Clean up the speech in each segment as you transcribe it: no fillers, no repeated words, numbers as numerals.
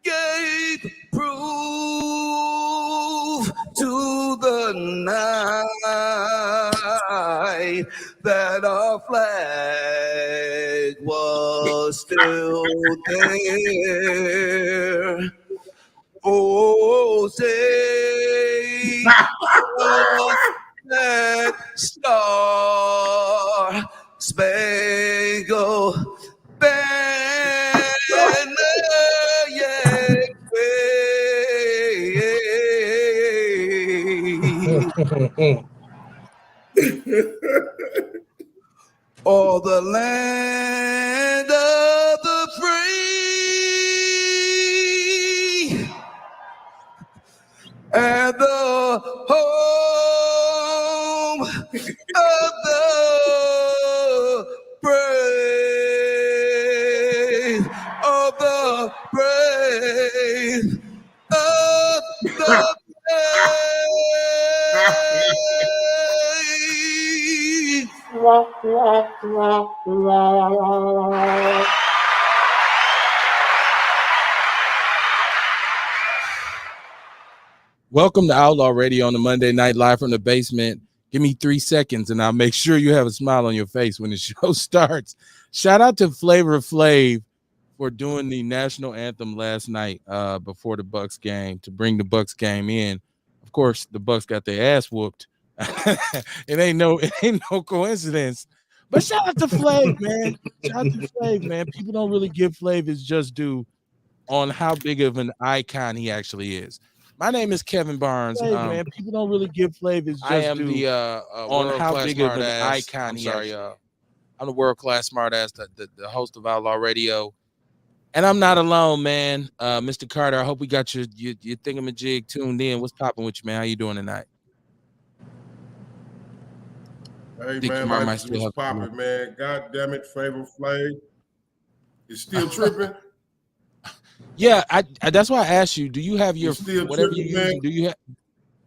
gave proof to the night that our flag was still there. Oh, say that star spangled banner, yeah, or the land of the free and the home of the brave, of the brave, of the brave. Welcome to Outlaw Radio on the Monday night live from the basement. Give me 3 seconds and I'll make sure you have a smile on your face when the show starts. Shout out to Flavor Flav for doing the national anthem last night before the Bucks game to bring the Bucks game in. Of course, the Bucks got their ass whooped. It ain't no coincidence. But shout out to Flav, man. Shout out to Flav, man. People don't really give Flav his just due on how big of an icon he actually is. My name is Kevin Barnes. Man, people don't really give Flav his just I am due the on how big of an icon I'm he sorry, actually is. I'm the world-class smartass, the host of Outlaw Radio. And I'm not alone, man. Mr. Carter, I hope we got your thingamajig tuned in. What's popping with you, man? How you doing tonight? Hey, man, what's popping, man? God damn it, Flavor Flav. You still tripping? Yeah, I that's why I asked you. Do you have your whatever tripping, you use?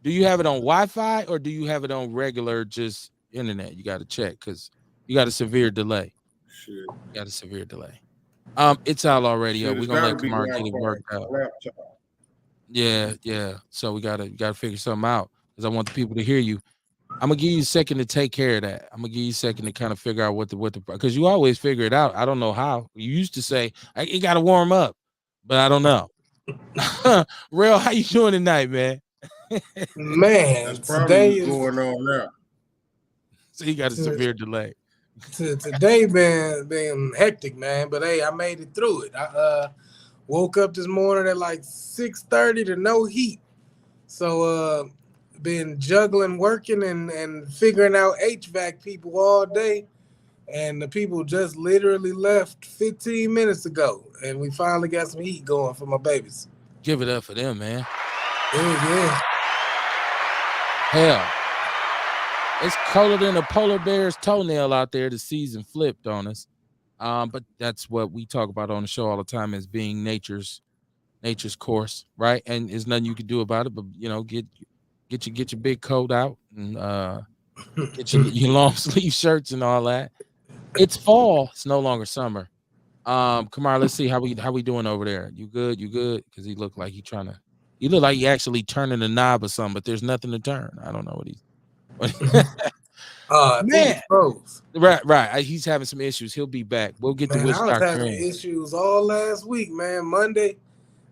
Do you have it on Wi-Fi or do you have it on regular just internet? You got to check because you got a severe delay. Shit. You got a severe delay. It's Outlaw Radio. We're gonna let Kamar get it worked out. Yeah. So we gotta figure something out because I want the people to hear you. I'm gonna give you a second to take care of that. I'm gonna give you a second to kind of figure out what the because you always figure it out. I don't know how. You used to say it gotta warm up, but I don't know. Real, how you doing tonight, man? Man, today is going on now. So you got a severe delay. Today been hectic, man. But hey, I made it through it. I woke up this morning at like 6:30 to no heat. So been juggling, working, and figuring out HVAC people all day. And the people just literally left 15 minutes ago. And we finally got some heat going for my babies. Give it up for them, man. Yeah. Hell. It's colder than a polar bear's toenail out there. The season flipped on us. But that's what we talk about on the show all the time as being nature's course, right? And there's nothing you can do about it, but get your big coat out and get your long sleeve shirts and all that. It's fall. It's no longer summer. Kamar, let's see how we doing over there. You good? Because he looked like he look like he actually turning the knob or something, but there's nothing to turn. I don't know what he's. Man, right. He's having some issues. He'll be back. We'll get to which I was having issues all last week, man. Monday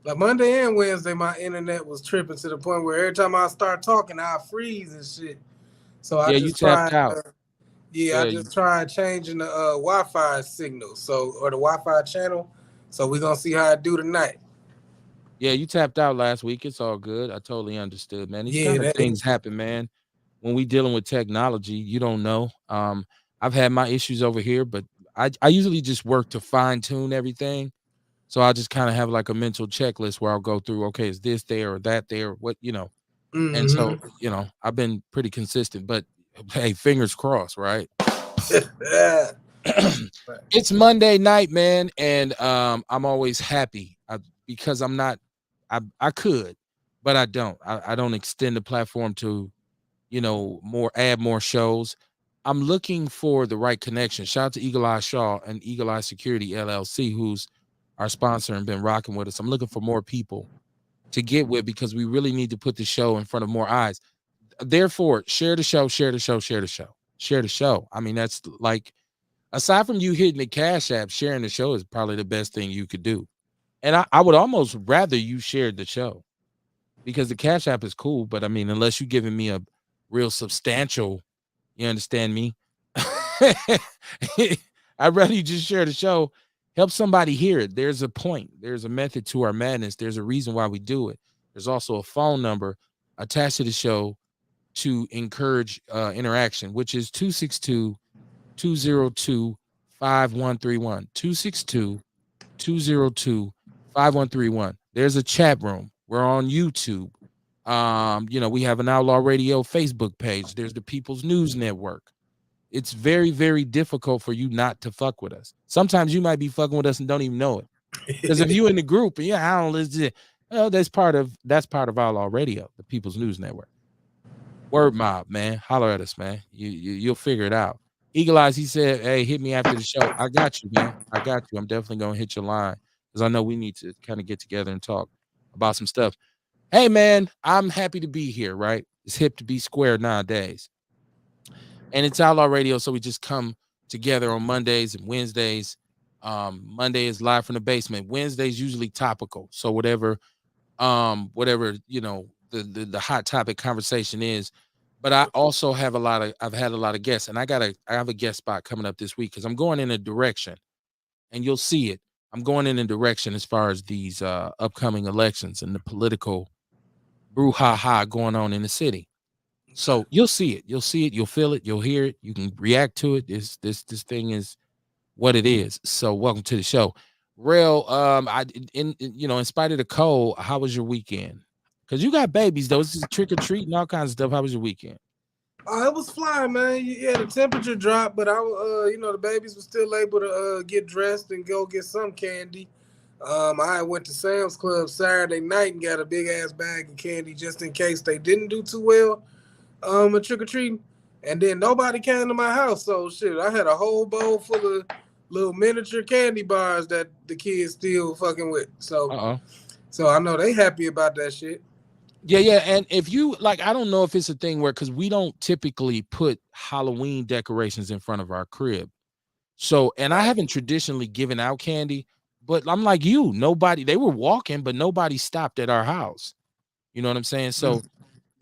and Wednesday, my internet was tripping to the point where every time I start talking, I freeze and shit. So I just tapped out. I just tried changing the Wi-Fi signal, or the Wi-Fi channel. So we're gonna see how I do tonight. Yeah, you tapped out last week. It's all good. I totally understood, man. These kind of things happen, man. When we dealing with technology, you don't know. I've had my issues over here, but I usually just work to fine tune everything. So I just kind of have like a mental checklist where I'll go through, okay, is this there or that there? What, Mm-hmm. And so, I've been pretty consistent, but hey, fingers crossed, right? It's Monday night, man. And I'm always happy because I'm not, I could, but I don't. I don't extend the platform to add more shows. I'm looking for the right connection. Shout out to Eagle Eye Shaw and Eagle Eye Security LLC, who's our sponsor, and been rocking with us. I'm looking for more people to get with because we really need to put the show in front of more eyes. Therefore, share the show, share the show, share the show, share the show. I mean, that's like, aside from you hitting the Cash App, sharing the show is probably the best thing you could do. And I would almost rather you shared the show because the Cash App is cool. But I mean, unless you're giving me a real substantial, you understand me? I'd rather you just share the show, help somebody hear it. There's a point. There's a method to our madness. There's a reason why we do it. There's also a phone number attached to the show to encourage interaction, which is 262-202-5131. 262-202-5131. There's a chat room. We're on YouTube. We have an Outlaw Radio Facebook page. There's the People's News Network. It's very, very difficult for you not to fuck with us. Sometimes you might be fucking with us and don't even know it. Because if you in the group, and I don't listen, that's part of Outlaw Radio, the People's News Network. Word mob, man. Holler at us, man. You'll figure it out. Eagle Eyes, he said, hey, hit me after the show. I got you, man. I got you. I'm definitely gonna hit your line because I know we need to kind of get together and talk about some stuff. Hey, man, I'm happy to be here, right? It's hip to be square nowadays. And it's Outlaw Radio, so we just come together on Mondays and Wednesdays. Monday is live from the basement. Wednesday's usually topical. So whatever the hot topic conversation is. But I also have I've had a lot of guests, and I have a guest spot coming up this week because I'm going in a direction, and you'll see it. I'm going in a direction as far as these upcoming elections and the political brouhaha going on in the city. So you'll see it, you'll feel it, you'll hear it, you can react to it. This thing is what it is. So welcome to the show. Real, in spite of the cold, how was your weekend? Because you got babies though. This is trick or treat and all kinds of stuff. How was your weekend? It was fine, man. Yeah, the temperature dropped, but the babies were still able to get dressed and go get some candy. I went to Sam's Club Saturday night and got a big ass bag of candy just in case they didn't do too well. A trick-or-treating, and then nobody came to my house, so shit, I had a whole bowl full of little miniature candy bars that the kids still fucking with. So I know they happy about that shit. Yeah, and if you like, I don't know if it's a thing where, because we don't typically put Halloween decorations in front of our crib, so, and I haven't traditionally given out candy, but I'm like you, they were walking, but nobody stopped at our house. You know what I'm saying? So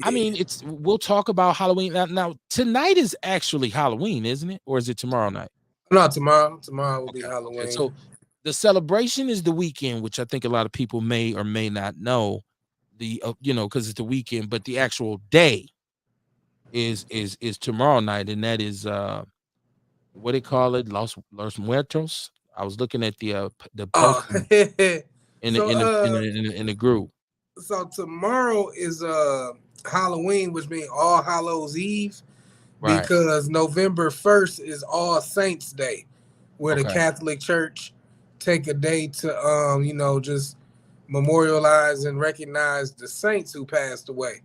I mean, we'll talk about Halloween. Now, tonight is actually Halloween, isn't it? Or is it tomorrow night? No, tomorrow. Tomorrow will be Halloween. Okay, so the celebration is the weekend, which I think a lot of people may or may not know, because it's the weekend, but the actual day is tomorrow night, and that is what they call it, Los Muertos. I was looking at the post in the group. So tomorrow is Halloween, which means All Hallows Eve, right? Because November 1st is All Saints Day, where the Catholic Church take a day to just memorialize and recognize the saints who passed away.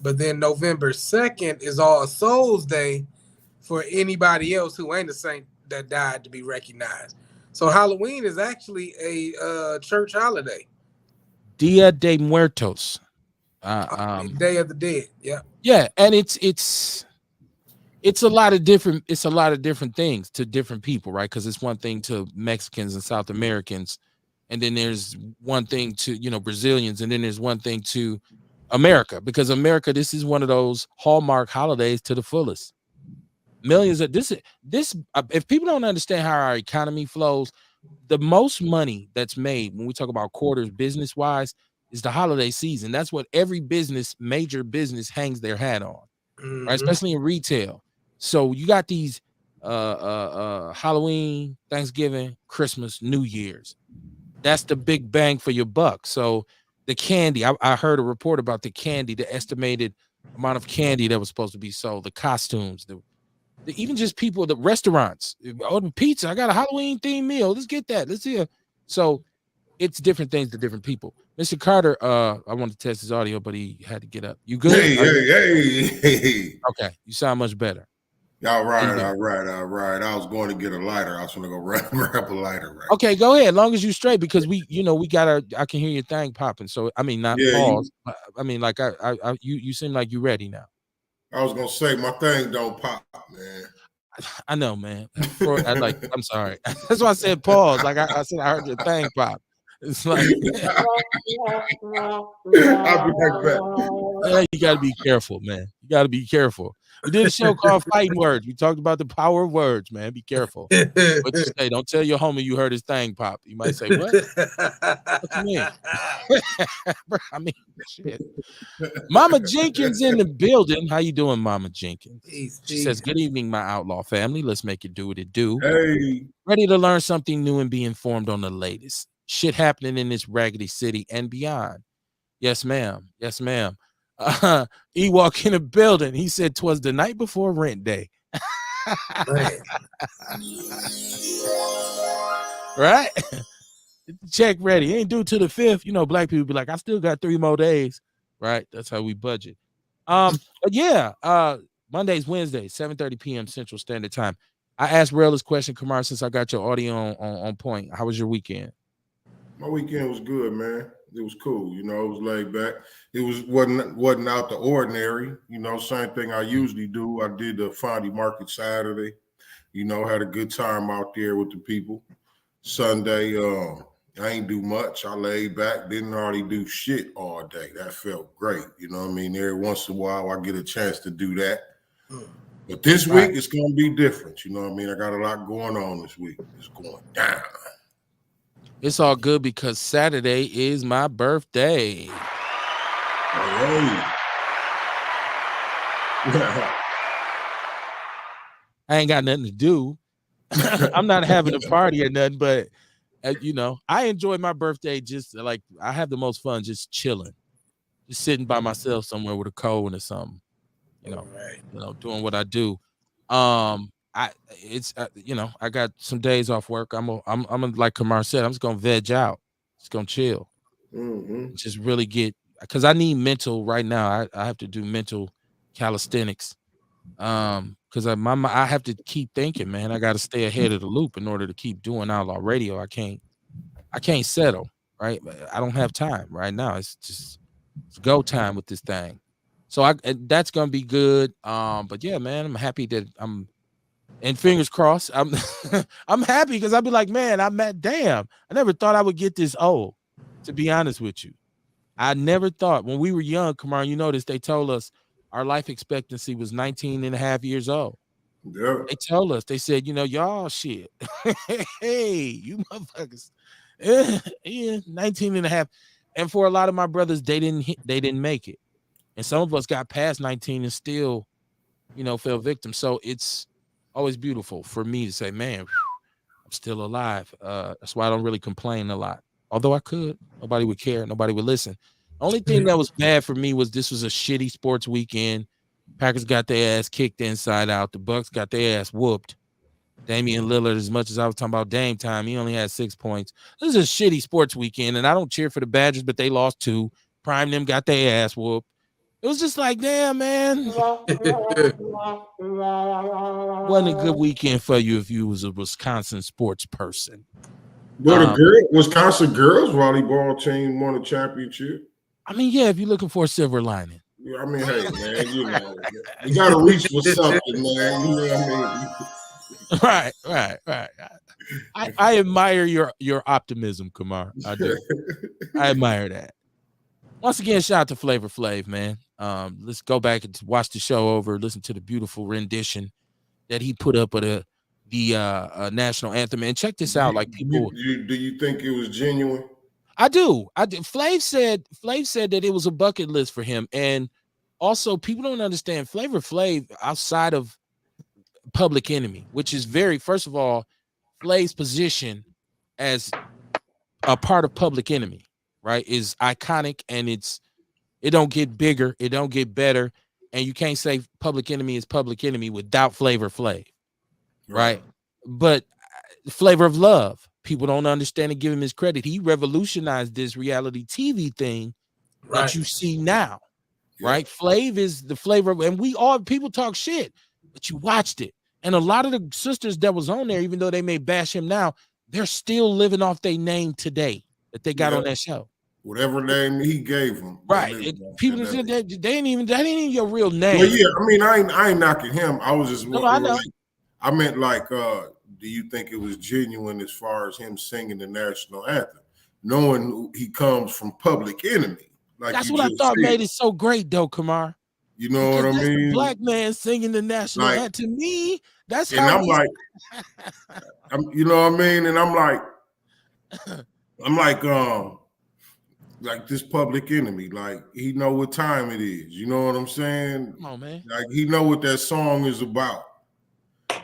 But then November 2nd is All Souls Day for anybody else who ain't a saint that died to be recognized. So Halloween is actually a church holiday. Dia de Muertos. Day of the Dead. Yeah, and it's a lot of different things to different people, right? Because it's one thing to Mexicans and South Americans, and then there's one thing to Brazilians, and then there's one thing to America, because America, this is one of those hallmark holidays to the fullest. Millions of this if people don't understand how our economy flows, the most money that's made when we talk about quarters business wise is the holiday season. That's what every major business hangs their hat on, right? Especially in retail. So you got these Halloween, Thanksgiving, Christmas, New Year's. That's the big bang for your buck. So the candy, I heard a report about the candy, the estimated amount of candy that was supposed to be sold, the costumes, even just people, the restaurants, the pizza. I got a Halloween themed meal. Let's get that. Let's see. So it's different things to different people. Mr. Carter, I wanted to test his audio, but he had to get up. You good? Hey. Okay, you sound much better. All right. I was going to get a lighter. I was going to go grab a lighter. Right. Okay, go ahead. Long as you straight, because we got I can hear your thing popping. So I mean, not pause. I mean, like you seem like you ready now. I was gonna say my thing don't pop, man. I know, man. I'm sorry. That's why I said pause. Like I said, I heard your thing pop. It's like I'll be right back. Yeah, you got to be careful, man. You got to be careful. We did a show called Fighting Words. We talked about the power of words, man. Be careful. What you say? Don't tell your homie you heard his thing pop. You might say, "What? What you mean?" I mean, shit. Mama Jenkins in the building. How you doing, Mama Jenkins? She says, "Good evening, my outlaw family. Let's make it do what it do. Hey, ready to learn something new and be informed on the latest shit happening in this raggedy city and beyond." Yes, ma'am. Yes, ma'am. Ewok in the building. He said 'twas the night before rent day. Right? Check ready. Ain't due to the 5th. You know, black people be like, I still got 3 more days. Right? That's how we budget. But yeah, Mondays, Wednesdays, 7:30 p.m. Central Standard Time. I asked Rail this question, Kamar, since I got your audio on point. How was your weekend? My weekend was good, man. It was cool. You know, it was laid back. It wasn't out the ordinary. You know, same thing I usually do. I did the Fondy Market Saturday. You know, had a good time out there with the people. Sunday, I ain't do much. I laid back, didn't hardly do shit all day. That felt great. You know what I mean? Every once in a while, I get a chance to do that. But this week, it's going to be different. You know what I mean? I got a lot going on this week. It's going down. It's all good because Saturday is my birthday. Hey. I ain't got nothing to do. I'm not having a party or nothing, but you know, I enjoy my birthday just like I have the most fun just chilling, just sitting by myself somewhere with a cold or something. You know, doing what I do. You know, I got some days off work. I'm like Kamar said, I'm just gonna veg out, just gonna chill, just really get, because I need mental right now. I have to do mental calisthenics, because I have to keep thinking, man. I got to stay ahead of the loop in order to keep doing Outlaw Radio. I can't settle, right? I don't have time right now. It's go time with this thing. So that's gonna be good. But yeah, man, I'm happy that and fingers crossed. I'm happy because I'll be like, man, damn, I never thought I would get this old. To be honest with you, I never thought when we were young, Kamar, you notice they told us our life expectancy was 19 and a half years old. Yeah. They told us, they said, you know, y'all shit. Hey, you motherfuckers. Yeah, 19 and a half. And for a lot of my brothers, they didn't make it. And some of us got past 19 and still, you know, fell victim. So it's always beautiful for me to say, man, I'm still alive. That's why I don't really complain a lot. Although I could, nobody would care. Nobody would listen. The only thing that was bad for me was this was a shitty sports weekend. Packers got their ass kicked inside out. The Bucks got their ass whooped. Damian Lillard, as much as I was talking about Dame time, he only had 6 points. This is a shitty sports weekend, and I don't cheer for the Badgers, but they lost 2. Prime them got their ass whooped. It was just like, damn, man. Wasn't a good weekend for you if you was a Wisconsin sports person. Well, Wisconsin girls volleyball team won a championship. I mean, yeah, if you're looking for a silver lining. I mean, hey, man, you know, you got to reach for something, man. You know what I mean? Right. I admire your optimism, Kamar. I do. I admire that. Once again, shout out to Flavor Flav, man. Let's go back and watch the show over. Listen to the beautiful rendition that he put up with the national anthem. And check this out, like people. Do you think it was genuine? I do. Flav said that it was a bucket list for him, and also people don't understand Flavor Flav outside of Public Enemy, which is first of all, Flav's position as a part of Public Enemy, right, is iconic, and it don't get bigger, it don't get better, and you can't say Public Enemy is Public Enemy without Flavor Flav, right? But Flavor of Love, people don't understand and give him his credit. He revolutionized this reality TV thing that you see now, right? Flav is the flavor, and people talk shit. but you watched it. And a lot of the sisters that was on there, even though they may bash him now, they're still living off their name today that they got on that show. Whatever name he gave them, right? People said that ain't even your real name. Well, yeah, I mean, I ain't knocking him. I was just I know. I meant like, do you think it was genuine as far as him singing the national anthem, knowing he comes from Public Enemy? Like that's what I thought made it so great, though, Kamar. You know what I mean? A black man singing the national anthem. To me, that's and how. I'm like, you know what I mean? And I'm like this Public Enemy, like he know what time it is. You know what I'm saying? Come on, man. Like he know what that song is about.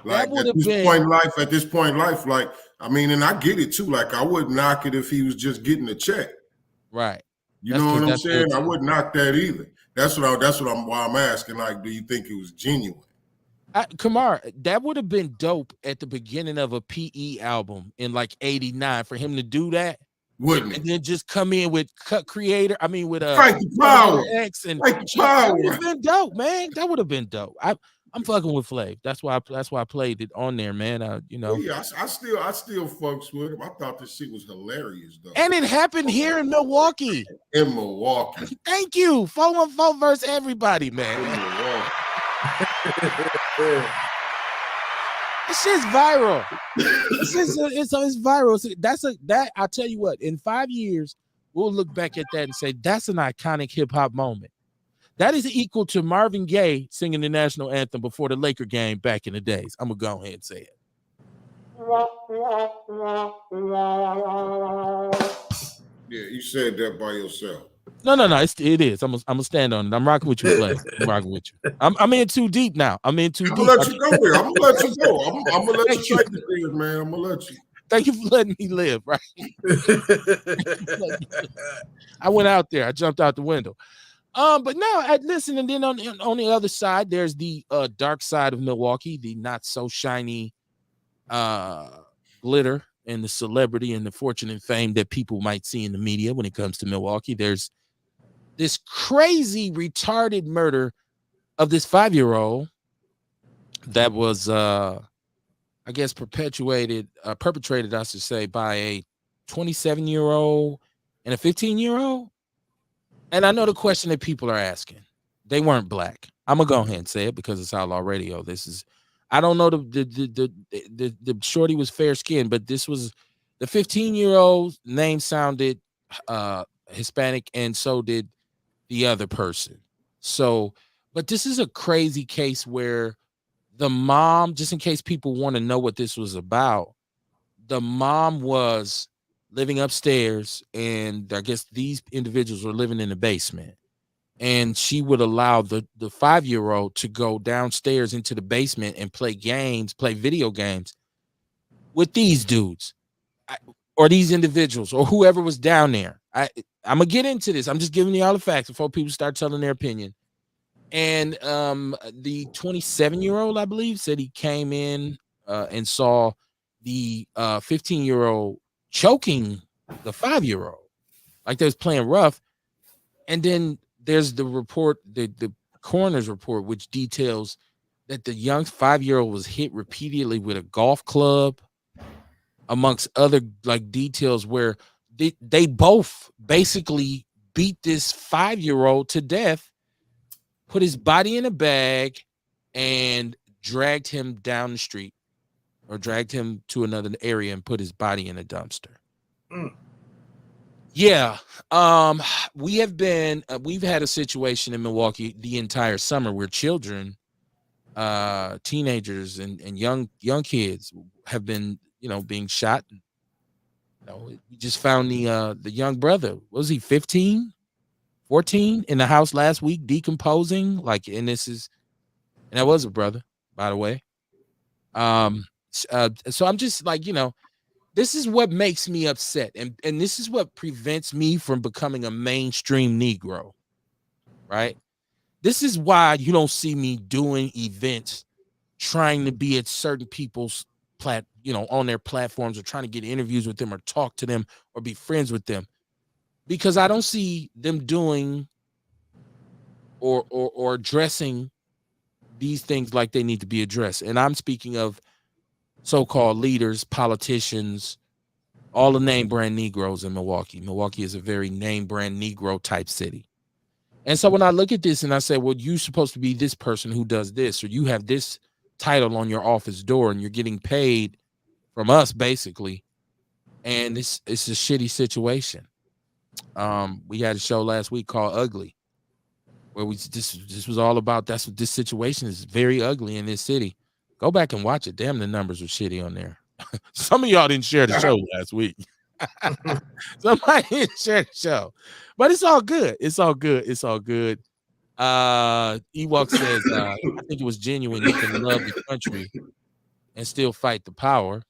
Like at this point in life, like I mean, and I get it too. Like I wouldn't knock it if he was just getting a check. Right. You know what I'm saying? I wouldn't knock that either. Why I'm asking. Like, do you think it was genuine? Kamar, that would have been dope at the beginning of a PE album in like '89 for him to do that. Wouldn't it? And then just come in with Creator. I mean, with Fight the Power. X and Fight the Power. That would have been dope, man. That would have been dope. I'm fucking with Flav. That's why I played it on there, man. You know. Yeah, I still fucks with him. I thought this shit was hilarious, though. And it happened here in Milwaukee. In Milwaukee. Thank you. 414 versus everybody, man. This shit's viral. It's viral. That I'll tell you what. In 5 years, we'll look back at that and say that's an iconic hip hop moment. That is equal to Marvin Gaye singing the national anthem before the Laker game back in the days. I'm gonna go ahead and say it. Yeah, you said that by yourself. No. It is. I'm gonna stand on it. I'm rocking with you, Clay. I'm rocking with you. I'm in too deep now. I'm in too deep. I'm gonna let you go there. I'm gonna let you go. I'm gonna let you take the thing, man. I'm gonna let you. Thank you for letting me live. Right. I went out there. I jumped out the window. But no, listen, and then on the other side, there's the dark side of Milwaukee, the not so shiny glitter and the celebrity and the fortune and fame that people might see in the media when it comes to Milwaukee. There's this crazy, retarded murder of this 5-year-old that was, I guess, perpetrated, I should say, by a 27-year-old and a 15-year-old. And I know the question that people are asking. They weren't black. I'm gonna go ahead and say it because it's Outlaw Radio. I don't know the shorty was fair skinned, but this was the 15-year-old name sounded Hispanic, and so did the other person. So, but this is a crazy case where the mom, just in case people want to know what this was about, the mom was living upstairs, and I guess these individuals were living in the basement, and she would allow the 5-year-old to go downstairs into the basement and play video games with these dudes or these individuals or whoever was down there. I'm gonna get into this. I'm just giving you all the facts before people start telling their opinion. And the 27-year-old, I believe, said he came in and saw the 15-year-old choking the 5-year-old, like they was playing rough. And then there's the report, the coroner's report, which details that the young 5-year-old was hit repeatedly with a golf club, amongst other like details where they both basically beat this 5-year-old to death, put his body in a bag, and dragged him down the street, or dragged him to another area and put his body in a dumpster. Yeah. We've had a situation in Milwaukee the entire summer where children, teenagers and young kids have been, being shot. We just found the young brother. What was he, 15, 14 in the house last week, decomposing? And that was a brother, by the way. So I'm just like, this is what makes me upset. And this is what prevents me from becoming a mainstream Negro, right? This is why you don't see me doing events, trying to be at certain people's on their platforms, or trying to get interviews with them or talk to them or be friends with them, because I don't see them doing or addressing these things like they need to be addressed. And I'm speaking of so-called leaders, politicians, all the name brand Negroes in Milwaukee. Milwaukee is a very name brand Negro type city. And so when I look at this and I say, well, you're supposed to be this person who does this, or you have this title on your office door and you're getting paid from us basically. And it's a shitty situation. We had a show last week called Ugly, where this was all about that's what this situation is, very ugly in this city. Go back and watch it. Damn, the numbers were shitty on there. Some of y'all didn't share the show last week. Somebody didn't share the show. But it's all good. It's all good. It's all good. Ewok says, I think it was genuine. You can love the country and still fight the power.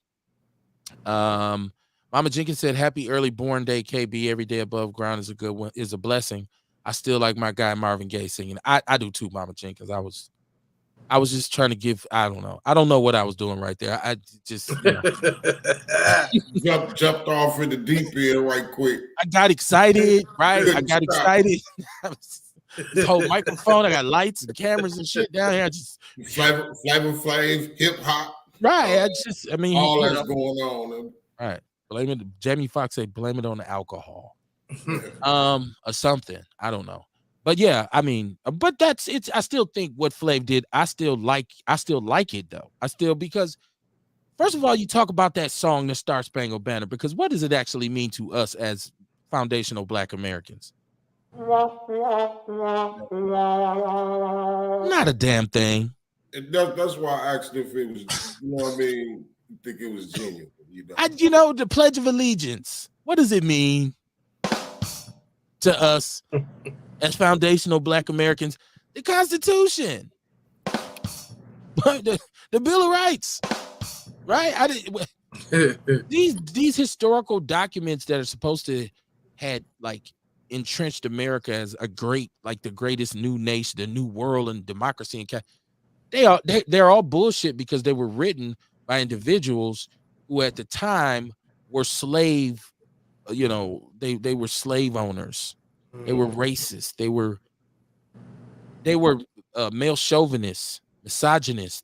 Mama Jenkins said, happy early born day, KB. Every day above ground is a good one, is a blessing. I still like my guy Marvin Gaye singing. I do too, Mama Jenkins. I was just trying to give, I don't know what I was doing right there. I just jumped off in the deep end right quick. I got excited, right? I got excited. This whole microphone, I got lights and cameras and shit down here. I just Flavor Flav, hip hop. Right. All that's going on. Right. Blame it. Jamie Foxx said blame it on the alcohol. Or something. I don't know. But yeah, but that's it's. I still think what Flav did. I still like it though. Because first of all, you talk about that song, the Star Spangled Banner, because what does it actually mean to us as foundational Black Americans? Not a damn thing. That's why I asked if it was. You know what I mean? You think it was genuine? The Pledge of Allegiance. What does it mean to us? As foundational Black Americans, the Constitution, the Bill of Rights, right? These historical documents that are supposed to had like entrenched America as a great, like the greatest new nation, the new world and democracy, and they're all bullshit because they were written by individuals who at the time were slave, they were slave owners. They were racist. They were male chauvinists, misogynists.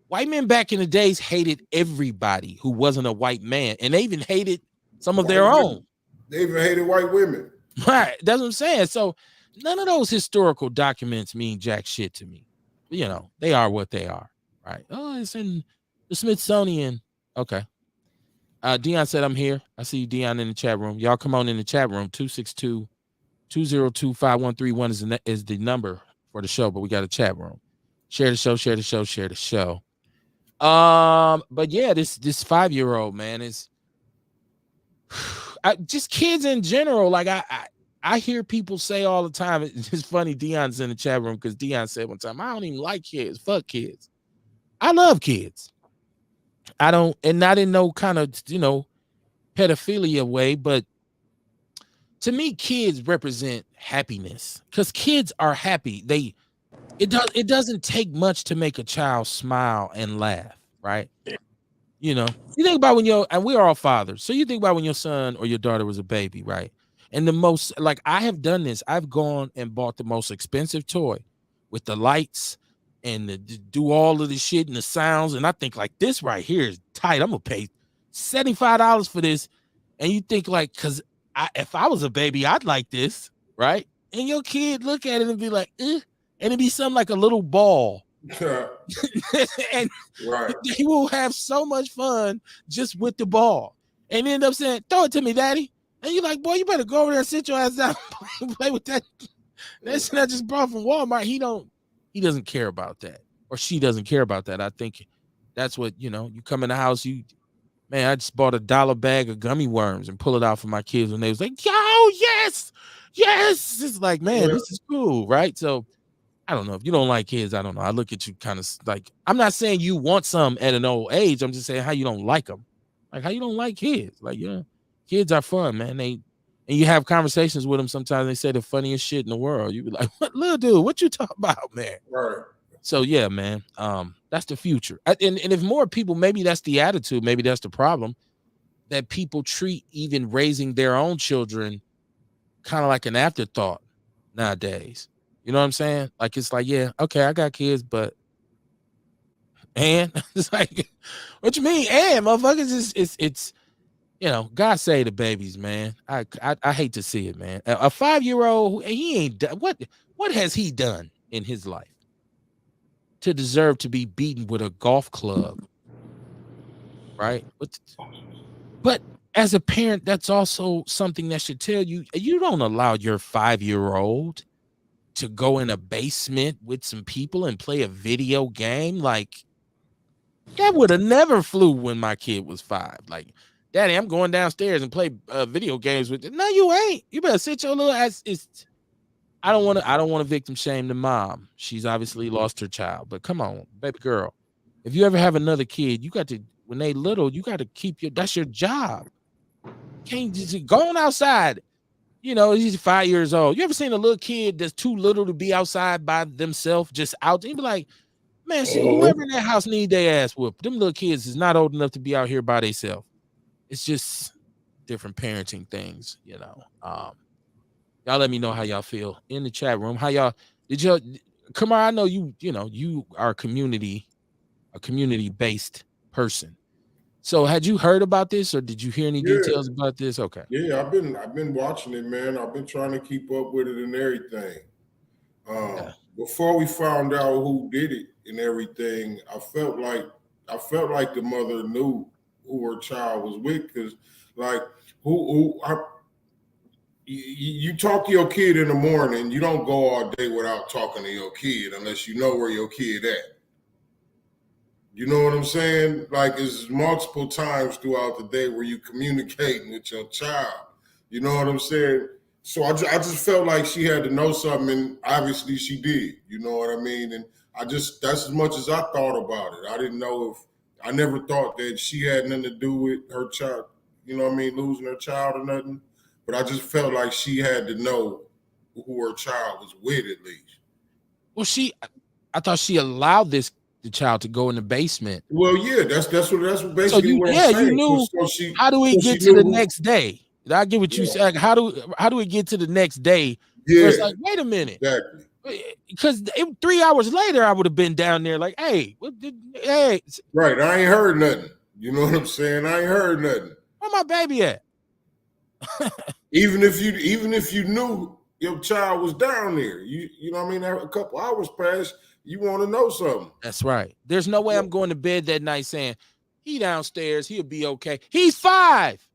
White men back in the days hated everybody who wasn't a white man, and they even hated some of their own. They even hated white women. Right. That's what I'm saying. So none of those historical documents mean jack shit to me. They are what they are. Right. Oh, it's in the Smithsonian. Okay. Dion said, I'm here. I see you, Dion, in the chat room. Y'all come on in the chat room. 262-202-5131 is the number for the show, but we got a chat room. Share the show. But yeah, this 5-year-old man is just kids in general. Like I hear people say all the time. It's funny. Dion's in the chat room because Dion said one time, I don't even like kids. Fuck kids. I love kids. I don't, and not in no kind of pedophilia way, but to me, kids represent happiness because kids are happy. It doesn't take much to make a child smile and laugh, right? You think about and we're all fathers. So you think about when your son or your daughter was a baby, right? And the most, like I have done this, I've gone and bought the most expensive toy with the lights and do all of the shit and the sounds. And I think like this right here is tight. I'm going to pay $75 for this. And you think like, because if I was a baby, I'd like this, right? And your kid look at it and be like, and it'd be something like a little ball. And right. They will have so much fun just with the ball. And end up saying, throw it to me, daddy. And you're like, boy, you better go over there and sit your ass down and play with that. That's not just brought from Walmart. He doesn't care about that. Or she doesn't care about that. I think that's what, you come in the house, man, I just bought $1 bag of gummy worms and pull it out for my kids when they was like, yo, yes. It's like, man, This is cool, right? So I don't know. If you don't like kids, I don't know. I look at you kind of like, I'm not saying you want some at an old age. I'm just saying how you don't like them. Like how you don't like kids. Like, kids are fun, man. And you have conversations with them. Sometimes they say the funniest shit in the world. You be like, what, little dude, what you talking about, man? Right. So yeah, man, that's the future. And if more people, maybe that's the attitude, maybe that's the problem, that people treat even raising their own children kind of like an afterthought nowadays. You know what I'm saying? Like it's like, yeah, okay, I got kids, but and it's like, what you mean? And motherfuckers, it's you know, God save the babies, man. I hate to see it, man. A 5-year-old, he ain't done what has he done in his life to deserve to be beaten with a golf club, right? But as a parent, that's also something that should tell you you don't allow your 5-year-old to go in a basement with some people and play a video game. Like that would have never flew when my kid was 5. Like, Daddy, I'm going downstairs and play video games with you. No, you ain't. You better sit your little ass. I don't want to victim shame the mom. She's obviously lost her child, but come on, baby girl. If you ever have another kid, you got to, when they little, you got to keep that's your job. Can't just go on outside. You know, he's 5 years old. You ever seen a little kid that's too little to be outside by themselves, just out? You'd be like, man, whoever in that house need their ass whooped. Them little kids is not old enough to be out here by themselves. It's just different parenting things, you know. Y'all let me know how y'all feel in the chat room. How y'all Kamar, I know you know, you are a community-based person. So had you heard about this or did you hear any details about this? Okay. Yeah, I've been watching it, man. I've been trying to keep up with it and everything. Before we found out who did it and everything, I felt like the mother knew who her child was with, because like you talk to your kid in the morning, you don't go all day without talking to your kid unless you know where your kid at. You know what I'm saying? Like, it's multiple times throughout the day where you communicating with your child. You know what I'm saying? So I just felt like she had to know something, and obviously she did. You know what I mean? And that's as much as I thought about it. I didn't know I never thought that she had nothing to do with her child, you know what I mean, losing her child or nothing. But I just felt like she had to know who her child was with at least. Well, I thought she allowed the child to go in the basement. Well, yeah, that's basically so you, what I'm yeah, saying. You knew. So how do we get to the next day? I get what you said. How do we get to the next day? Yeah, it's like, wait a minute, exactly. Because 3 hours later, I would have been down there like, hey, hey, right. I ain't heard nothing. You know what I'm saying? I ain't heard nothing. Where my baby at? even if you knew your child was down there, you know what I mean? A couple hours passed, you want to know something. That's right. There's no way I'm going to bed that night saying he downstairs, he'll be okay. He's 5.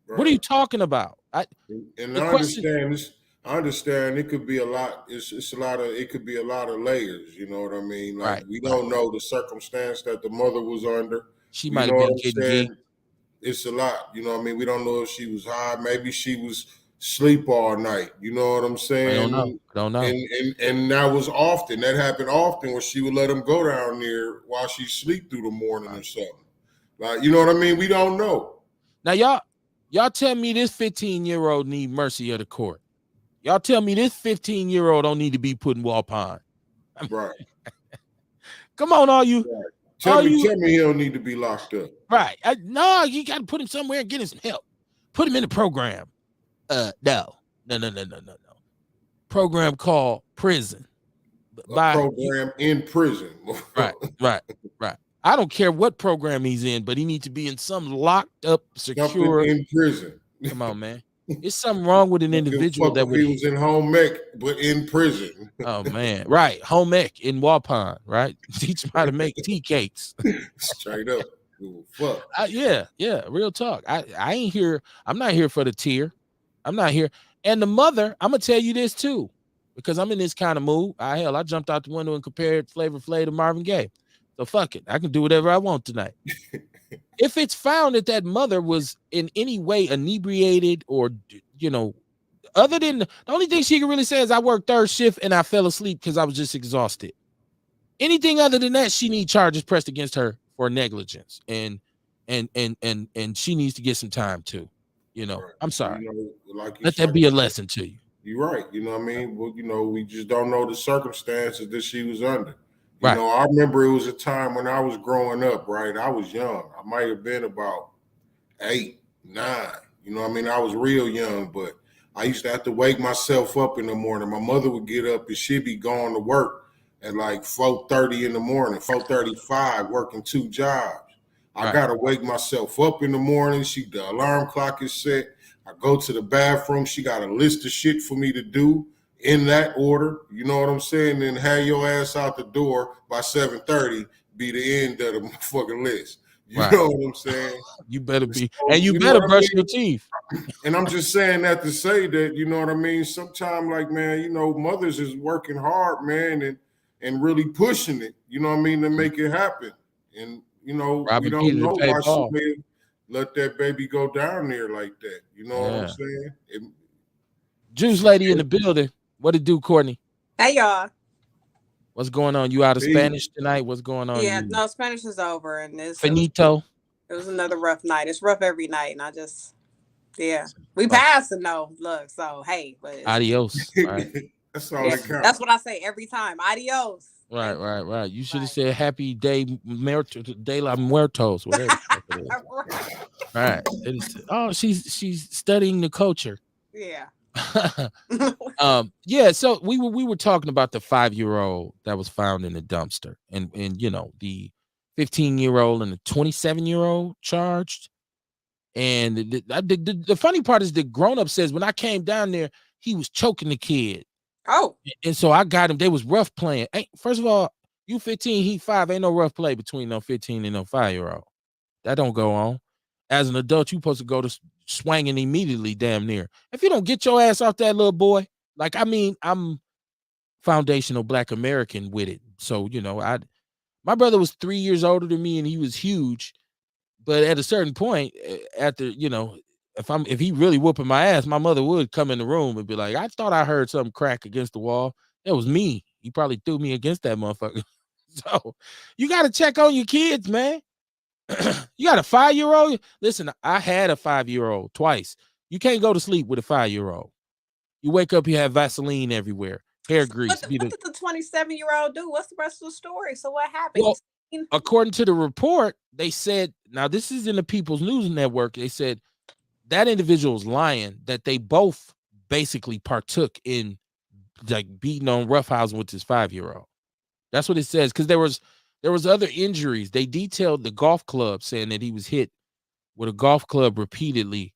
Right. What are you talking about? I understand it could be a lot. It's a lot of, it could be a lot of layers. You know what I mean? Like, we don't know the circumstance that the mother was under. She might have been getting geeked. It's a lot. You know what I mean? We don't know if she was high. Maybe she was asleep all night. You know what I'm saying? I don't know. And that was often. That happened often where she would let him go down there while she sleep through the morning or something. Like, you know what I mean? We don't know. Now, y'all tell me this 15-year-old need mercy of the court. Y'all tell me this 15-year-old don't need to be put in Walpond. Right. Come on, all you. Right. Tell me he don't need to be locked up. Right. No, you got to put him somewhere and get him some help. Put him in a program. No. Program called prison. Program in prison. Right. I don't care what program he's in, but he needs to be in some locked up, secure. Something in prison. Come on, man. It's something wrong with an individual that he was in home ec, but in prison. Oh man, right. Home ec in Walpond, right? Teach him how to make tea cakes. Straight up. Fuck. Yeah, real talk. I ain't here. I'm not here for the tear. I'm not here. And the mother, I'm gonna tell you this too, because I'm in this kind of mood. I jumped out the window and compared Flavor Flav to Marvin Gaye. So fuck it. I can do whatever I want tonight. If it's found that mother was in any way inebriated or, you know, other than the only thing she can really say is I worked third shift and I fell asleep because I was just exhausted. Anything other than that, she needs charges pressed against her for negligence, and she needs to get some time too. You know, right. I'm sorry. You know, let that be a lesson to you. You're right. You know what I mean? Well, you know, we just don't know the circumstances that she was under. You right. know, I remember it was a time when I was growing up, right? I was young. I might have been about 8, 9. You know what I mean? I was real young, but I used to have to wake myself up in the morning. My mother would get up and she'd be going to work at like 4:30 in the morning, 4:35, working 2 jobs. I Right. gotta wake myself up in the morning. The alarm clock is set. I go to the bathroom. She got a list of shit for me to do in that order. You know what I'm saying? Then have your ass out the door by 7:30. Be the end of the motherfucking list. You Right. know what I'm saying? You better be, So, and you you know better what I brush mean? your teeth. And I'm just saying that to say that, you know what I mean? Sometimes, like, man, you know, mothers is working hard, man, and really pushing it, you know what I mean, to make it happen. And, you know, we Robbing don't Peter to know pay why she Paul. may have let that baby go down there like that. You know what I'm Yeah. saying? Juice lady in the building. What it do, Courtney? Hey y'all. What's going on? You out of Hey. Spanish tonight? What's going on? Yeah, You no, Spanish is over, and finito? It was another rough night. It's rough every night, and we passed the no look. So hey, but Adios. Right. That's all that counts. That's what I say every time. Adios. Right. You should have said happy day de la muertos, whatever. Right. Oh, she's studying the culture. Yeah. Yeah, so we were talking about the 5-year-old that was found in the dumpster, and you know, the 15-year-old and the 27-year-old charged. And the funny part is the grown-up says when I came down there, he was choking the kid. Oh. And so I got him. They was rough playing. Hey, first of all, you 15, he 5. Ain't no rough play between no 15 and no 5-year-old. That don't go on. As an adult, you supposed to go to swinging immediately, damn near. If you don't get your ass off that little boy, like, I mean, I'm foundational Black American with it. So, you know, my brother was 3 years older than me and he was huge. But at a certain point, after, you know, if he really whooping my ass, my mother would come in the room and be like, I thought I heard something crack against the wall. It was me. He probably threw me against that motherfucker. So you got to check on your kids, man. You got a 5-year-old? Listen, I had a 5-year-old twice. You can't go to sleep with a 5-year-old. You wake up, you have Vaseline everywhere, hair grease. What did the 27-year-old do? What's the rest of the story? So what happened? Well, according to the report, they said, now this is in the People's News Network, they said that individual's lying, that they both basically partook in like beating on roughhousing with his 5-year-old. That's what it says, because there was other injuries. They detailed the golf club, saying that he was hit with a golf club repeatedly.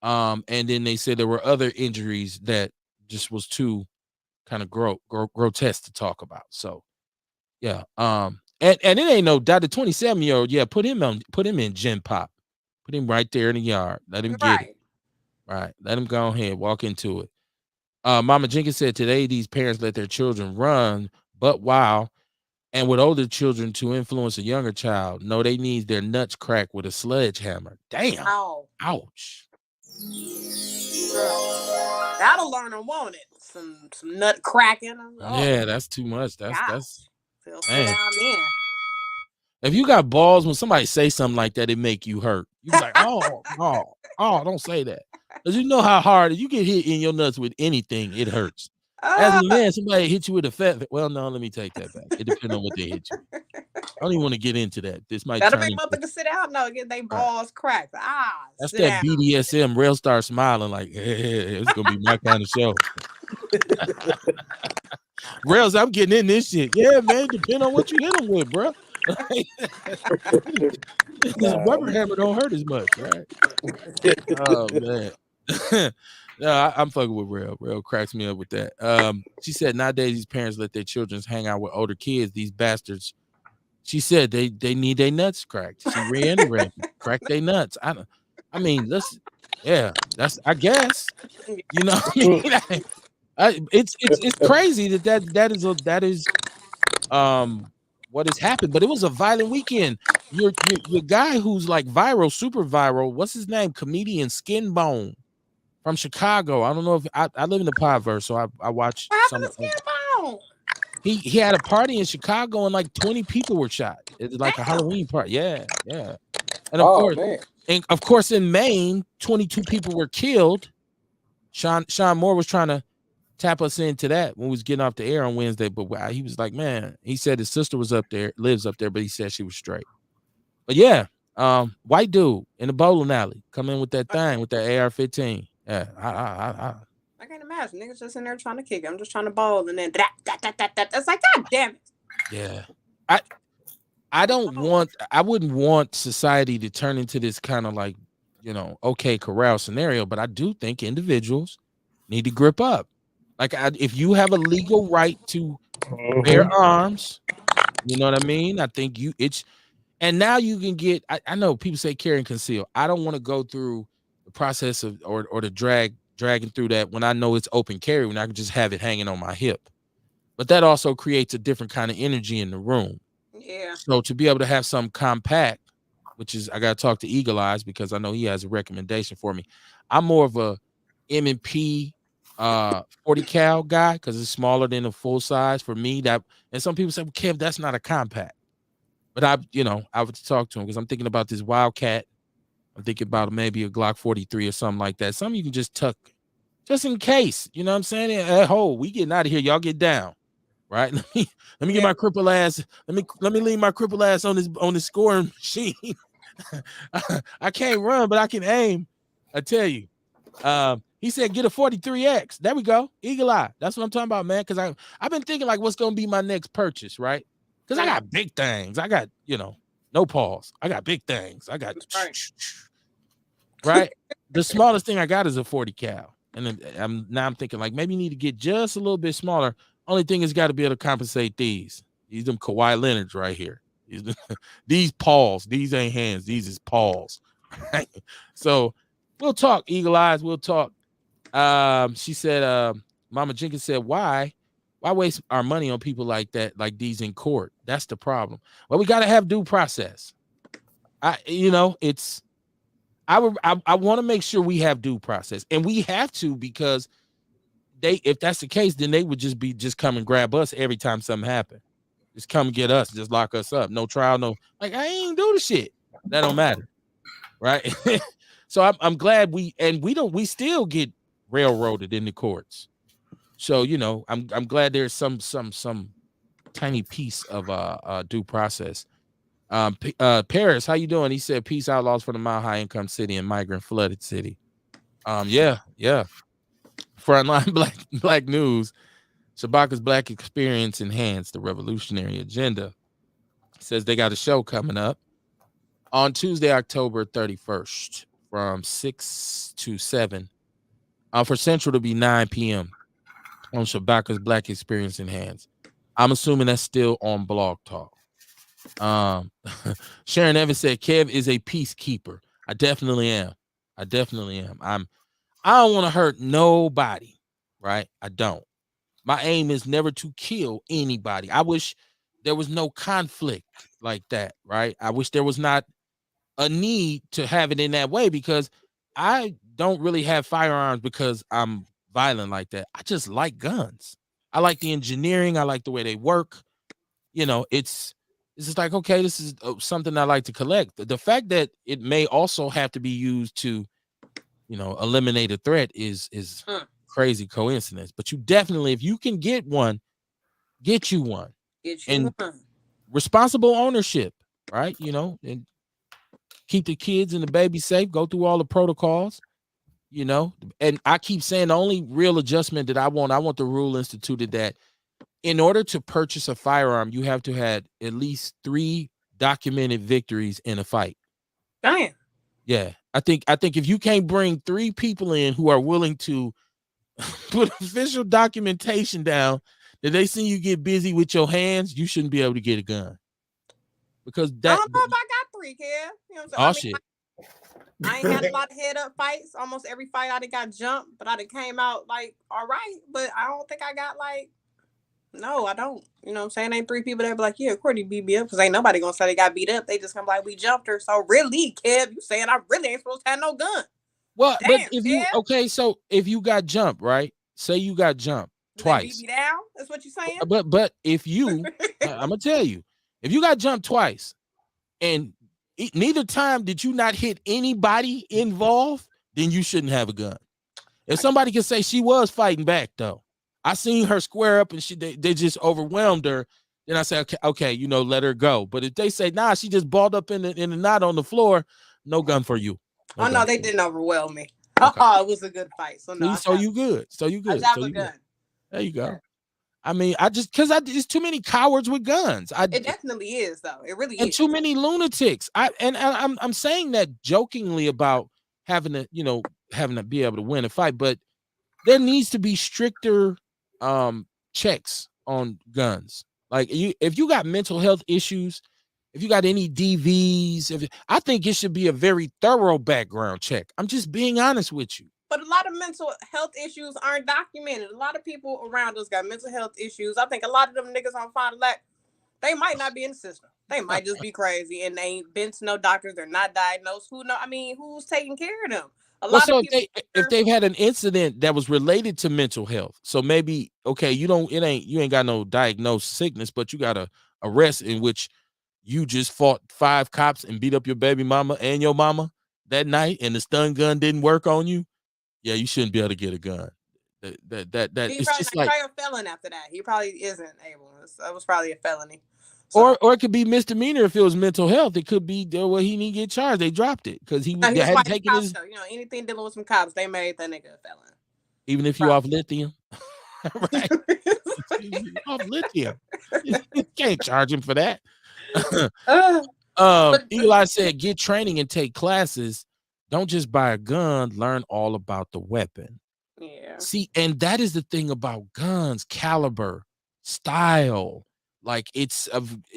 And then they said there were other injuries that just was too kind of grotesque to talk about. So yeah. And it ain't no doubt the 27-year-old, yeah, put him in Gen Pop. Put him right there in the yard. Let him get it. Right. Let him go ahead, walk into it. Mama Jenkins said today these parents let their children run, but wow. And with older children to influence a younger child, no, they need their nuts cracked with a sledgehammer. Damn. Ow. Ouch. That'll learn them, won't it? Some nut cracking. Oh. Yeah, that's too much. That's man. If you got balls, when somebody say something like that, it make you hurt. You be like, oh, don't say that. Because you know how hard you get hit in your nuts with anything, it hurts. As a man, somebody hit you with a fat. Well, no, let me take that back. It depends on what they hit you. I don't even want to get into that. This might gotta make motherfuckers sit down. No, get they balls cracked. That's that down. BDSM. Rail start smiling like, hey, it's gonna be my kind of show. Rails, I'm getting in this shit. Yeah, man. Depending on what you hit them with, bro. This rubber hammer don't hurt as much, right? Oh man. No, I'm fucking with Rail. Rail cracks me up with that. She said nowadays these parents let their children hang out with older kids. These bastards. She said they need their nuts cracked. She reiterated, crack their nuts. I mean, that's I guess. You know what I mean? It's crazy that is what has happened, but it was a violent weekend. Your guy who's like viral, super viral, what's his name? Comedian Skinbone from Chicago. I don't know if I live in the Podverse, so I watch some of Skinbone. He had a party in Chicago and like 20 people were shot. It's like a Halloween party. Yeah. And of course in Maine, 22 people were killed. Sean Moore was trying to tap us into that when we was getting off the air on Wednesday, but he was like, man, he said his sister lives up there, but he said she was straight. But yeah, white dude in the bowling alley come in with that thing with that AR-15. Yeah, gosh, niggas just in there trying to kick it. I'm just trying to bowl, and then that's like, God damn it. Yeah. I wouldn't want society to turn into this kind of like, okay, corral scenario, but I do think individuals need to grip up. Like if you have a legal right to bear arms, you know what I mean? I think and now you can get, I know people say carry and conceal. I don't want to go through the process of, or the dragging through that when I know it's open carry, when I can just have it hanging on my hip. But that also creates a different kind of energy in the room. Yeah. So to be able to have some compact, which is, I got to talk to Eagle Eyes because I know he has a recommendation for me. I'm more of a M&P 40 cal guy because it's smaller than a full size for me. And some people say, well, Kev, that's not a compact. But I would talk to him because I'm thinking about this Wildcat. I'm thinking about maybe a Glock 43 or something like that. Something you can just tuck just in case. You know what I'm saying? Hey, we getting out of here. Y'all get down. Right? Let me get my cripple ass. Let me leave my cripple ass on this scoring machine. I can't run, but I can aim. I tell you. He said get a 43X. There we go. Eagle Eye. That's what I'm talking about, man. Because I've been thinking like what's gonna be my next purchase, right? Because I got big things. I got, no pause. I got big things. I got right. The smallest thing I got is a 40 cal. And then I'm thinking like maybe you need to get just a little bit smaller. Only thing is got to be able to compensate these. These them Kawhi Leonards right here. These paws. These ain't hands. These is paws. Right? So we'll talk, Eagle Eyes. We'll talk. She said, Mama Jenkins said, why waste our money on people like that, like these in court? That's the problem. Well, we got to have due process. I want to make sure we have due process, and we have to because if that's the case, then they would just come and grab us every time something happened. Just come get us, just lock us up. No trial, no, like I ain't do the shit. That don't matter. Right. So I'm glad we still get railroaded in the courts. So, I'm glad there's some tiny piece of due process. Paris, how you doing? He said, peace, outlaws for the mile high income city and migrant flooded city. Yeah. Frontline black news. Shabaka's Black Experience Enhanced the Revolutionary Agenda. Says they got a show coming up on Tuesday, October 31st from 6 to 7. For Central to be 9 p.m. on Shabaka's Black Experience Enhanced. I'm assuming that's still on Blog Talk. Sharon Evans said Kev is a peacekeeper. I definitely am. I don't want to hurt nobody, right? I don't. My aim is never to kill anybody. I wish there was no conflict like that, right? I wish there was not a need to have it in that way because I don't really have firearms because I'm violent like that. I just like guns. I like the engineering. I like the way they work. It's just like, okay, this is something I like to collect. The fact that it may also have to be used to, eliminate a threat is crazy coincidence. But you definitely, if you can get one, get you one. Responsible ownership, right? And keep the kids and the baby safe. Go through all the protocols. And I keep saying the only real adjustment that I want the rule instituted that in order to purchase a firearm, you have to have at least 3 documented victories in a fight. Damn. Yeah. I think if you can't bring 3 people in who are willing to put official documentation down that they see you get busy with your hands, you shouldn't be able to get a gun. Because I don't know if I got 3, Kev. You know what I'm saying? Shit. I ain't had a lot of head up fights. Almost every fight I done got jumped, but I done came out like all right. But I don't think I got like, no, I don't. You know what I'm saying? Ain't 3 people that be like, yeah, Courtney beat me up, because ain't nobody gonna say they got beat up. They just gonna be like, we jumped her. So really, Kev, you saying I really ain't supposed to have no gun? Well, damn, but so if you got jumped, right? Say you got jumped twice. They beat me down? That's what you saying? But if you, I'm gonna tell you, if you got jumped twice, and neither time did you not hit anybody involved, then you shouldn't have a gun. If somebody can say she was fighting back, though, I seen her square up and they just overwhelmed her. Then I say, okay, let her go. But if they say, nah, she just balled up in the knot on the floor, no gun for you. No, they didn't overwhelm me. Okay. Oh, it was a good fight. So no, So you good. So you I good. have So a you good. gun. There you go. Sure. I mean, it's too many cowards with guns. It definitely is, though. It really And is. too many lunatics. I'm saying that jokingly about having to be able to win a fight, but there needs to be stricter checks on guns. Like if you got mental health issues, if you got any DVs, I think it should be a very thorough background check. I'm just being honest with you. But a lot of mental health issues aren't documented. A lot of people around us got mental health issues. I think a lot of them niggas on Fond du Lac, they might not be in the system. They might just be crazy and they ain't been to no doctors. They're not diagnosed. Who's taking care of them? A Well, lot so of people. if they've had an incident that was related to mental health, so maybe okay, you ain't got no diagnosed sickness, but you got a arrest in which you just fought 5 cops and beat up your baby mama and your mama that night, and the stun gun didn't work on you. Yeah, you shouldn't be able to get a gun. That He it's probably just not like, probably a felon after that. He probably isn't able. That was probably a felony. So, or it could be misdemeanor if it was mental health. It could be well, he didn't get charged. They dropped it because he they was hadn't fighting taken cops his. though. Anything dealing with some cops, they made that nigga a felon. Even if you off lithium, right? Off lithium, you can't charge him for that. Eli said, get training and take classes. Don't just buy a gun, learn all about the weapon. Yeah. See, and that is the thing about guns, caliber, style. Like it's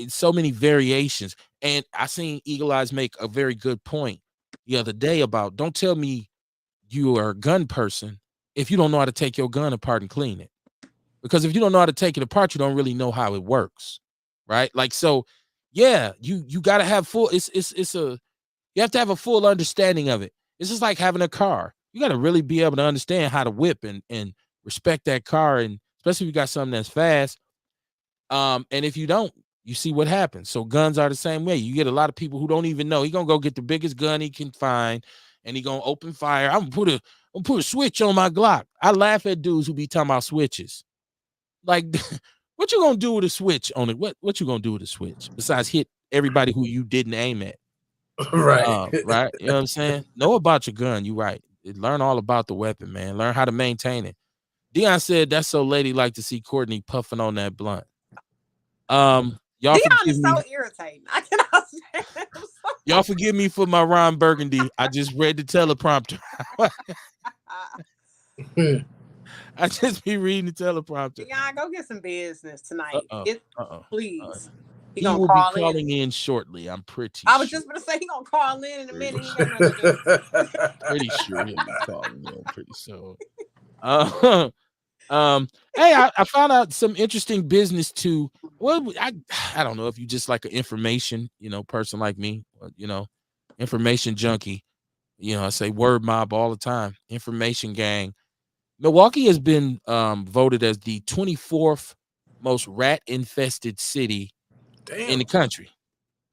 so many variations. And I seen Eagle Eyes make a very good point the other day about don't tell me you are a gun person if you don't know how to take your gun apart and clean it. Because if you don't know how to take it apart, you don't really know how it works. Right? Like so, yeah, you gotta have full you have to have a full understanding of it. It's just like having a car. You got to really be able to understand how to whip and respect that car, and especially if you got something that's fast. And if you don't, you see what happens. So guns are the same way. You get a lot of people who don't even know. He gonna go get the biggest gun he can find, and he gonna open fire. I'm gonna put a switch on my Glock. I laugh at dudes who be talking about switches. Like, what you gonna do with a switch on it? What you gonna do with a switch besides hit everybody who you didn't aim at? Right. Right. You know what I'm saying? Know about your gun. You right. Learn all about the weapon, man. Learn how to maintain it. Dion said that's so lady like to see Courtney puffing on that blunt. Y'all Dion forgive is me. so irritating. I cannot stand him. Y'all forgive me for my Ron Burgundy. I just read the teleprompter. I just be reading the teleprompter. Dion, go get some business tonight. Please. He will be calling in shortly. I'm pretty I was sure. just gonna say he gonna call in a minute. He got nothing to do. Pretty sure he'll be calling in pretty soon. Hey, I found out some interesting business too. Well, I don't know if you just like an information, person like me, information junkie. I say word mob all the time. Information gang. Milwaukee has been voted as the 24th most rat infested city in the country.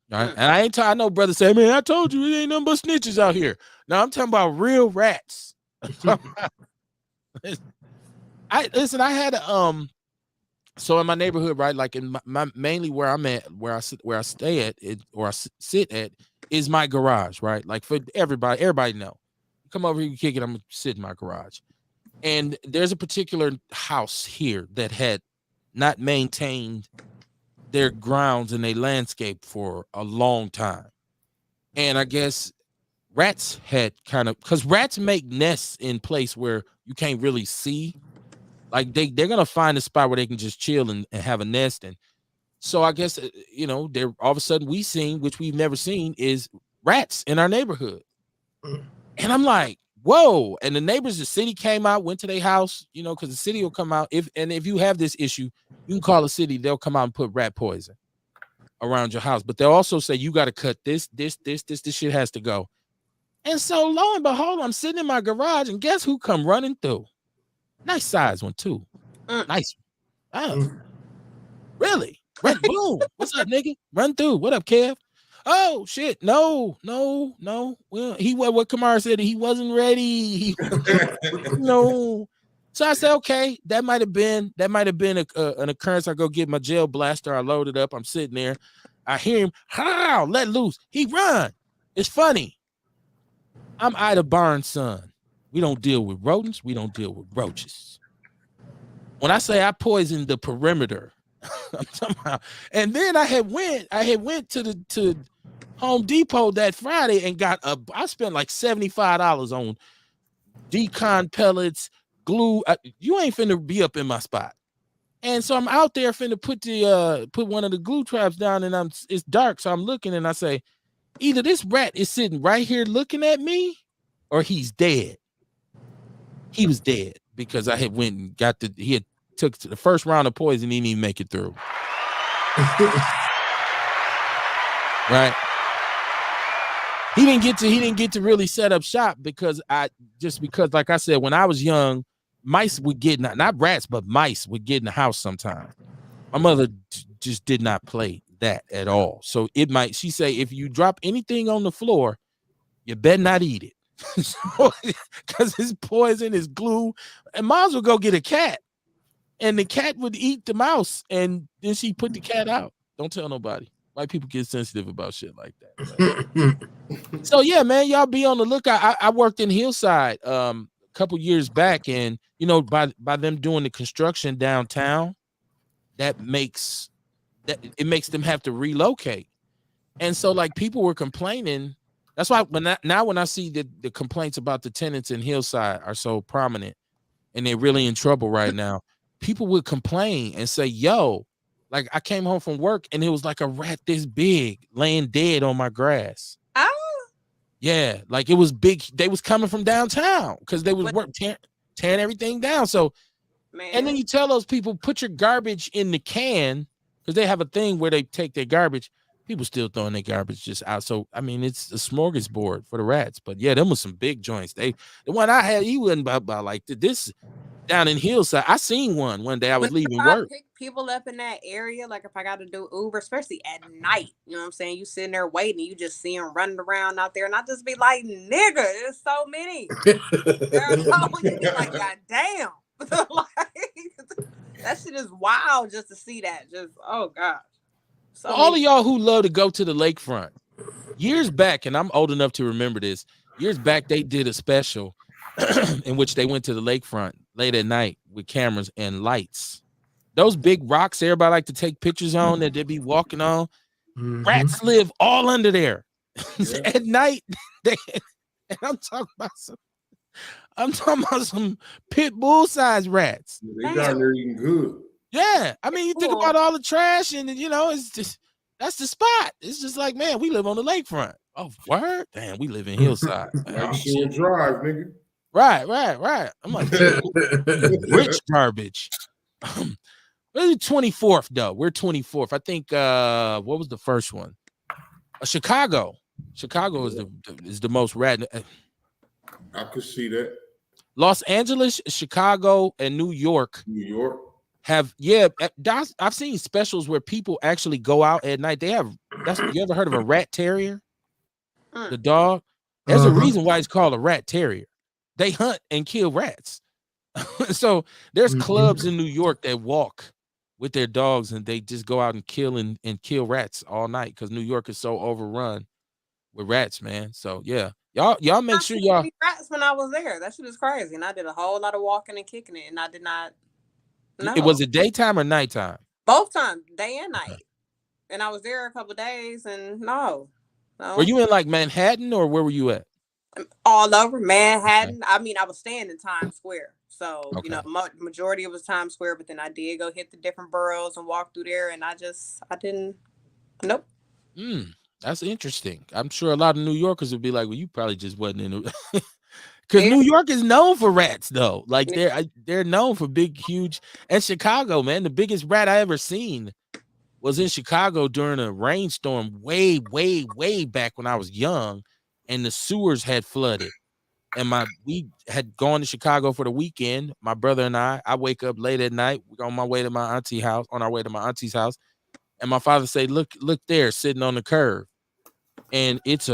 Right? And I know brothers say, man, I told you it ain't nothing but snitches out here. Now I'm talking about real rats. I had so in my neighborhood, right, like in my mainly where I'm at, where I stay at, or I sit at, is my garage, right? Like for everybody know. Come over here, you kick it, I'm gonna sit in my garage. And there's a particular house here that had not maintained their grounds and their landscape for a long time. And I guess rats had because rats make nests in place where you can't really see. Like they're gonna find a spot where they can just chill and have a nest. And so I guess they're all of a sudden which we've never seen, is rats in our neighborhood. And I'm like, whoa. And the city came out, went to their house, because the city will come out if you have this issue, you can call the city, they'll come out and put rat poison around your house. But they'll also say you got to cut this shit has to go. And so lo and behold, I'm sitting in my garage, and guess who come running through? Nice size one too. Nice. Oh, really? Run, boom. What's up, nigga? Run through. What up, Kev? Oh shit! No. Well, what Kamara said, he wasn't ready. No. So I said, okay, that might have been an occurrence. I go get my gel blaster. I load it up. I'm sitting there. I hear him. How? Let loose. He run. It's funny. I'm Ida Barnes' son. We don't deal with rodents. We don't deal with roaches. When I say I poisoned the perimeter, I'm talking about, and then I had went to Home Depot that Friday and I spent like $75 on decon pellets, glue. You ain't finna be up in my spot. And so I'm out there finna put one of the glue traps down, and it's dark, so I'm looking and I say, either this rat is sitting right here looking at me, or he's dead. He was dead because I had went and he had took the first round of poison, he didn't even make it through. Right. He didn't get to really set up shop because like I said, when I was young, mice would get not rats, but mice would get in the house sometimes. My mother just did not play that at all. So she say, if you drop anything on the floor, you better not eat it. Because it's poison, it's glue, and might as well go get a cat. And the cat would eat the mouse, and then she put the cat out. Don't tell nobody. White people get sensitive about shit like that. So yeah, man, y'all be on the lookout. I worked in Hillside a couple years back, and by them doing the construction downtown, it makes them have to relocate. And so like people were complaining. That's why when I see the complaints about the tenants in Hillside are so prominent and they're really in trouble right now, people would complain and say, yo, like I came home from work and it was like a rat this big laying dead on my grass. Oh. Yeah, like it was big. They was coming from downtown because they was tearing everything down. So, man. And then you tell those people, put your garbage in the can, because they have a thing where they take their garbage. People still throwing their garbage just out. So, I mean, it's a smorgasbord for the rats. But yeah, them was some big joints. The one I had, he wasn't about like this down in Hillside. I seen one day I was leaving work. Pick people up in that area, like if I got to do Uber, especially at night, you know what I'm saying? You sitting there waiting, you just see them running around out there, and I just be like, nigga, there's so many. There's so many. You be like, god damn. Like, that shit is wild just to see that. Just, oh gosh. So all of y'all who love to go to the lakefront, years back, and I'm old enough to remember this, years back they did a special in which they went to the lakefront late at night with cameras and lights. Those big rocks everybody like to take pictures on that they be walking on. Mm-hmm. Rats live all under there. Yeah. At night. And I'm talking about some pit bull size rats. Yeah, they down there eating good. Yeah, I mean, you think about all the trash, and it's just that's the spot. It's just like, man, we live on the lakefront. Oh, word? Damn, we live in Hillside. Lakeshore Drive, nigga. Right. I'm like, rich garbage. We're 24th though. We're 24th. I think. What was the first one? Chicago. Chicago is the most rat. I could see that. Los Angeles, Chicago, and New York. I've seen specials where people actually go out at night. You ever heard of a rat terrier? The dog. There's a reason why it's called a rat terrier. They hunt and kill rats. So there's clubs in New York that walk with their dogs and they just go out and kill rats all night because New York is so overrun with rats, man. So yeah. Y'all make sure y'all rats when I was there. That shit is crazy. And I did a whole lot of walking and kicking it, and I did not know. It was it daytime or nighttime? Both times, day and night. And I was there a couple of days, and no. Were you in like Manhattan or where were you at? All over Manhattan. Okay. I mean, I was staying in Times Square. So, majority of it was Times Square, but then I did go hit the different boroughs and walk through there, and I didn't, nope. That's interesting. I'm sure a lot of New Yorkers would be like, well, you probably just wasn't in because New York is known for rats, though. Like they're known for big, huge. And Chicago, man, the biggest rat I ever seen was in Chicago during a rainstorm way, way, way back when I was young, and the sewers had flooded. And we had gone to Chicago for the weekend. My brother and I wake up late at night. We're on our way to my auntie's house. And my father said, look there, sitting on the curb. And it's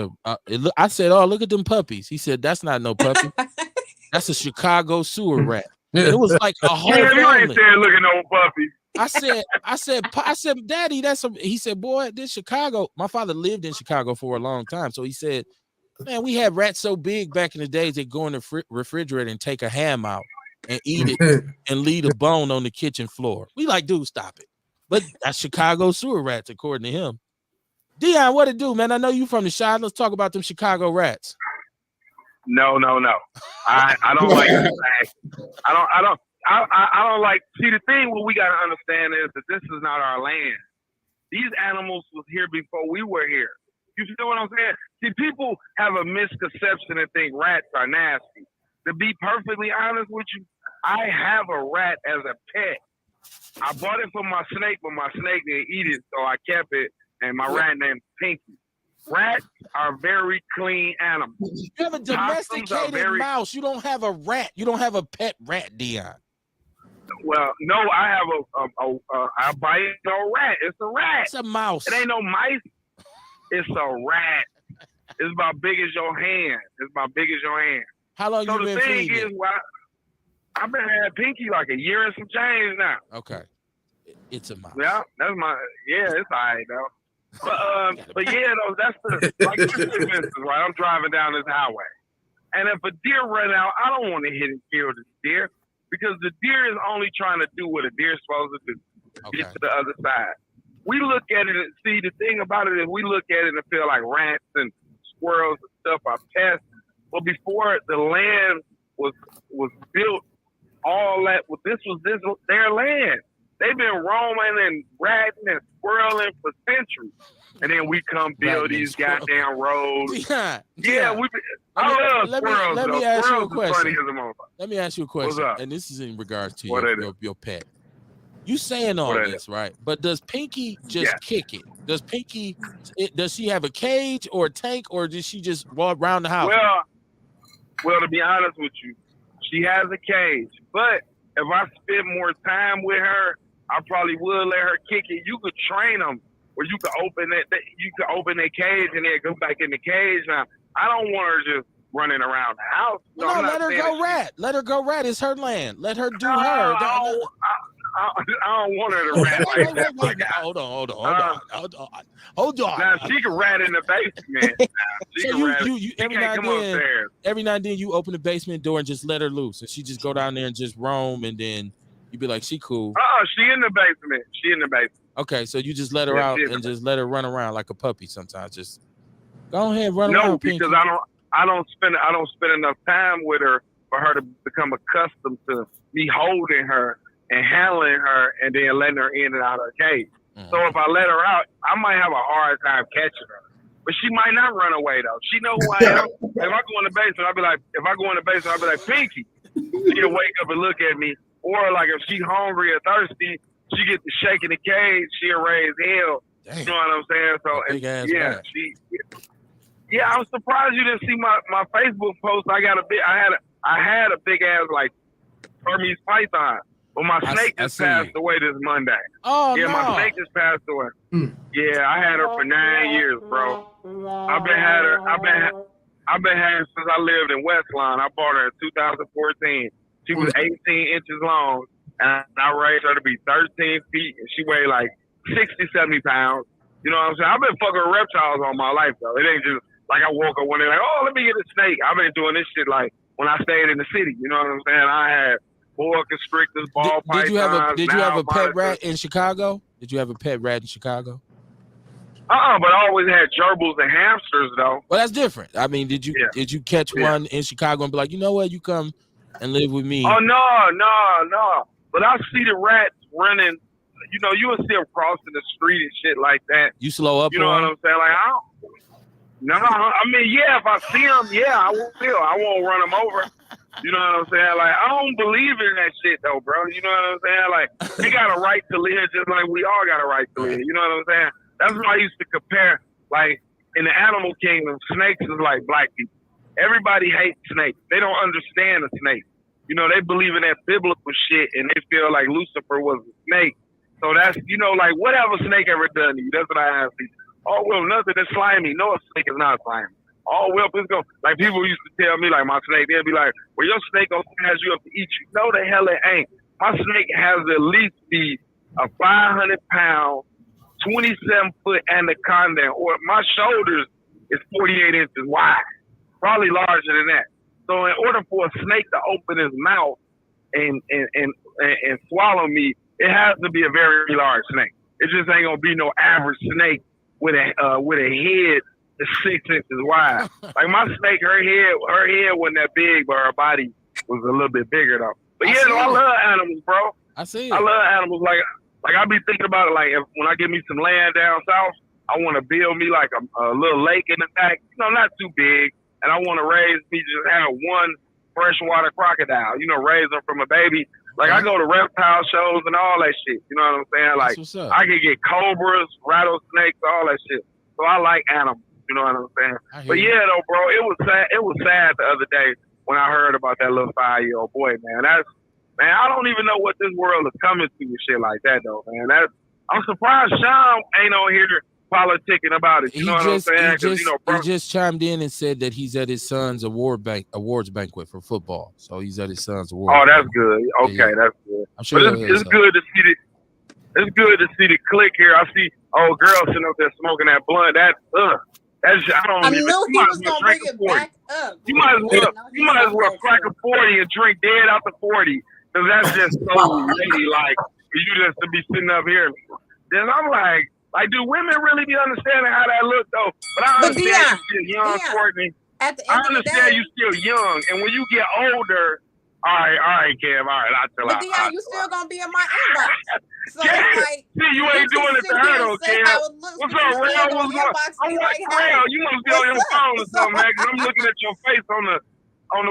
I said, oh, look at them puppies. He said, that's not no puppy. That's a Chicago sewer rat. And it was like a whole family. You ain't there looking old puppy. I said, Daddy, he said, boy, this Chicago. My father lived in Chicago for a long time. So he said, Man, we had rats so big back in the days they go in the refrigerator and take a ham out and eat it and leave a bone on the kitchen floor. We like, dude, stop it. But that's Chicago sewer rats, according to him. Dion, what it do, man? I know you from the Chi. Let's talk about them Chicago rats. No. I don't like I don't like. See, the thing what we gotta understand is that this is not our land. These animals was here before we were here. You feel what I'm saying? See, people have a misconception and think rats are nasty. To be perfectly honest with you, I have a rat as a pet. I bought it for my snake, but my snake didn't eat it, so I kept it, and my rat named Pinky. Rats are very clean animals. You have a domesticated mouse. You don't have a rat. You don't have a pet rat, Dion. Well, no, I have I buy it no rat. It's a rat. It's a mouse. It ain't no mice. It's a rat. It's about big as your hand. How long you been feeding it? I've been having Pinky like a year and some change now. Okay. It's a mouse. Yeah, that's it's all right though. But yeah, though, that's like this is right. I'm driving down this highway. And if a deer run out, I don't want to hit and kill the deer because the deer is only trying to do what a deer is supposed to do. Get to the other side. We look at it and see the thing about it is we look at it and feel like rats and squirrels and stuff are pests. But before the land was built, all that this was their land. They've been roaming and ratting and squirreling for centuries. And then we come build these goddamn roads. I love squirrels. Let me ask you a question. Let me ask you a question. And this is in regards to your pet. You saying all this, right? But does Pinky just kick it? Does she have a cage or a tank, or does she just walk around the house? Well, to be honest with you, she has a cage. But if I spend more time with her, I probably would let her kick it. You could train them, or you could open that. You could open their cage and then go back in the cage. Now, I don't want her just running around the house. No, let her go rat. Let her go rat. It's her land. Let her do her. I don't want her to rat like that. Hold on. Now she can rat in the basement. Every now and then you open the basement door and just let her loose, and she just go down there and just roam, and then you be like, she cool. She in the basement. Okay, so you just let her out and just let her run around like a puppy. Sometimes just go ahead, run around. No, because I don't spend enough time with her for her to become accustomed to me holding her and handling her and then letting her in and out of her cage. So if I let her out, I might have a hard time catching her. But she might not run away though. She know who I am. If I go in the basement, I'll be like, Pinky. She'll wake up and look at me. Or like if she hungry or thirsty, she gets to shaking the cage, she'll raise hell. Damn. You know what I'm saying? So I'm surprised you didn't see my Facebook post. I had a big ass like Hermes python. Well, my snake just passed away this Monday. Oh, yeah, my snake just passed away. Yeah, I had her for 9 years, bro. I've been her since I lived in Westlawn. I bought her in 2014. She was 18 inches long, and I raised her to be 13 feet, and she weighed like 60, 70 pounds. You know what I'm saying? I've been fucking reptiles all my life, though. It ain't just like I woke up one day like, oh, let me get a snake. I've been doing this shit like when I stayed in the city. You know what I'm saying? I had boa constrictors, ball pythons. Did you have a pet rat in Chicago? Did you have a pet rat in Chicago? But I always had gerbils and hamsters, though. Well, that's different. I mean, did you catch one in Chicago and be like, you know what, you come and live with me? Oh, no. But I see the rats running. You know, you will see them crossing the street and shit like that. You slow up. You know what I'm saying? Like, I mean, if I see them, I will. I won't run them over. You know what I'm saying? Like, I don't believe in that shit, though, bro. You know what I'm saying? Like, they got a right to live just like we all got a right to live. You know what I'm saying? That's why I used to compare, like, in the animal kingdom, snakes is like black people. Everybody hates snakes. They don't understand a snake. You know, they believe in that biblical shit, and they feel like Lucifer was a snake. So that's, you know, like, what have a snake ever done to you? That's what I ask you. Oh, well, nothing. That's slimy. No, a snake is not slimy. Oh, well, it's going like people used to tell me, like, my snake, they'd be like, well, your snake gonna snatch you up to eat you. No, the hell it ain't. My snake has to at least be a 500-pound, 27-foot anaconda, or my shoulders is 48 inches wide. probably larger than that. So in order for a snake to open his mouth and swallow me, it has to be a very large snake. It just ain't gonna be no average snake with a head that's 6 inches wide. Like my snake, her head wasn't that big, but her body was a little bit bigger though. But yeah, I love animals, bro. I see it. I love animals. Like I be thinking about it. Like when I get me some land down south, I want to build me like a little lake in the back. You know, not too big, and I want to just have one freshwater crocodile. You know, raise them from a baby. Like I go to reptile shows and all that shit. You know what I'm saying? Like I can get cobras, rattlesnakes, all that shit. So I like animals. You know what I'm saying? But yeah, though, bro, it was sad. It was sad the other day when I heard about that little 5-year-old boy. Man, I don't even know what this world is coming to with shit like that, though, man. I'm surprised Sean ain't on here politicking about it. You know what I'm saying? He just chimed in and said that he's at his son's awards banquet for football. So he's at his son's awards. Oh, that's good. Okay, that's good. I'm sure it's good to see it's good to see the click here. I see old girl sitting up there smoking that blunt. I knew he was gonna bring it back up. You might as well crack a 40 and drink dead out the 40, because that's just so lady-like. You just to be sitting up here. Then I'm like, do women really be understanding how that look though? But I understand you're young, Courtney. At the end I understand you still young, and when you get older, all right, Kev, all right, I'll tell you. But Dion, you still gonna be in my inbox. So yeah. See, you ain't doing it to her though, Kev. What's up, Real? I'm like, Real, you must be on your phone or something, man, because I'm looking at your face on the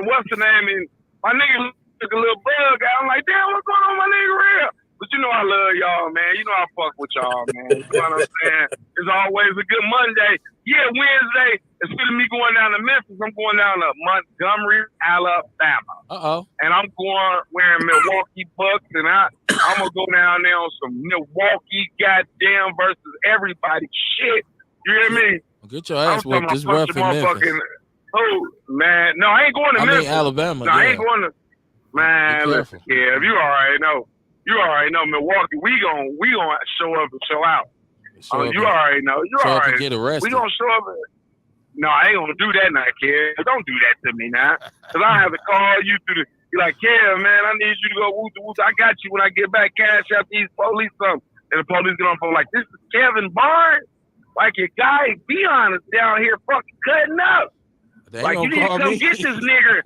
what's the name, and my nigga took a little bug out. I'm like, damn, what's going on, my nigga Real? But you know I love y'all, man. You know I fuck with y'all, man. You know what I'm saying? It's always a good Monday. Yeah, Wednesday, instead of me going down to Memphis, I'm going down to Montgomery, Alabama. Uh-oh. And I'm going wearing Milwaukee Bucks, and I'm going to go down there on some Milwaukee goddamn versus everybody shit. You hear me? Get your ass whooped. This rough in Memphis. Oh, man. No, I ain't going to Memphis. Alabama. No, I ain't going to. Man, listen, yeah, you already know. You already know Milwaukee. We gonna show up and show out. You already know. You already get arrested. We gonna show up. No, I ain't gonna do that now, kid. Don't do that to me now. Cause I have to call you through you're like, yeah, man, I need you to go whoop. I got you when I get back. Cash out these police something. And the police get on the phone like, this is Kevin Barnes. Like your guy, be honest, down here fucking cutting up. Like you need to come get this nigger.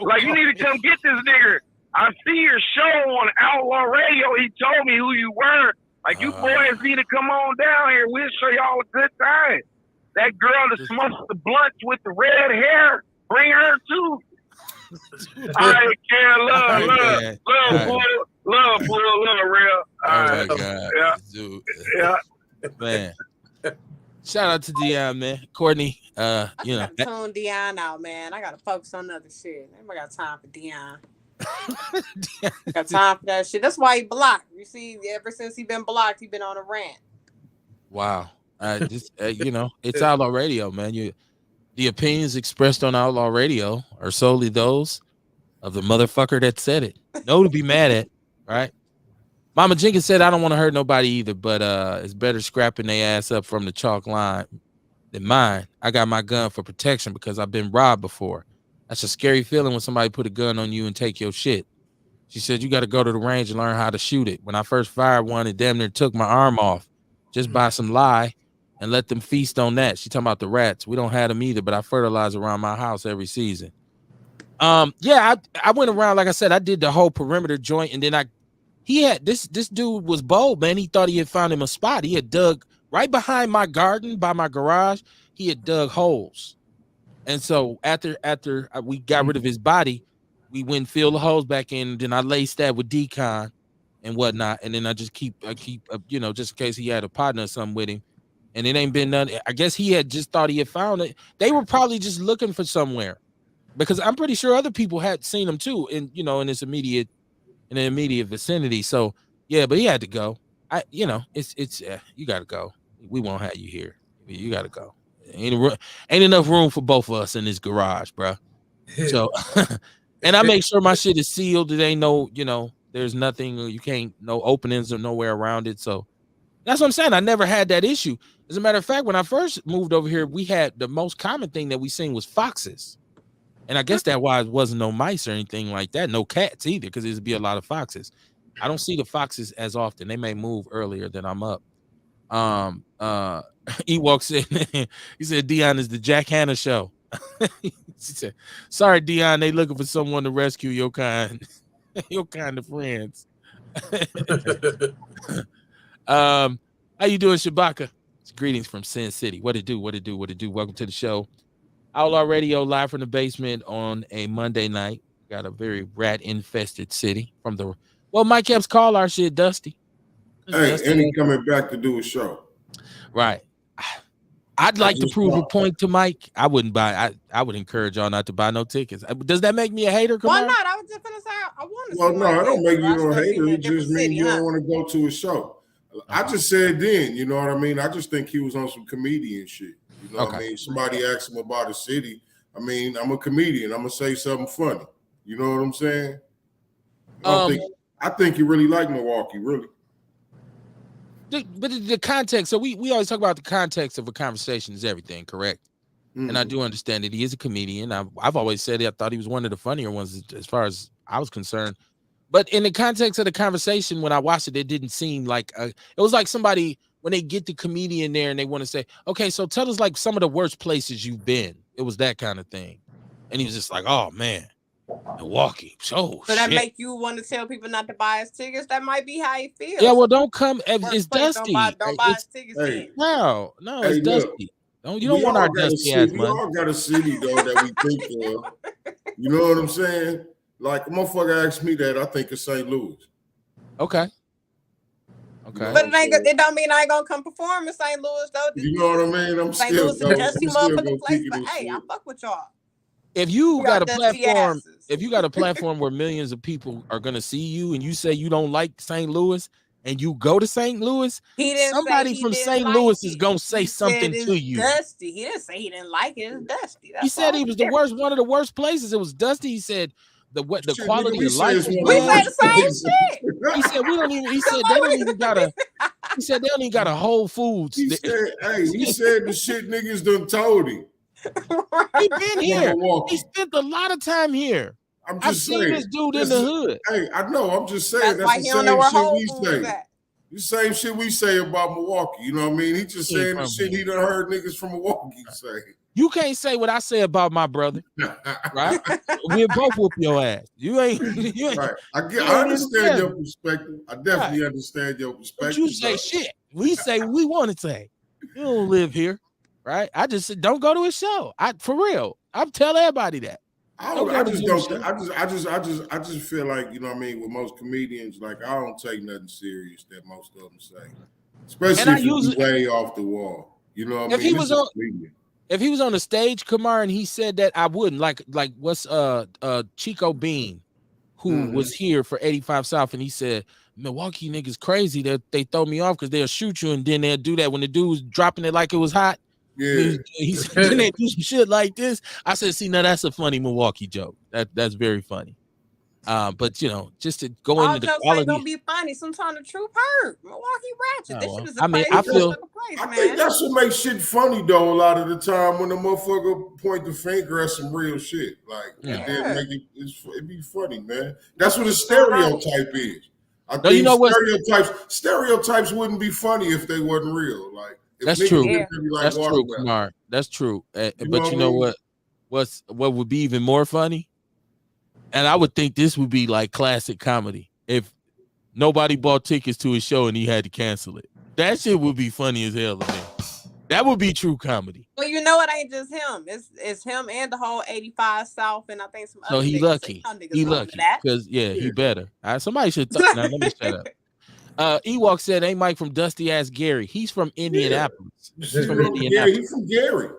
Like you need to come get this nigger. I see your show on Outlaw Radio. He told me who you were. Like, you boys need to come on down here. We'll show y'all a good time. That girl that smokes the blunts with the red hair, bring her too. All right, Karen, love, real. Oh, my God. Yeah. Dude. Yeah. Man. Shout out to Dion, man. Courtney, you know. I gotta tune Dion out, man. I gotta focus on other shit. Nobody got time for Dion. Got time for that shit. That's why he blocked. You see, ever since he been blocked, he been on a rant. Wow. You know, it's Outlaw Radio, man. The opinions expressed on Outlaw Radio are solely those of the motherfucker that said it. No to be mad at, right? Mama Jenkins said, I don't want to hurt nobody either, but it's better scrapping their ass up from the chalk line than mine. I got my gun for protection because I've been robbed before. That's a scary feeling when somebody put a gun on you and take your shit. She said, you got to go to the range and learn how to shoot it. When I first fired one, it damn near took my arm off just by some lie and let them feast on that. She talking about the rats. We don't have them either, but I fertilize around my house every season. Yeah, I went around, like I said, I did the whole perimeter joint, and then this dude was bold, man. He thought he had found him a spot. He had dug right behind my garden, by my garage. He had dug holes. And so after we got rid of his body, we went and filled the holes back in. And then I laced that with decon and whatnot. And then I keep you know, just in case he had a partner or something with him. And it ain't been none. I guess he had just thought he had found it. They were probably just looking for somewhere, because I'm pretty sure other people had seen him too, in the immediate vicinity. So yeah, but he had to go. It's you got to go. We won't have you here. You got to go. Ain't enough room for both of us in this garage, bro. So, and I make sure my shit is sealed. It ain't no, there's nothing, you can't, no openings or nowhere around it. So, That's what I'm saying. I never had that issue. As a matter of fact, when I first moved over here, we had the most common thing that we seen was foxes. And I guess that's why it wasn't no mice or anything like that. No cats either, because there'd be a lot of foxes. I don't see the foxes as often. They may move earlier than I'm up. He walks in. He said, Dion is the Jack Hanna show. He said, sorry, Dion, they looking for someone to rescue your kind, your kind of friends. How you doing, Shabaka? Greetings from Sin City. What it do? What it do? What it do? Welcome to the show. Outlaw Radio live from the basement on a Monday night. Got a very rat infested city from the Mike Epps call our shit Dusty. Hey, Dusty and he coming back to do a show. Right. I'd like to prove a point to Mike. I wouldn't buy. I would encourage y'all not to buy no tickets. Does that make me a hater? Why not? I was just gonna say I want to. Well, no, I don't make you a hater. It just means you don't want to go to a show. I just said then, you know what I mean? I just think he was on some comedian shit. You know what I mean? Somebody asked him about a city. I mean, I'm a comedian. I'm gonna say something funny. You know what I'm saying? I think you really like Milwaukee, really. But the context, so we always talk about the context of a conversation is everything, correct? Mm-hmm. And I do understand that he is a comedian. I've always said it. I thought he was one of the funnier ones as far as I was concerned. But in the context of the conversation, when I watched it, it didn't seem like it was like somebody when they get the comedian there and they want to say, okay, so tell us like some of the worst places you've been. It was that kind of thing. And he was just like, oh man, Milwaukee. So that make you want to tell people not to buy his tickets? That might be how he feels. Yeah, well, don't come. It's Dusty. Don't buy his tickets. Hey, no, it's Dusty. You don't want our Dusty ass money. We all got a city though that we think of. You know what I'm saying? Like a motherfucker asked me that, I think it's St. Louis. Okay. But it don't mean I ain't gonna come perform in St. Louis though. You know what I mean? I'm St. still Louis is a dusty motherfucking place, but hey, I fuck with y'all. If you got a platform, where millions of people are gonna see you, and you say you don't like St. Louis, and you go to St. Louis, somebody from St. Louis is gonna say something to you. Dusty. He didn't say he didn't like it. It's dusty. He said he was the worst, one of the worst places. It was dusty. He said the quality of life. We say the same shit. He said we don't even. He said they don't even got a. He said they don't even got a Whole Foods. He said the shit niggas done told him. He been here. He spent a lot of time here. I've seen this dude in the hood. Hey, I know. I'm just saying that's the same shit we say. The same shit we say about Milwaukee. You know what I mean? He just saying the shit he done heard niggas from Milwaukee say. You can't say what I say about my brother, right? We'll both whoop your ass. You ain't right. I understand your perspective. I definitely understand your perspective. But you say shit. We say what we want to say. You don't live here, right? I just said don't go to a show. For real. I'm telling everybody that. I just feel like, you know what I mean, with most comedians, like I don't take nothing serious that most of them say. Especially if you way off the wall. You know what I mean? If he was on the stage, Kamar, and he said that, I wouldn't. Like what's Chico Bean, who was here for 85 South, and he said, Milwaukee niggas crazy that they throw me off because they'll shoot you, and then they'll do that when the dude was dropping it like it was hot. Yeah. He said, then they do some shit like this. I said, see, now that's a funny Milwaukee joke. That's very funny. But you know, just to go into the quality. Don't be funny. Sometimes the truth hurt. Milwaukee ratchet. This shit is a I think that's what makes shit funny though. A lot of the time when the motherfucker point the finger at some real shit, like and then make it be funny, man. That's what a stereotype is. I think you know stereotypes wouldn't be funny if they wasn't real. Like that's true. That's true, Kumar. That's true. But you know what? What would be even more funny? And I would think this would be like classic comedy if nobody bought tickets to his show and he had to cancel it. That shit would be funny as hell to me. That would be true comedy. Well, you know, it ain't just him. It's him and the whole 85 South, and I think some other. So he lucky. He lucky because he better. Somebody should. Now let me shut up. Ewok said, "Ain't Mike from Dusty Ass Gary? He's from Indianapolis. He's from Indianapolis. He's from Gary.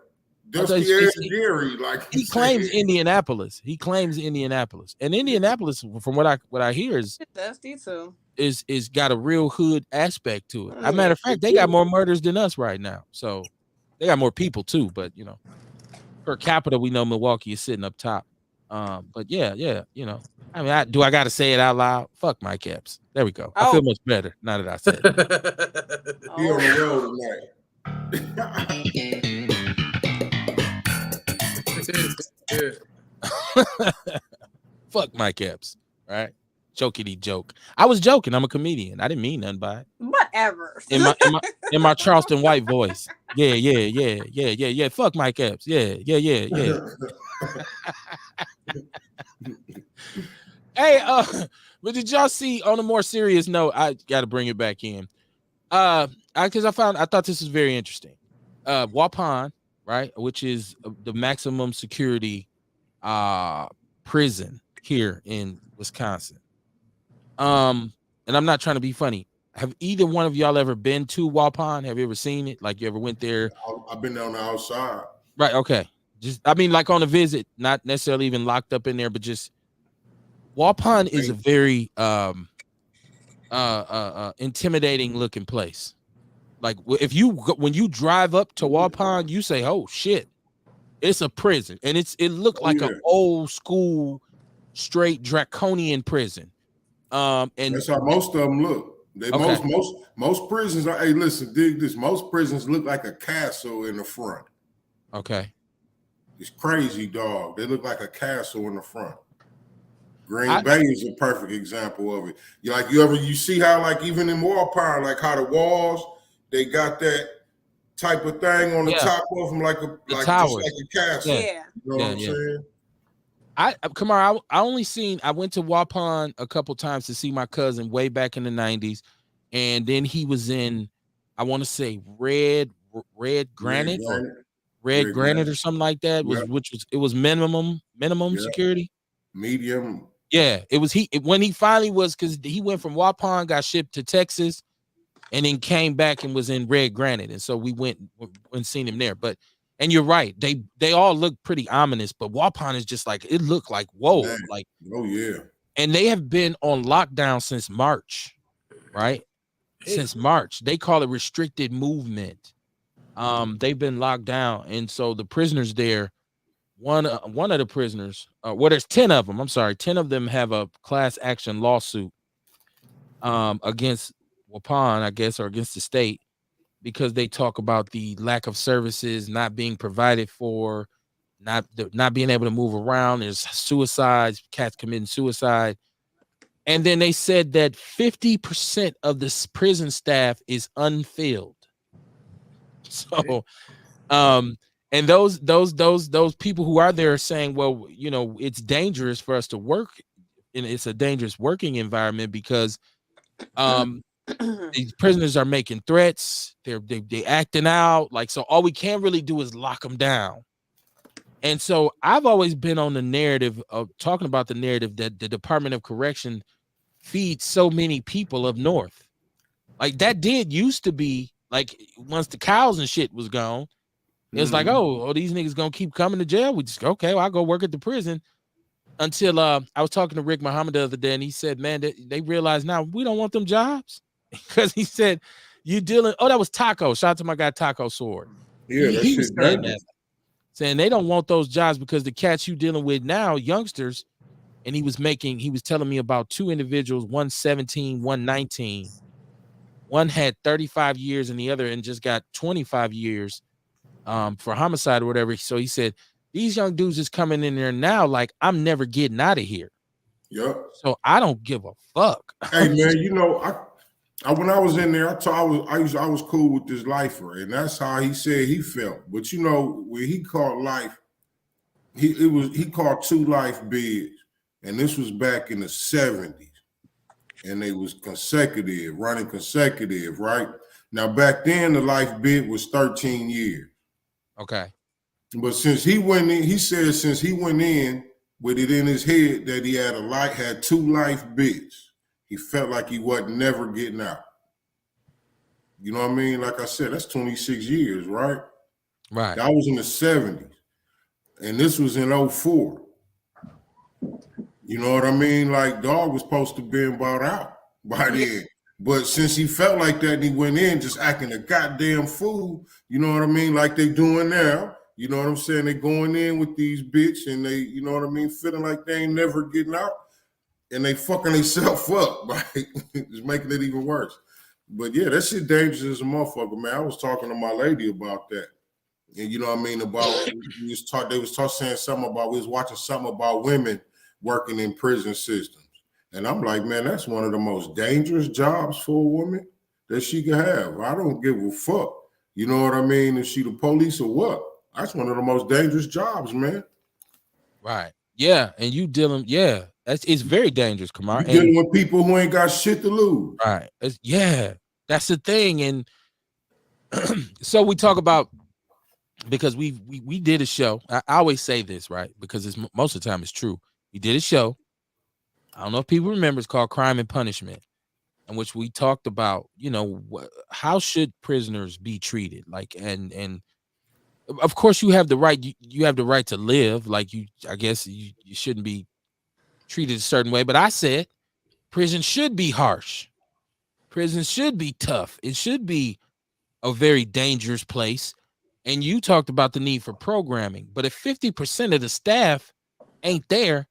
Dusty Ass Gary, like he claims Indianapolis. He claims Indianapolis, and Indianapolis, from what I hear, is dusty too. Is got a real hood aspect to it. As a matter of fact, they got more murders than us right now, so they got more people too. But you know, per capita, we know Milwaukee is sitting up top. But yeah, you know, I mean, do I got to say it out loud? Fuck Mike Epps. There we go. I feel much better now that I said it. He on the road tonight. Fuck Mike Epps, right? Jokey joke. I was joking. I'm a comedian. I didn't mean nothing by it. Whatever. In my Charleston White voice. Yeah. Fuck Mike Epps. Yeah. Hey, but did y'all see, on a more serious note, I gotta bring it back in. Because I thought this was very interesting. Waupun, right, which is the maximum security prison here in Wisconsin. And I'm not trying to be funny. Have either one of y'all ever been to Waupun? Have you ever seen it? Like, you ever went there? I've been on the outside. Right. Okay. Just, I mean, like on a visit, not necessarily even locked up in there, but just Waupun is a very intimidating looking place. Like, when you drive up to Waupun, you say, "Oh shit, it's a prison," and it looked like an old school, straight draconian prison. And that's how most of them look. Most prisons are. Hey, listen, dig this. Most prisons look like a castle in the front. Okay. It's crazy, dog. They look like a castle in the front. Green Bay is a perfect example of it. You see how, like, even in Waupun, like how the walls, they got that type of thing on the top of them, like just like a castle. Yeah. You know what I'm saying? I went to Waupun a couple times to see my cousin way back in the 90s, and then he was in, I want to say red granite or something like that. It was minimum security. Medium. Yeah, it was when he finally was, because he went from Waupun, got shipped to Texas, and then came back and was in red granite, and so we went and seen him there. But, and you're right, they all look pretty ominous, but Waupun is just like, it looked like, whoa. Man. Like, oh yeah. And they have been on lockdown since March, right? Since March. They call it restricted movement. They've been locked down, and so the prisoners there, one of the prisoners, there's 10 of them. I'm sorry, 10 of them have a class action lawsuit against Waupun, I guess, or against the state, because they talk about the lack of services not being provided for, not being able to move around. There's suicides, cats committing suicide. And then they said that 50% of this prison staff is unfilled. So, and those people who are there are saying, well, it's dangerous for us to work, and it's a dangerous working environment because these prisoners are making threats. They acting out, like, so all we can really do is lock them down. And so I've always been on the narrative of talking about the narrative that the Department of Correction feeds so many people up north. Like, that did used to be, like, once the cows and shit was gone, it's like, oh, these niggas gonna keep coming to jail. We just, okay, well, I'll go work at the prison. Until I was talking to Rick Muhammad the other day, and he said, man, they realize now we don't want them jobs. Because he said, that was Taco. Shout out to my guy Taco Sword. Yeah, he was saying they don't want those jobs because the cats you dealing with now, youngsters, and he was telling me about two individuals, one 17, one 19. One had 35 years and the other and just got 25 years for homicide or whatever. So he said, these young dudes is coming in there now like, I'm never getting out of here. Yep. So I don't give a fuck. Hey man, I when I was in there, I was cool with this lifer, and that's how he said he felt. But when he called life, he called 2 life bids, and this was back in the 70s, and they was running consecutive, right? Now back then the life bid was 13 years. Okay. But since he went in, he said since he went in with it in his head that he had 2 life bids, he felt like he wasn't never getting out. You know what I mean? Like I said, that's 26 years, right? Right. That was in the 70s. And this was in 04. You know what I mean? Like, dog was supposed to be bought out by then. But since he felt like that and he went in just acting a goddamn fool, you know what I mean? Like they doing now. You know what I'm saying? They going in with these bitch and they, you know what I mean, feeling like they ain't never getting out. and they fucking themselves up, right? It's making it even worse. But yeah, that shit dangerous as a motherfucker, man. I was talking to my lady about that. And you know what I mean? About they was saying something about we was watching something about women working in prison systems. And I'm like, man, that's one of the most dangerous jobs for a woman that she can have. I don't give a fuck. You know what I mean? If she the police or what? That's one of the most dangerous jobs, man. Right. Yeah. And you dealing, yeah. It's very dangerous, Kamar. You dealing with people who ain't got shit to lose. Right. Yeah. That's the thing. And so we talk about, because we did a show. I always say this, right? Because it's most of the time it's true. We did a show. I don't know if people remember. It's called Crime and Punishment, in which we talked about, you know, how should prisoners be treated? Like, and of course you have the right. You have the right to live. Like I guess you shouldn't be treated a certain way. But I said prison should be harsh. Prison should be tough. It should be a very dangerous place. And you talked about the need for programming. But if 50% of the staff ain't there,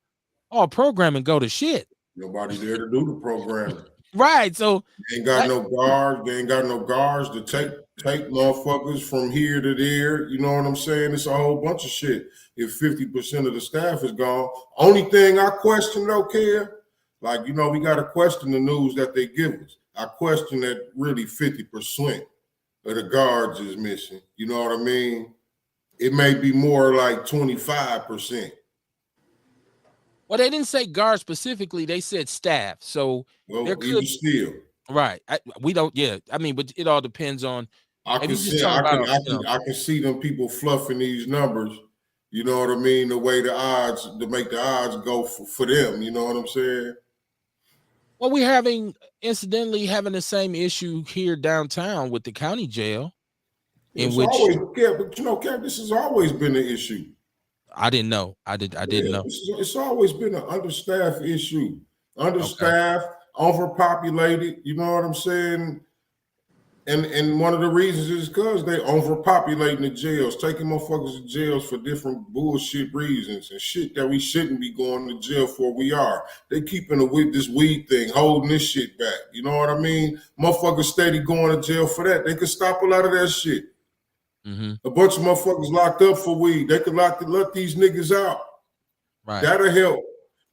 all programming go to shit. Nobody there to do the programming. Right. So they ain't got no guards. They ain't got no guards to take motherfuckers from here to there. You know what I'm saying? It's a whole bunch of shit. If 50% of the staff is gone, only thing I question though, Care, like, you know, we got to question the news that they give us. I question that really 50% of the guards is missing. You know what I mean? It may be more like 25%. Well, they didn't say guards specifically. They said staff. So there could still right. We don't. Yeah. I mean, but it all depends on. I can see them people fluffing these numbers. You know what I mean? The way the odds to make the odds go for them. You know what I'm saying? Well, we're incidentally having the same issue here downtown with the county jail. But you know, Kev, this has always been an issue. I didn't know. I didn't know. It's always been an understaffed issue. Understaffed, overpopulated. You know what I'm saying? And one of the reasons is because they overpopulating the jails, taking motherfuckers to jails for different bullshit reasons and shit that we shouldn't be going to jail for. We are. They keeping this weed thing, holding this shit back. You know what I mean? Motherfuckers steady going to jail for that. They could stop a lot of that shit. Mm-hmm. A bunch of motherfuckers locked up for weed. They could let these niggas out. Right. That'll help.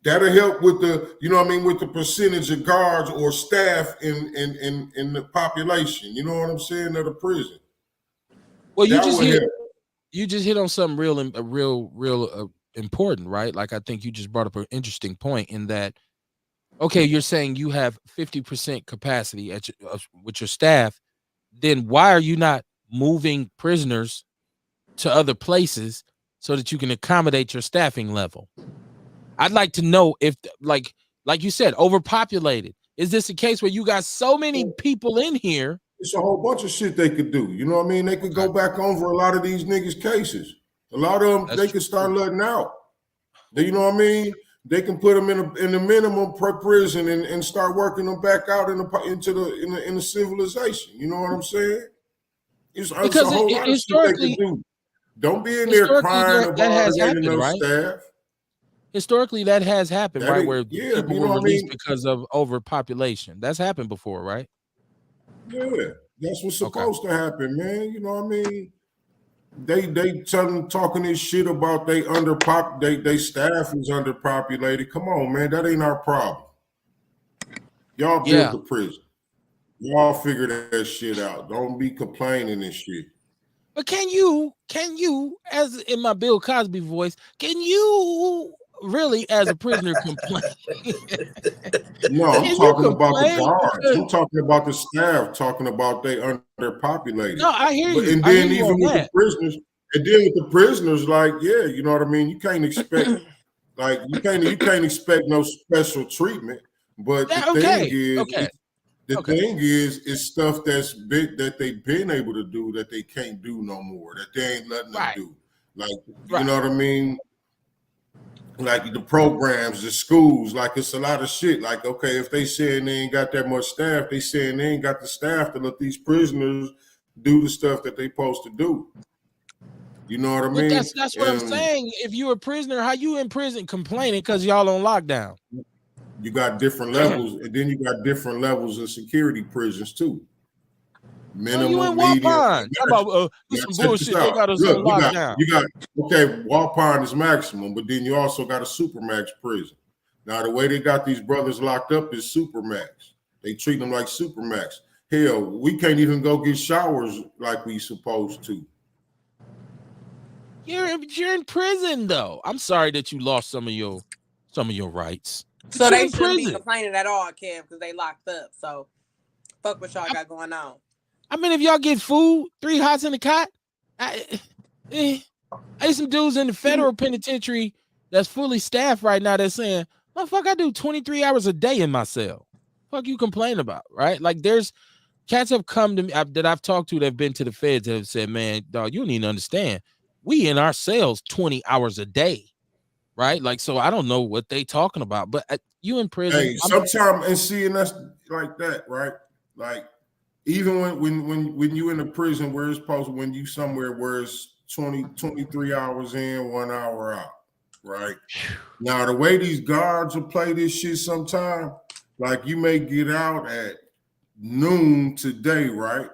That'll help with the, you know what I mean, with the percentage of guards or staff in the population. You know what I'm saying? Of the prison. Well, you just hit on something real important, right? Like, I think you just brought up an interesting point in that. Okay, you're saying you have 50% capacity with your staff. Then why are you not moving prisoners to other places so that you can accommodate your staffing level? I'd like to know if, like you said, overpopulated. Is this a case where you got so many people in here? It's a whole bunch of shit they could do. You know what I mean? They could go back over a lot of these niggas' cases. A lot of them, they could start letting out. You know what I mean? They can put them in the minimum prison and start working them back out in the civilization. You know what I'm saying? It's a whole lot of shit they can do. Don't be in there crying about having no staff. Historically, that has happened, right? Where people were released because of overpopulation. That's happened before, right? Yeah, that's what's supposed to happen, man. You know what I mean? They talking this shit about they staff is underpopulated. Come on, man, that ain't our problem. Y'all built the prison. Y'all figure that shit out. Don't be complaining and shit. But can you, as in my Bill Cosby voice, can you really, as a prisoner, complain? No, I'm talking about the guards. I'm talking about the staff. Talking about they underpopulated. No, I hear you. And then even with the prisoners, like, yeah, you know what I mean. You can't expect, like, you can't expect no special treatment. But the thing is, it's stuff that's big that they've been able to do that they can't do no more. That they ain't nothing to do. Like, you know what I mean? Like the programs, the schools, like it's a lot of shit. Like, okay, if they saying they ain't got that much staff, they saying they ain't got the staff to let these prisoners do the stuff that they supposed to do. You know what I mean? That's what I'm saying. If you're a prisoner, how you in prison complaining because y'all on lockdown? You got different levels, and then you got different levels of security prisons too. Minimum, you in medium. Walpine. Talk about Now, some check bullshit. this They out. got us Look, on lockdown. you got okay. Walpine is maximum, but then you also got a supermax prison. Now the way they got these brothers locked up is supermax. They treat them like supermax. Hell, we can't even go get showers like we supposed to. You're in prison though. I'm sorry that you lost some of your rights. So You're they in shouldn't be prison. complaining at all, Kev, because they locked up. So fuck what y'all got going on. I mean, if y'all get food, 3 hots in the cot. I see some dudes in the federal penitentiary that's fully staffed right now that's saying, motherfucker, I do 23 hours a day in my cell. Fuck you complain about, right? Like there's cats have come to me that I've talked to that have been to the feds that have said, man, dog, you don't even understand. We in our cells 20 hours a day, right? Like, so I don't know what they talking about, but you in prison. Hey, sometimes and seeing us like that, right? Like even when you in a prison where it's supposed when you somewhere where it's 23 hours in, 1 hour out, right? Now the way these guards will play this shit sometime, like you may get out at noon today, right?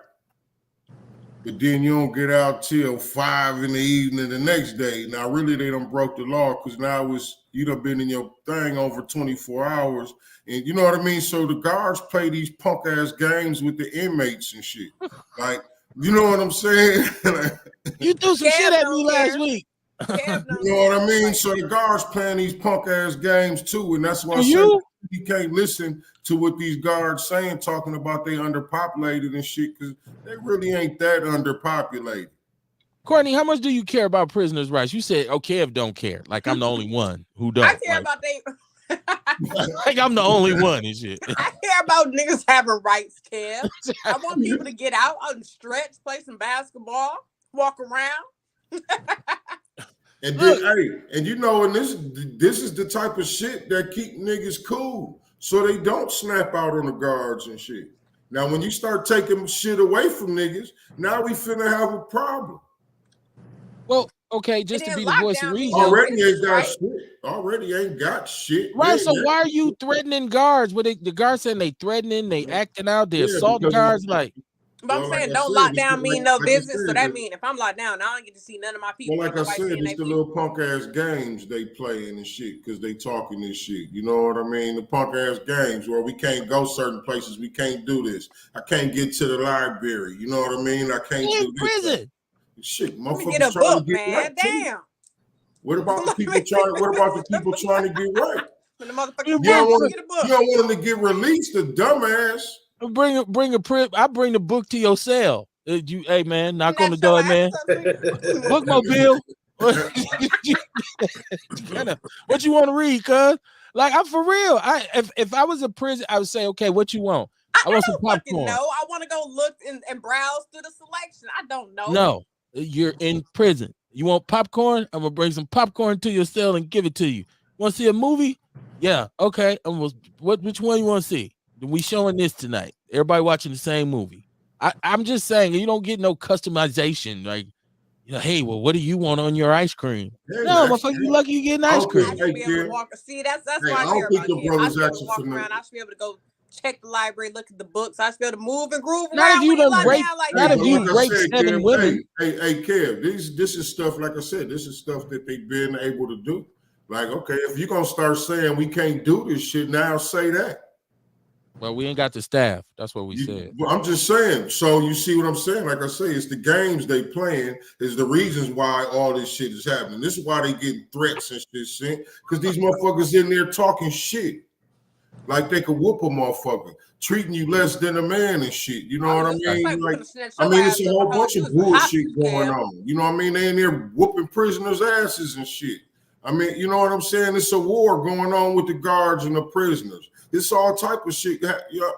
But then you don't get out till 5 in the evening the next day. Now, really, they done broke the law because now you done been in your thing over 24 hours. And you know what I mean? So the guards play these punk ass games with the inmates and shit. Like, you know what I'm saying? You threw some shit at me last week. You know what I mean? So the guards playing these punk ass games too. And that's why I say you can't listen to what these guards saying, talking about they underpopulated and shit, because they really ain't that underpopulated. Courtney, how much do you care about prisoners' rights? You said, okay, if don't care. Like I'm the only one who don't. I care about they. Like I'm the only one and shit. I care about niggas having rights, Kev. I want people to get out and stretch, play some basketball, walk around. And then, and you know, and this is the type of shit that keep niggas cool, so they don't snap out on the guards and shit. Now, when you start taking shit away from niggas, now we finna have a problem. Well, okay, just to be the voice of reason. Already ain't got shit. Already ain't got shit. Right, so why are you threatening guards? What the guards saying they threatening, they acting out, they assaulting guards like. But I'm saying don't lock down mean no business. So that mean if I'm locked down, I don't get to see none of my people. Well, like I said, it's the little punk ass games they playing and shit because they talking this shit. You know what I mean? The punk ass games where we can't go certain places, we can't do this. I can't get to the library. You know what I mean? I can't do this. Prison. Shit, motherfuckers get a book, man. Damn. What about the people trying? What about the people trying to get right? When the motherfucker you don't want them to get released, the dumbass. Bring a print. I bring the book to your cell. Hey man, knock on the door, man. Bookmobile. What you want to read, cuz? Like I'm for real. If I was a prison, I would say, okay, what you want? I want some popcorn. No, I want to go look and browse through the selection. I don't know. No, you're in prison. You want popcorn? I'm gonna bring some popcorn to your cell and give it to you. Want to see a movie? Yeah, okay. Which one you want to see? We showing this tonight. Everybody watching the same movie. I'm just saying you don't get no customization. Like, hey, well, what do you want on your ice cream? No, motherfucker, you lucky you getting ice cream. I should be able to walk. See, that's why I care about it. I should be able to walk around. I should be able to go check the library, look at the books. I should be able to move and groove around. Not if you rape 7 women. Hey, Kev, this is stuff, like I said, this is stuff that they've been able to do. Like, okay, if you're going to start saying we can't do this shit, now say that. Well, we ain't got the staff. That's what we said. I'm just saying. So you see what I'm saying? Like I say, it's the games they playing is the reasons why all this shit is happening. This is why they getting threats and shit, because these motherfuckers in there talking shit. Like they could whoop a motherfucker, treating you less than a man and shit. You know what I mean? Like, it's a whole bunch of bullshit going on. You know what I mean? They in there whooping prisoners' asses and shit. I mean, you know what I'm saying? It's a war going on with the guards and the prisoners. It's all type of shit. Yeah.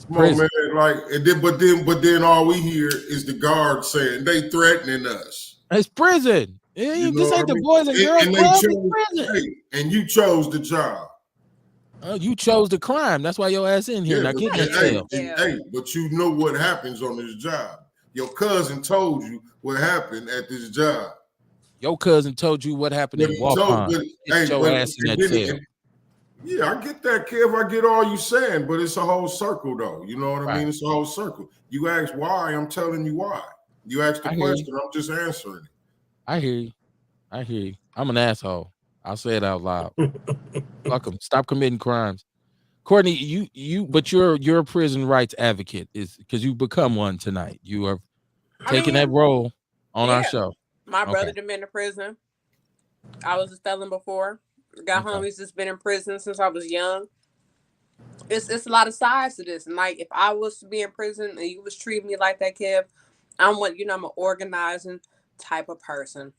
Come on, man. Like, but then all we hear is the guards saying they threatening us. It's prison. This ain't the Boys and Girls Club. And you chose the job. You chose the crime. That's why your ass in here. Now get in jail. Hey, but you know what happens on this job. Your cousin told you what happened at this job. Your cousin told you what happened in Walpine. Get your ass in that jail. Yeah, I get that, Kev. I get all you saying, but it's a whole circle, though. You know what I Right. mean? It's a whole circle. You ask why, I'm telling you why. You ask the I hear you. question, I'm just answering it. I hear you. I hear you. I'm an asshole. I'll say it out loud. Fuck them. Stop committing crimes. Courtney, but you're a prison rights advocate, is because you become one tonight. You are taking that role on our show. My brother Okay. been in prison. I was a felon before. Got homies that's been in prison since I was young. It's a lot of sides to this. And like, if I was to be in prison and you was treating me like that, Kev, I'm an organizing type of person.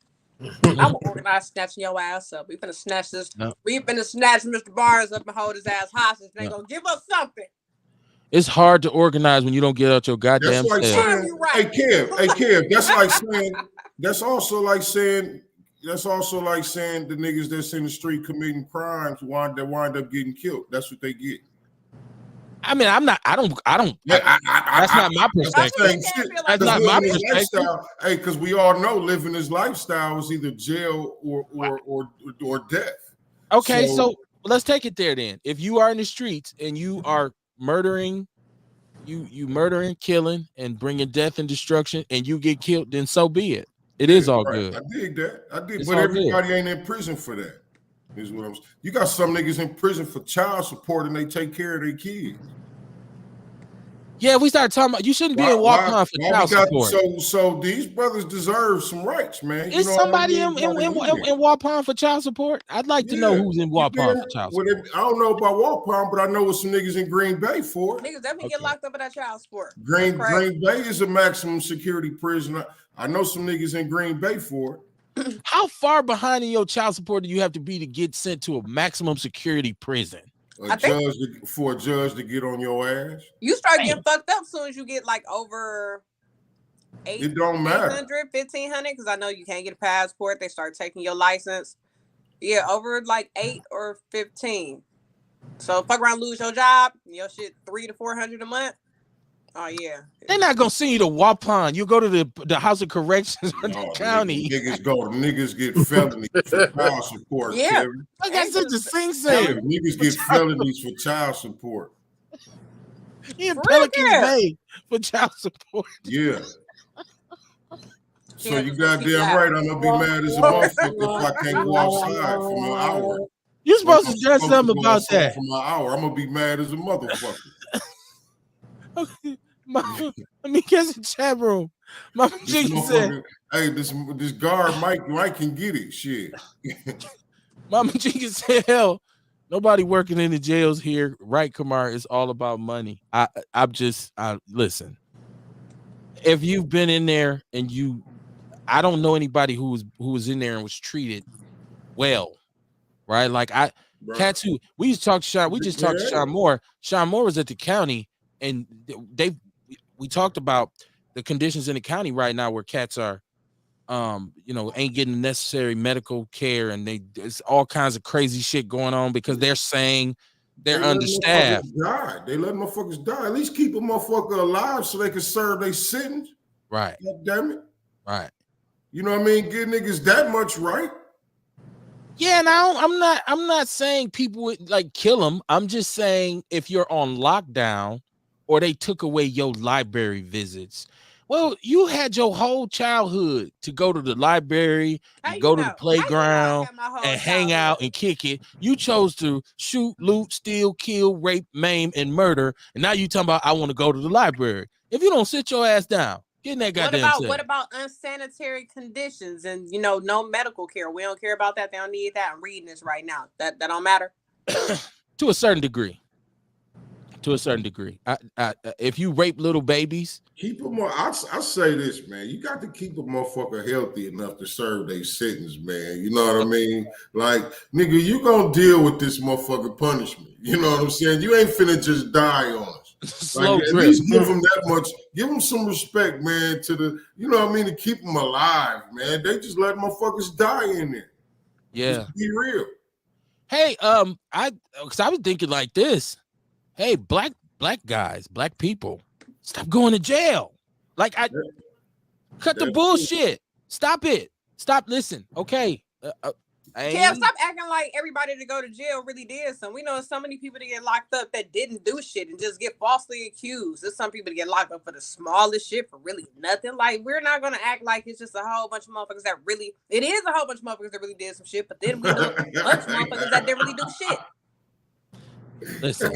I'm organized, snatching your ass up. We finna snatch this. No. We finna snatch Mr. Barnes up and hold his ass hostage. They gonna give us something. It's hard to organize when you don't get out your goddamn That's like cell. saying, hey Kev, that's like saying, that's also like saying the niggas that's in the street committing crimes wind up getting killed. That's what they get. I mean, I don't. That's not my perspective. That's not my perspective. Hey, because we all know living this lifestyle is either jail or death. Okay, so let's take it there then. If you are in the streets and you are murdering, you murdering, killing, and bringing death and destruction, and you get killed, then so be it. It is all good. I dig that. It's but everybody good. ain't in prison for that. Is what I'm saying. You got some niggas in prison for child support and they take care of their kids. Yeah, we started talking about you shouldn't be in Waupun for child support. So these brothers deserve some rights, man. Is somebody in Waupun for child support? I'd like to know who's in Waupun for child support. I don't know about Waupun, but I know what some niggas in Green Bay for. Niggas definitely get locked up in that child support. Green Bay is a maximum security prison. I know some niggas in Green Bay for it. How far behind in your child support do you have to be to get sent to a maximum security prison? For a judge to get on your ass? You start getting fucked up as soon as you get like over 800, it don't matter. 1,500, because I know you can't get a passport. They start taking your license. Yeah, over like 8 or 15. So fuck around, lose your job, your shit $300 to $400 a month. Oh yeah. They're not gonna send you to Waupun. You go to the House of Corrections in the county. Niggas get felonies for child support. Yeah. Kevin. Like I said, the Sing Sing. Niggas get felonies for child support. In Pelican Bay for child support. Yeah. So you goddamn right, I'm gonna be mad as a motherfucker if I can't go outside for my hour. You're supposed to do something about that. For my hour, I'm gonna be mad as a motherfucker. Okay. Let me guess the chat room. Mama Jiggy said, "Hey, this guard Mike can get it." Shit. Mama Jiggy said, "Hell, nobody working in the jails here, right, Kamar? It's all about money." I'm just listen. If you've been in there and I don't know anybody who was in there and was treated well, right? Like cats who we used to talk to Sean. We just talked to Sean Moore. Sean Moore was at the county. And we talked about the conditions in the county right now where cats are, ain't getting the necessary medical care, and there's all kinds of crazy shit going on because they're saying they're understaffed. They let motherfuckers die. At least keep a motherfucker alive so they can serve their sentence. Right. God damn it. Right. You know what I mean? Give niggas that much right. Yeah, now I'm not saying people would like kill them. I'm just saying if you're on lockdown, or they took away your library visits. Well, you had your whole childhood to go to the library, go to the playground, and hang out and kick it. You chose to shoot, loot, steal, kill, rape, maim, and murder. And now you talking about I want to go to the library. If you don't sit your ass down, get in that goddamn What about unsanitary conditions and no medical care? We don't care about that. They don't need that. I'm reading this right now. That don't matter. To a certain degree. To a certain degree, if you rape little babies, keep them. I say this, man. You got to keep a motherfucker healthy enough to serve their sentence, man. You know what I mean? Like, nigga, you gonna deal with this motherfucker punishment. You know what I'm saying? You ain't finna just die on us. Like, at least give them that much. Give them some respect, man. To the, you know what I mean? To keep them alive, man. They just let motherfuckers die in there. Yeah, just be real. Hey, because I was thinking like this. Hey, black guys, black people, stop going to jail. Like cut the bullshit. Stop it. Stop. Listen. Okay. Kev, stop acting like everybody to go to jail really did something. We know so many people that get locked up that didn't do shit and just get falsely accused. There's some people that get locked up for the smallest shit for really nothing. Like, we're not gonna act like it's just a whole bunch of motherfuckers that really. It is a whole bunch of motherfuckers that really did some shit, but then we know a bunch of motherfuckers that didn't really do shit. Listen,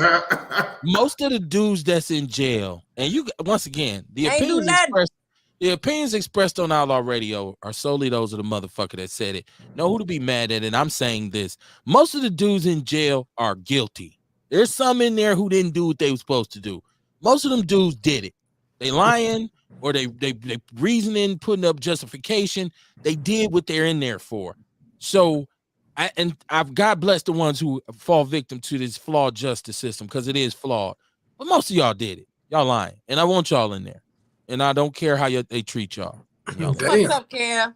most of the dudes that's in jail, and you once again, the Ain't do opinions nothing. expressed. The opinions expressed on Outlaw Radio are solely those of the motherfucker that said it. Know who to be mad at, and I'm saying this. Most of the dudes in jail are guilty. There's some in there who didn't do what they were supposed to do. Most of them dudes did it. They lying or they reasoning, putting up justification. They did what they're in there for. So, I've God bless the ones who fall victim to this flawed justice system because it is flawed. But most of y'all did it. Y'all lying, and I want y'all in there. And I don't care how they treat y'all. What's up, Kev?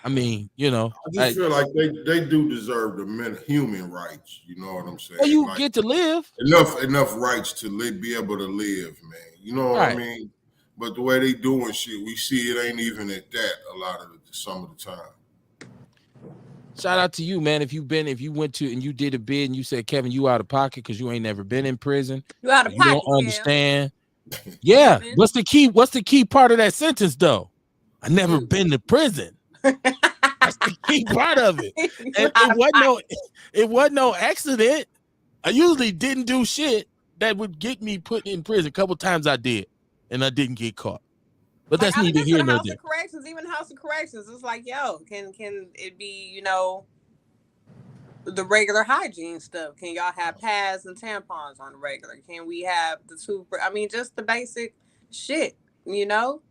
I mean, you know, I just feel like they do deserve the human rights. You know what I'm saying? Well, you like, get to live enough rights to be able to live, man. You know what I mean? But the way they doing shit, we see it ain't even at that a lot of some of the time. Shout out to you, man. If you went to and you did a bid and you said, Kevin, you out of pocket because you ain't never been in prison. You out of pocket. You don't understand. Yeah. What's the key part of that sentence though? I never been to prison. That's the key part of it. And it wasn't no accident. I usually didn't do shit that would get me put in prison. A couple times I did, and I didn't get caught. But that's neither here nor there. Even House of Corrections, it's like, yo, can it be, you know, the regular hygiene stuff? Can y'all have pads and tampons on the regular? Can we have the toothbrush? I mean, just the basic shit, you know?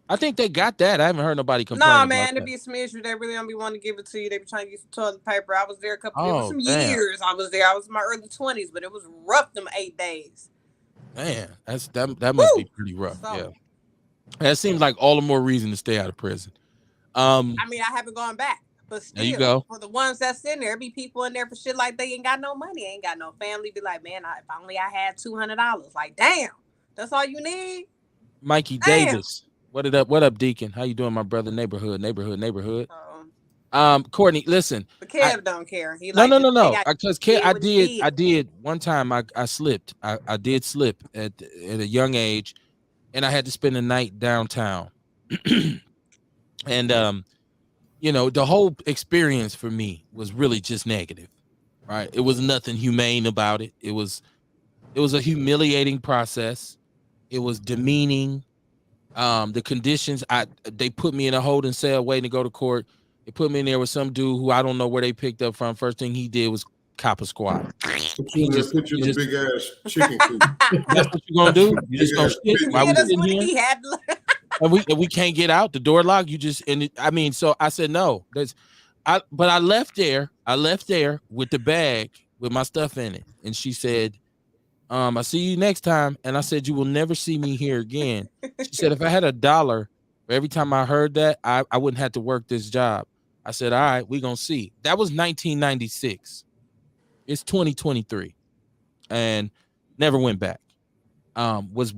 I think they got that. I haven't heard nobody complain. Nah, man, it be some issue. They really don't be wanting to give it to you. They be trying to get some toilet paper. I was there it was some years. I was there. I was in my early 20s, but it was rough them 8 days. Man, that must be pretty rough. So, yeah. That seems like all the more reason to stay out of prison. I mean, I haven't gone back, but still, there you go. For the ones that's in there, be people in there for shit like they ain't got no money, ain't got no family. Be like, man, if only I had $200. Like, damn, that's all you need. Mikey Davis, what up, Deacon? How you doing, my brother? Neighborhood. Courtney, listen. But Kev don't care. He no. Because I did one time. I slipped. I did slip at a young age. And I had to spend the night downtown. And, you know, the whole experience for me was really just negative, right? It was nothing humane about it. It was a humiliating process. It was demeaning. The conditions, they put me in a holding cell waiting to go to court. They put me in there with some dude who I don't know where they picked up from. First thing he did was cop a squad. Put you in a big ass chicken coop. That's what you gonna do? You just gonna shit while we sitting here? And we can't get out. The door locked. You just so I said no. But I left there. With the bag with my stuff in it, and she said, "I see you next time." And I said, "You will never see me here again." She said, "If I had $1 for every time I heard that, I wouldn't have to work this job." I said, "All right, we gonna see." That was 1996. It's 2023, and never went back. Was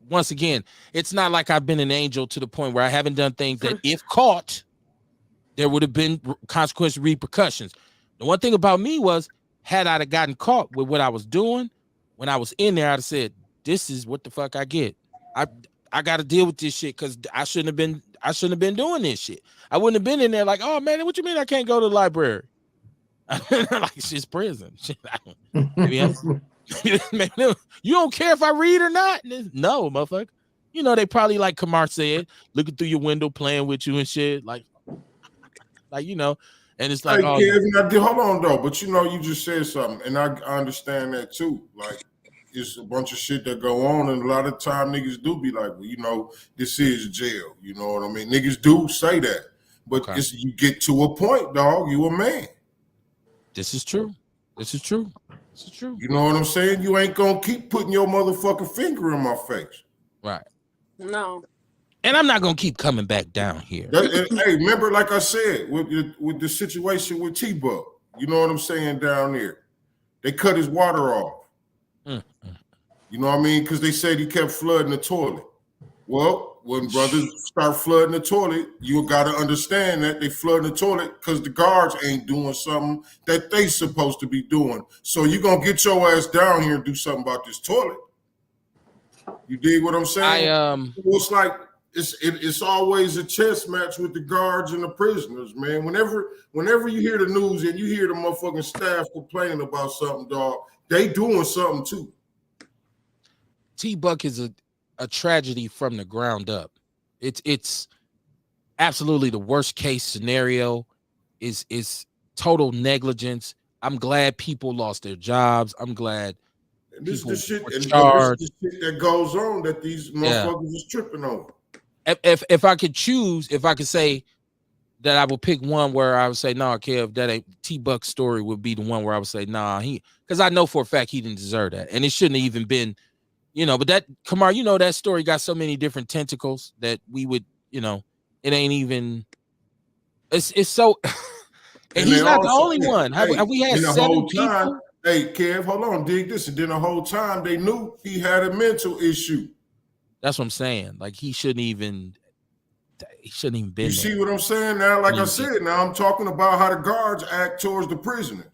once again, it's not like I've been an angel to the point where I haven't done things that, if caught, there would have been consequential repercussions. The one thing about me was, had I gotten caught with what I was doing when I was in there, I'd have said, "This is what the fuck I get. I got to deal with this shit because I shouldn't have been doing this shit. I wouldn't have been in there like, oh man, what you mean I can't go to the library?" Like, it's just prison. You don't care if I read or not? No, motherfucker. You know, they probably, like Kamar said, looking through your window, playing with you and shit. Like you know, and it's like, Kevin, hold on though. But you know, you just said something, and I understand that too. Like, it's a bunch of shit that go on, and a lot of time niggas do be like, well, you know, this is jail. You know what I mean? Niggas do say that, but you get to a point, dog. You a man. This is true. You know what I'm saying? You ain't gonna keep putting your motherfucking finger in my face. Right. No. And I'm not gonna keep coming back down here. Hey, remember, like I said, with the situation with T-Buck, you know what I'm saying, down there. They cut his water off. You know what I mean? Because they said he kept flooding the toilet. Well, when brothers start flooding the toilet, you got to understand that they flooding the toilet because the guards ain't doing something that they supposed to be doing. So you gonna get your ass down here and do something about this toilet. You dig what I'm saying? It's like it's always a chess match with the guards and the prisoners, man. Whenever you hear the news and you hear the motherfucking staff complaining about something, dog, they doing something too. T-Buck is a tragedy from the ground up. It's absolutely the worst case scenario. Is total negligence. I'm glad people lost their jobs. I'm glad this people the shit, were and charged. this shit that goes on that these motherfuckers is tripping over. If I could choose, if I could say that I would pick one where I would say, no, Kev, that ain't T-Buck's story would be the one where I would say, nah, because I know for a fact he didn't deserve that. And it shouldn't have even been, but that, Kamar, that story got so many different tentacles that we would, it ain't even, it's so, and he's not the only one. Have we had 7 people? Hey, Kev, hold on, dig this. And then the whole time they knew he had a mental issue. That's what I'm saying. Like he shouldn't even been You see what I'm saying now? Like I said, now I'm talking about how the guards act towards the prisoners.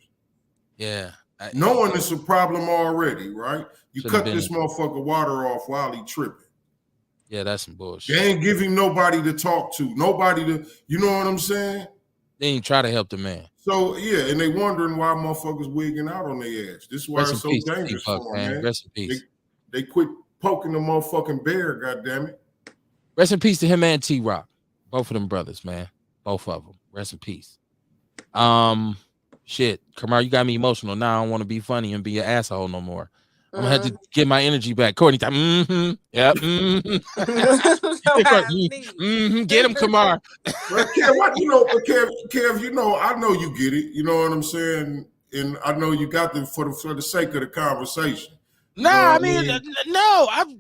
Yeah. Knowing it's a problem already, right? You cut this motherfucker water off while he tripping. Yeah, that's some bullshit. They ain't giving nobody to talk to. Nobody to, you know what I'm saying? They ain't try to help the man. So, yeah, and they wondering why motherfuckers wigging out on their ass. This is why it's so dangerous for them, man. Rest in peace. They quit poking the motherfucking bear, goddammit. Rest in peace to him and T-Rock. Both of them brothers, man. Both of them. Rest in peace. Shit. Kamar, you got me emotional. Now I don't want to be funny and be an asshole no more. I'm gonna have to get my energy back. Courtney, yep. Get him, Kamar. Kev, I know you get it. You know what I'm saying? And I know you got them for the sake of the conversation. No,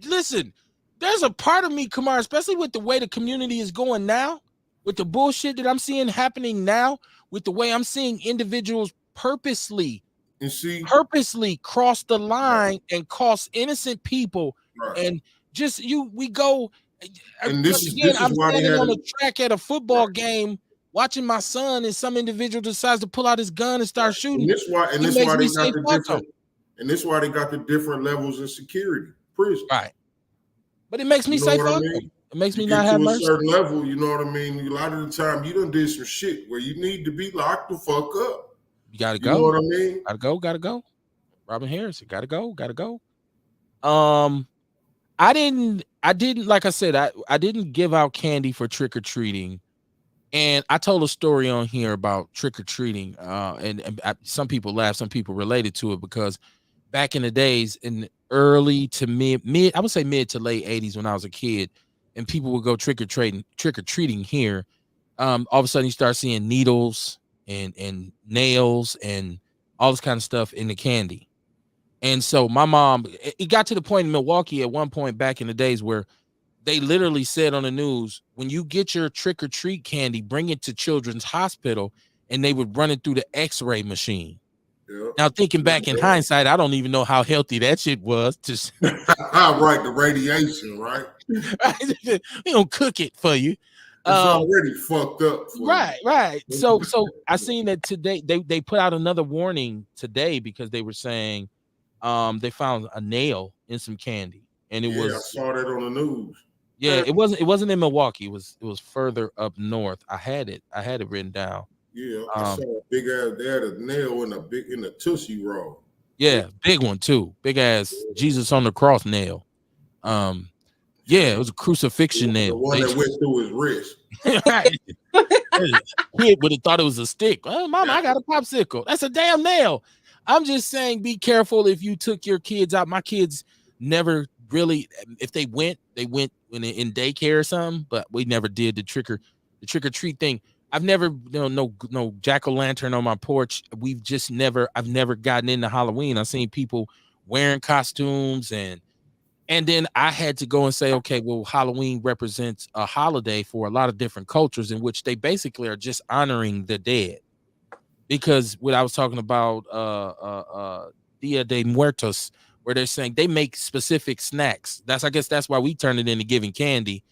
listen. There's a part of me, Kamar, especially with the way the community is going now, with the bullshit that I'm seeing happening now, with the way I'm seeing individuals purposely cross the line and cost innocent people, and just we go. And this again, is I'm why standing on the track at a football game, watching my son, and some individual decides to pull out his gun and start shooting. And this is why they got the different levels of security, prison. Right. But it makes me say fuck them. It makes me not have mercy. To a certain level, you know what I mean? A lot of the time, you done did some shit where you need to be locked the fuck up. You gotta go. You know what I mean? Gotta go. Robin Harris, gotta go. I didn't, like I said, I didn't give out candy for trick-or-treating. And I told a story on here about trick-or-treating. And some people laugh, some people related to it, because back in the days, in early to mid, I would say mid to late 80s when I was a kid, and people would go trick-or-treating here. All of a sudden you start seeing needles and nails and all this kind of stuff in the candy. And so my mom, it got to the point in Milwaukee at one point back in the days where they literally said on the news, when you get your trick-or-treat candy, bring it to Children's Hospital, and they would run it through the X-ray machine. Yeah. Now, thinking back in hindsight, I don't even know how healthy that shit was. Just right, the radiation, right? We don't cook it for you. It's already fucked up. Right. So I seen that today. They put out another warning today because they were saying they found a nail in some candy, and it was. I saw that on the news. Yeah, it wasn't in Milwaukee. It was further up north. I had it written down. Yeah, I saw a big ass. They had a nail in a Tootsie Roll. Yeah, big one too. Big ass Jesus on the cross nail. Yeah, it was a crucifixion nail. The one that went through his wrist. Right. Kid would have thought it was a stick. Oh, Mama, I got a popsicle. That's a damn nail. I'm just saying, be careful if you took your kids out. My kids never really, if they went in daycare or something, but we never did the trick or treat thing. I've never, no jack-o'-lantern on my porch. I've never gotten into Halloween. I've seen people wearing costumes, and then I had to go and say, okay, well, Halloween represents a holiday for a lot of different cultures in which they basically are just honoring the dead. Because what I was talking about, Dia de Muertos, where they're saying they make specific snacks. I guess that's why we turn it into giving candy,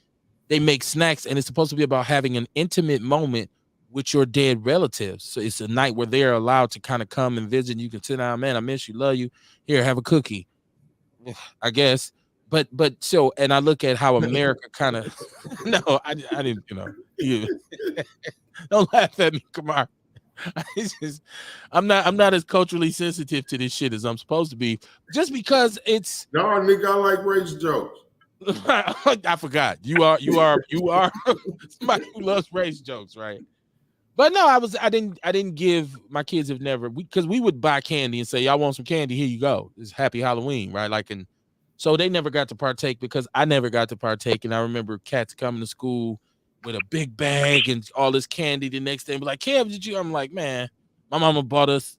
they make snacks, and it's supposed to be about having an intimate moment with your dead relatives. So it's a night where they're allowed to kind of come and visit. You can sit down, man, I miss you, love you. Here, have a cookie. I guess. But so, and I look at how America kind of no, I didn't, you don't laugh at me, Kamar. I'm not as culturally sensitive to this shit as I'm supposed to be, just because it's no, nigga, I like race jokes. I forgot. You are somebody who loves race jokes, right? But no, I didn't give my kids have never, because we would buy candy and say, y'all want some candy? Here you go. It's Happy Halloween, right? Like, and so they never got to partake because I never got to partake. And I remember cats coming to school with a big bag and all this candy the next day. Be like, Kev, did you? I'm like, man, my mama bought us,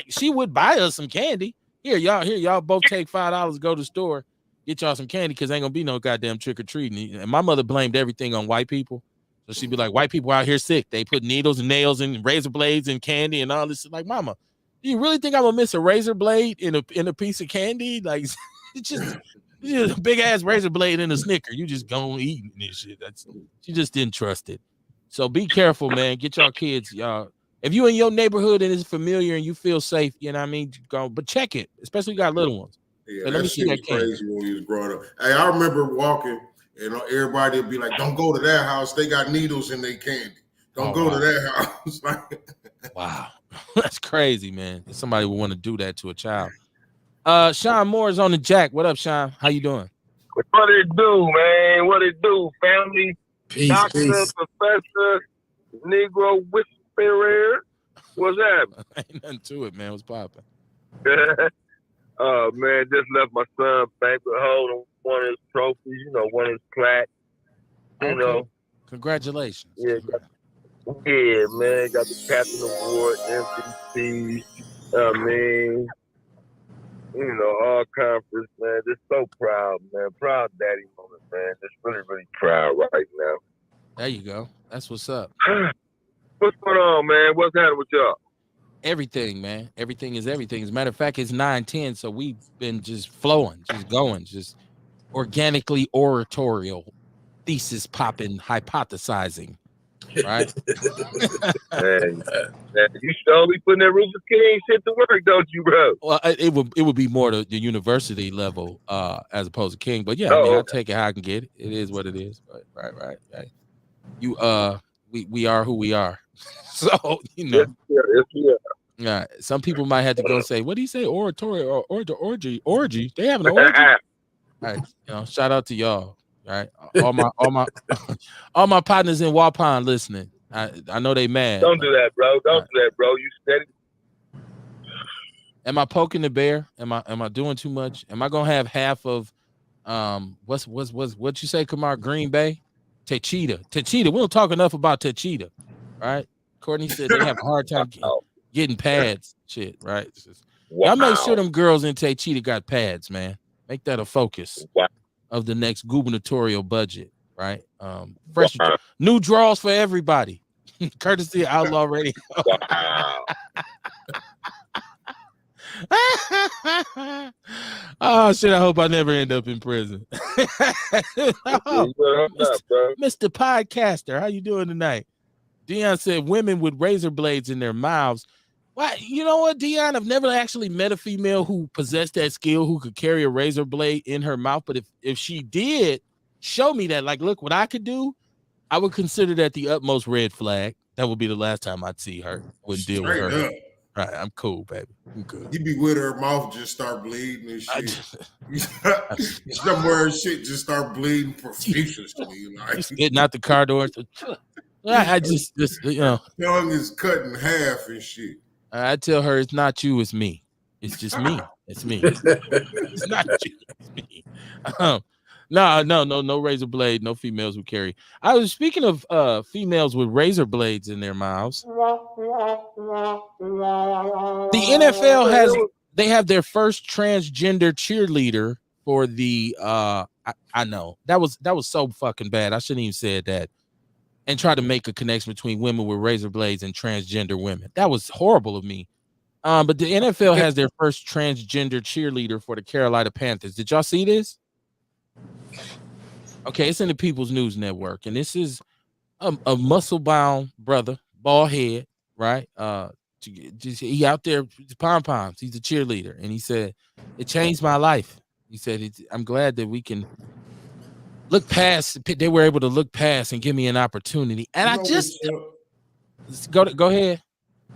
she would buy us some candy. Here, y'all both take $5, go to the store, get y'all some candy, because ain't gonna be no goddamn trick-or-treating. And my mother blamed everything on white people. So she'd be like, white people out here sick. They put needles and nails and razor blades and candy and all this. Like, mama, do you really think I'm gonna miss a razor blade in a piece of candy? Like, it's just a big ass razor blade in a Snicker. You just gonna eat this shit. She just didn't trust it. So be careful, man. Get y'all kids, y'all. If you in your neighborhood and it's familiar and you feel safe, you know what I mean, go, but check it, especially if you got little ones. Yeah, Let me see that crazy when we was growing up. Hey, I remember walking, and everybody would be like, "Don't go to that house. They got needles in their candy. Don't go to that house." Wow, that's crazy, man. If somebody would want to do that to a child. Sean Moore is on the jack. What up, Sean? How you doing? What it do, man? What it do, family? Peace, Doctor, peace. professor, Negro whisperer. What's that? Ain't nothing to it, man. What's popping? Oh man, just left my son banquet holding one of his trophies, one of his plaques. Okay. Congratulations. Yeah, yeah, man. Got the captain award, MVP. All conference, man. Just so proud, man. Proud daddy moment, man. Just really, really proud right now. There you go. That's what's up. What's going on, man? What's happening with y'all? Everything, man. Everything is everything. As a matter of fact, it's 9:10, so we've been just flowing, just going, just organically oratorial, thesis popping, hypothesizing, right? Man, you sure be putting that Rufus King shit to work, don't you, bro? Well, it would be more the university level, as opposed to King. But yeah, I'll take it how I can get it. It is what it is. But right. You we are who we are. So Yes, yeah. Some people might have to go say, what do you say? Oratory or orgy? They have an orgy. All right, shout out to y'all. All right, all my partners in Waupun listening. I know they mad. Don't do that, bro. Don't do that, bro. You steady. Am I poking the bear? Am I doing too much? Am I gonna have half of what you say, Kamar? Green Bay? Techita. We don't talk enough about Techita, right? Courtney said they have a hard time getting pads. Shit, right? Y'all make sure them girls in Techita got pads, man. Make that a focus of the next gubernatorial budget, right? Fresh new draws for everybody, courtesy of Outlaw Radio. Wow. Oh shit! I hope I never end up in prison. Mr. Podcaster, how you doing tonight? Dion said women with razor blades in their mouths. Why? You know what, Dion? I've never actually met a female who possessed that skill, who could carry a razor blade in her mouth. But if she did, show me that. Like, look what I could do. I would consider that the utmost red flag. That would be the last time I'd see her. Wouldn't deal with her. All right, I'm cool, baby. I'm good. You be with her mouth just start bleeding and shit. Somewhere shit just start bleeding profusely. Like just getting out the car door. I just tongue is cut in half and shit. I tell her it's not you, it's me. It's just me. It's me. It's not you, it's me. No razor blade. No females who carry. I was speaking of females with razor blades in their mouths. The NFL they have their first transgender cheerleader for the I know that was so fucking bad. I shouldn't even said that and try to make a connection between women with razor blades and transgender women. That was horrible of me. But the NFL has their first transgender cheerleader for the Carolina Panthers. Did y'all see this? Okay, it's in the People's News Network, and this is a muscle-bound brother, bald head, right? Just he out there pom poms. He's a cheerleader, and he said it changed my life. He said I'm glad that we can look past. They were able to look past and give me an opportunity, and You I know just what's go ahead.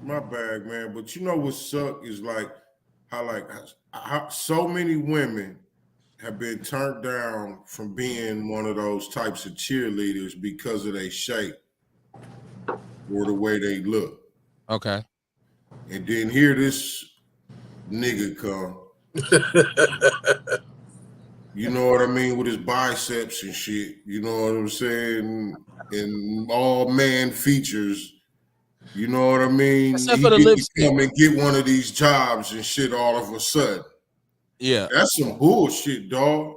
my bag, man. But you know what suck is like how so many women have been turned down from being one of those types of cheerleaders because of their shape or the way they look. Okay. And then here this nigga come. You know what I mean? With his biceps and shit. You know what I'm saying? And all man features. You know what I mean? Except He for the get to lipstick. come and get one of these jobs and shit all of a sudden. Yeah. That's some bullshit, dog.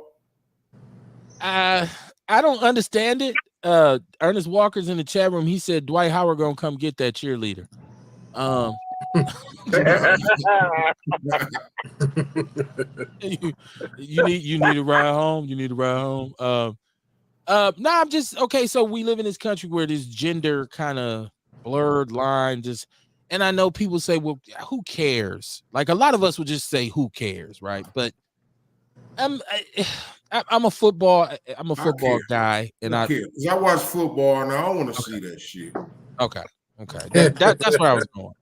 I don't understand it. Ernest Walker's in the chat room. He said Dwight Howard gonna come get that cheerleader. You need a ride home. You need a ride home. No, I'm just okay. So we live in this country where this gender kind of blurred line and I know people say, well, who cares? Like a lot of us would just say, who cares, right? But I'm a football guy, and I care because I watch football and I don't want to see that shit. Okay. That's where I was going.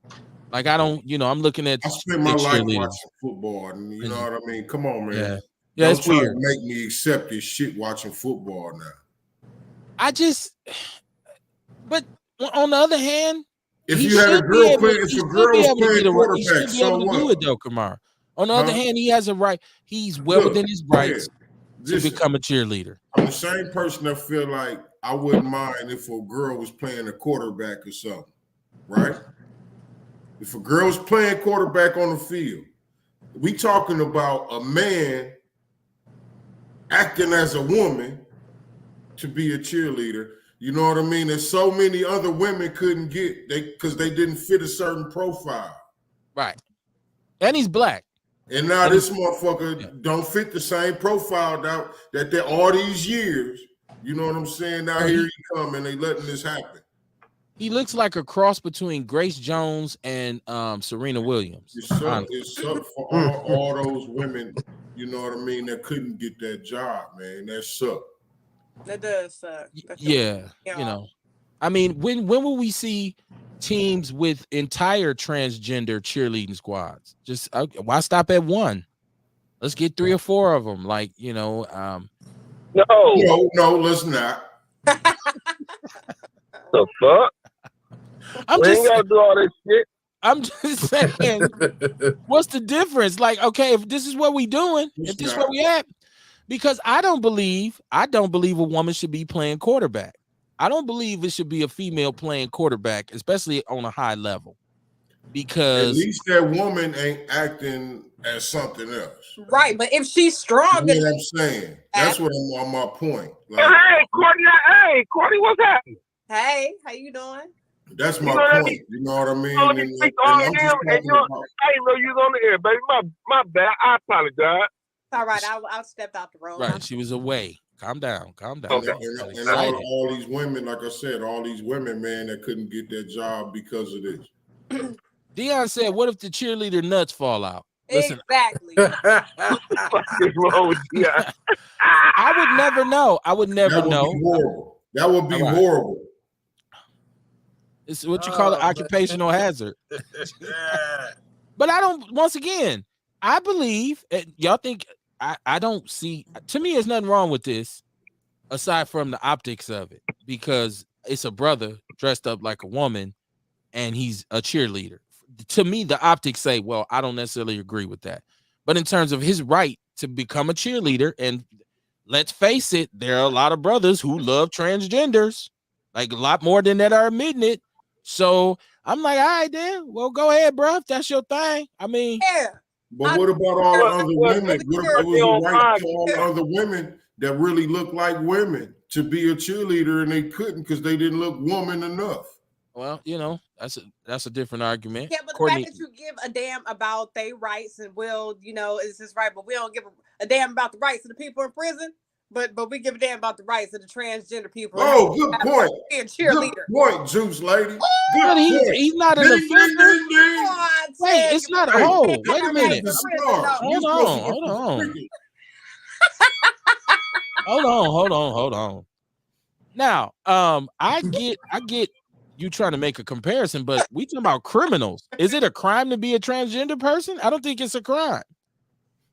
Like I don't, I'm looking at. I spent my life watching football, and you know what I mean. Come on, man. Yeah, don't it's try weird. to make me accept this shit watching football now. But on the other hand, if you had a girl playing, if a girl was playing quarterback, so what? Do it though, Kamara. On the other hand, he has a right. He's well within his rights to become a cheerleader. I'm the same person that feel like I wouldn't mind if a girl was playing a quarterback or something, right? If a girl's playing quarterback on the field, we talking about a man acting as a woman to be a cheerleader. You know what I mean? And so many other women couldn't get because they didn't fit a certain profile. Right. And he's black. And now this motherfucker don't fit the same profile that they all these years. You know what I'm saying? Now here he come and they letting this happen. He looks like a cross between Grace Jones and Serena Williams. It's so for all those women, you know what I mean, that couldn't get that job, man. That sucked. That does suck. Yeah. I mean, when will we see teams with entire transgender cheerleading squads? Just why stop at one? Let's get 3 or 4 of them. Like, No, let's not. The fuck? We ain't gotta do all this shit. I'm just saying, what's the difference? Like, okay, if this is what we doing, if this is what we at, because I don't believe a woman should be playing quarterback. I don't believe it should be a female playing quarterback, especially on a high level. Because at least that woman ain't acting as something else. Right, but if she's strong, you know what I'm saying? That's what I'm on my point. Like, hey, Courtney, what's happening? Hey, how you doing? That's my point. You know what I mean? Hey, no, you on the air, baby. My bad. I apologize. All right, I'll step out the room. Right, she was away. Calm down. Okay. And all these women, like I said, all these women, man, that couldn't get that job because of this. Dion said, "What if the cheerleader nuts fall out?" Listen, exactly. What is wrong with Dion? I would never know. Horrible. That would be horrible. It's what you call an occupational hazard. But I don't. Once again, I believe y'all think I don't see. To me, there's nothing wrong with this, aside from the optics of it, because it's a brother dressed up like a woman, and he's a cheerleader. To me, the optics say, well, I don't necessarily agree with that. But in terms of his right to become a cheerleader, and let's face it, there are a lot of brothers who love transgenders, like a lot more than that are admitting it. So I'm like, all right, then, well, go ahead, bro. If that's your thing. I mean, yeah. But what about all the other women? What was the right to all the other women that really look like women to be a cheerleader and they couldn't because they didn't look woman enough? Well, that's a different argument. Yeah, but Courtney, the fact that you give a damn about their rights and is this right? But we don't give a damn about the rights of the people in prison. But we give a damn about the rights of the transgender people. Oh, good point. Be a Good cheerleader. point, Juice Lady. But Good point. he's not an Ding, ding, offender. ding, ding. Oh, Wait, it's not. Hey, Oh, wait a right. minute. The Prison, stars. though. You Hold supposed to on, get hold the on. sprinkles. Hold on. Now, I get you trying to make a comparison, but we talking about criminals. Is it a crime to be a transgender person? I don't think it's a crime.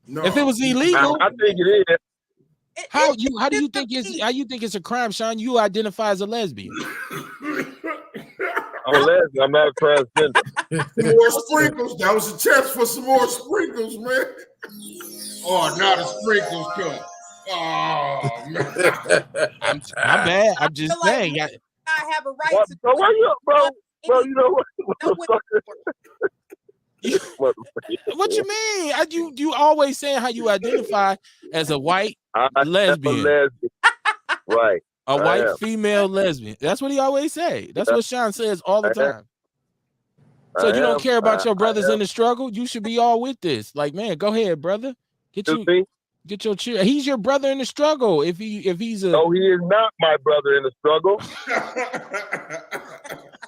No. If it was illegal, I think it is. how do you think it's a crime, Sean? You identify as a lesbian. I'm a lesbian. I'm not a transgender. Some more sprinkles. That was a test for some more sprinkles, man. Oh, now the sprinkles come. Oh, man. My bad. I'm just feel like saying. I have a right What, to. bro, where you, bro? Bro, you know what? What you mean? You always saying how you identify as a white I'm a lesbian, lesbian. Right. a white am. female lesbian. That's what he always say. That's what Sean says all the I am. time. So you don't care about your brothers I in the struggle? You should be all with this. Like, man, go ahead, brother. Get your cheer. He's your brother in the struggle. If he's a No, he is not my brother in the struggle.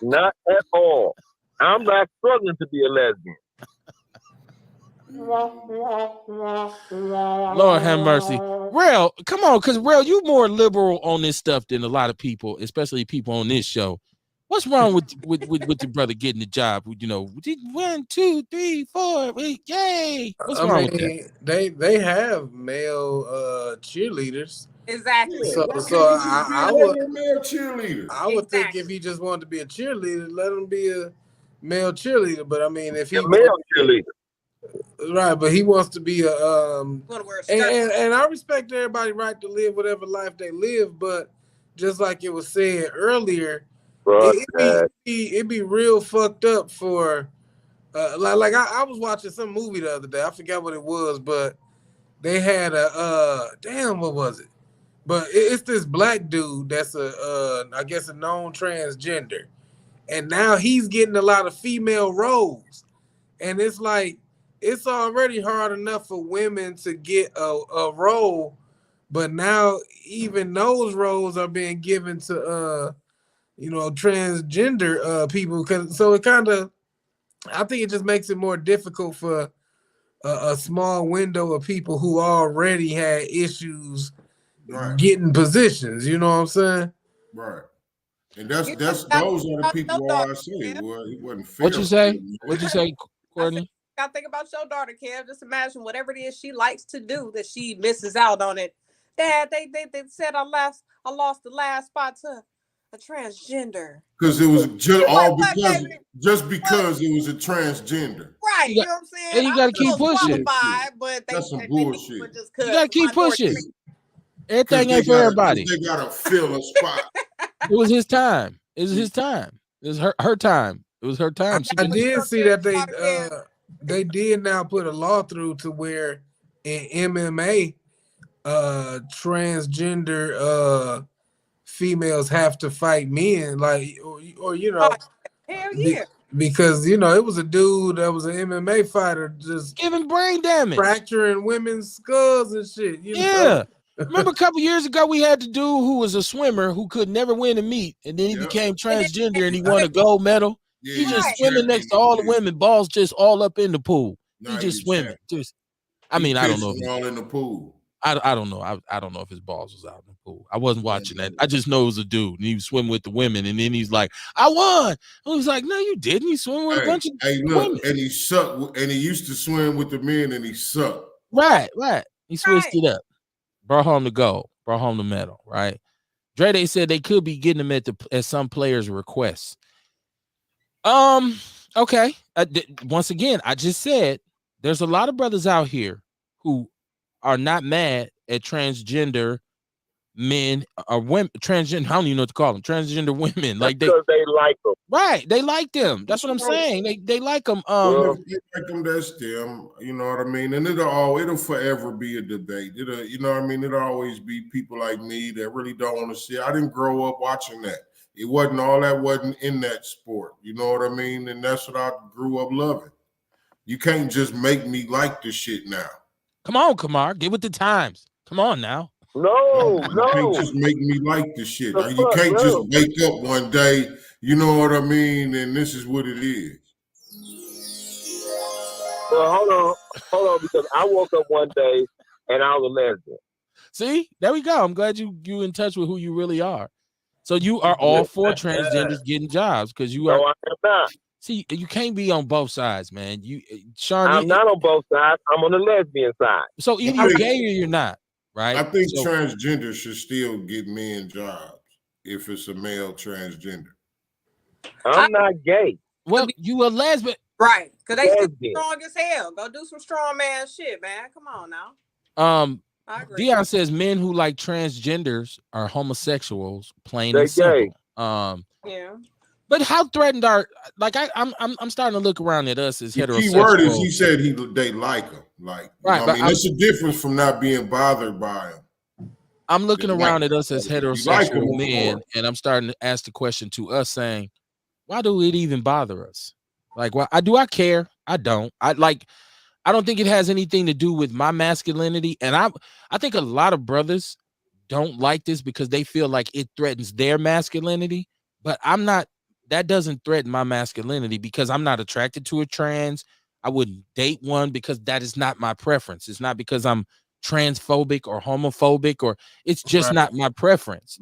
Not at all. I'm not struggling to be a lesbian. Lord have mercy. Real, come on, because Real, you more liberal on this stuff than a lot of people, especially people on this show. What's wrong with your brother getting the job? You know, 1, 2, 3, 4, yay! What's wrong with that? They have male cheerleaders. Exactly. Yeah, So why so can't he just be I a would regular male cheerleader? I would think if he just wanted to be a cheerleader, let him be a male cheerleader. But I mean, if he A male cheerleader. right, but he wants to be a Want to wear a skirt. and I respect everybody's right to live whatever life they live, but just like it was said earlier, it'd be real fucked up for like I was watching some movie the other day. I forgot what it was, but they had a damn, what was it? But it's this black dude that's I guess a known transgender, and now he's getting a lot of female roles, and it's like it's already hard enough for women to get a role, but now even those roles are being given to transgender people. So it kind of, I think it just makes it more difficult for a small window of people who already had issues getting positions. You know what I'm saying? Right. And those are the people why I say, well, it wasn't fair. What you say? What'd you say, Courtney? I think about your daughter, Kev. Just imagine whatever it is she likes to do that she misses out on it. Dad, they said I lost the last spot to a transgender. Because it was just because it was a transgender. Right, you know what I'm saying? And you gotta keep pushing. But That's some bullshit. You gotta keep pushing. Everything ain't for everybody. They gotta fill a spot. It was his time. It was his time. It was her time. It was her time. I did see that they did now put a law through to where in MMA, transgender females have to fight men, like or you know, hell yeah. Because it was a dude that was an MMA fighter just giving brain damage, fracturing women's skulls and shit. Yeah. Remember a couple years ago we had the dude who was a swimmer who could never win a meet, and then he became transgender and he won a gold medal. Yeah, he just swimming next to all the women, balls just all up in the pool. He just swimming. I don't know. All in the pool. I don't know. I don't know if his balls was out in the pool. I wasn't watching that. I just know it was a dude, and he was swimming with the women, and then he's like, "I won." I was like, "No, you didn't. You swim with a bunch of women." And he sucked, and he used to swim with the men, and he sucked. Right. He switched it up. Brought home the gold. Brought home the medal. Right. Dre said they could be getting them at some players' requests. Okay. Once again, I just said there's a lot of brothers out here who are not mad at transgender men or women, transgender, I don't even know what to call them, transgender women. Like because they like them. Right. They like them. That's what I'm saying. They like them. If you like them, that's them. You know what I mean? And it'll forever be a debate. You know what I mean? It'll always be people like me that really don't want to see. I didn't grow up watching that. It wasn't all that wasn't in that sport. You know what I mean? And that's what I grew up loving. You can't just make me like the shit now. Come on, Kamar. Get with the times. Come on now. No, You can't no. just make me like this shit. The You fuck, can't just no. wake up one day, you know what I mean, and this is what it is. Well, hold on, because I woke up one day and I was a lesbian. See, there we go. I'm glad you in touch with who you really are. So you are all for transgenders getting jobs because you are. No, I am not. See, you can't be on both sides, man. You, Sean, I'm not on both sides. I'm on the lesbian side. So either you're gay or you're not, right? I think So, transgender should still get men jobs if it's a male transgender. I'm not gay. well, you a lesbian, Right. Because they still Lesbian. strong as hell. Go do some strong man shit, man. Come on now. I agree. Dion says men who like transgenders are homosexuals, plain They and simple. gay. Yeah. But how threatened are I'm starting to look around at us as The heterosexual. key word is he said they like him. Like, right, I mean, it's a difference from not being bothered by him. I'm looking They around like at us as him. You heterosexual like him men, more. and I'm starting to ask the question to us saying, why do it even bother us? Like, well, I care? I don't. I don't think it has anything to do with my masculinity. And I think a lot of brothers don't like this because they feel like it threatens their masculinity. But that doesn't threaten my masculinity because I'm not attracted to a trans. I wouldn't date one because that is not my preference. It's not because I'm transphobic or homophobic, or it's just not my preference.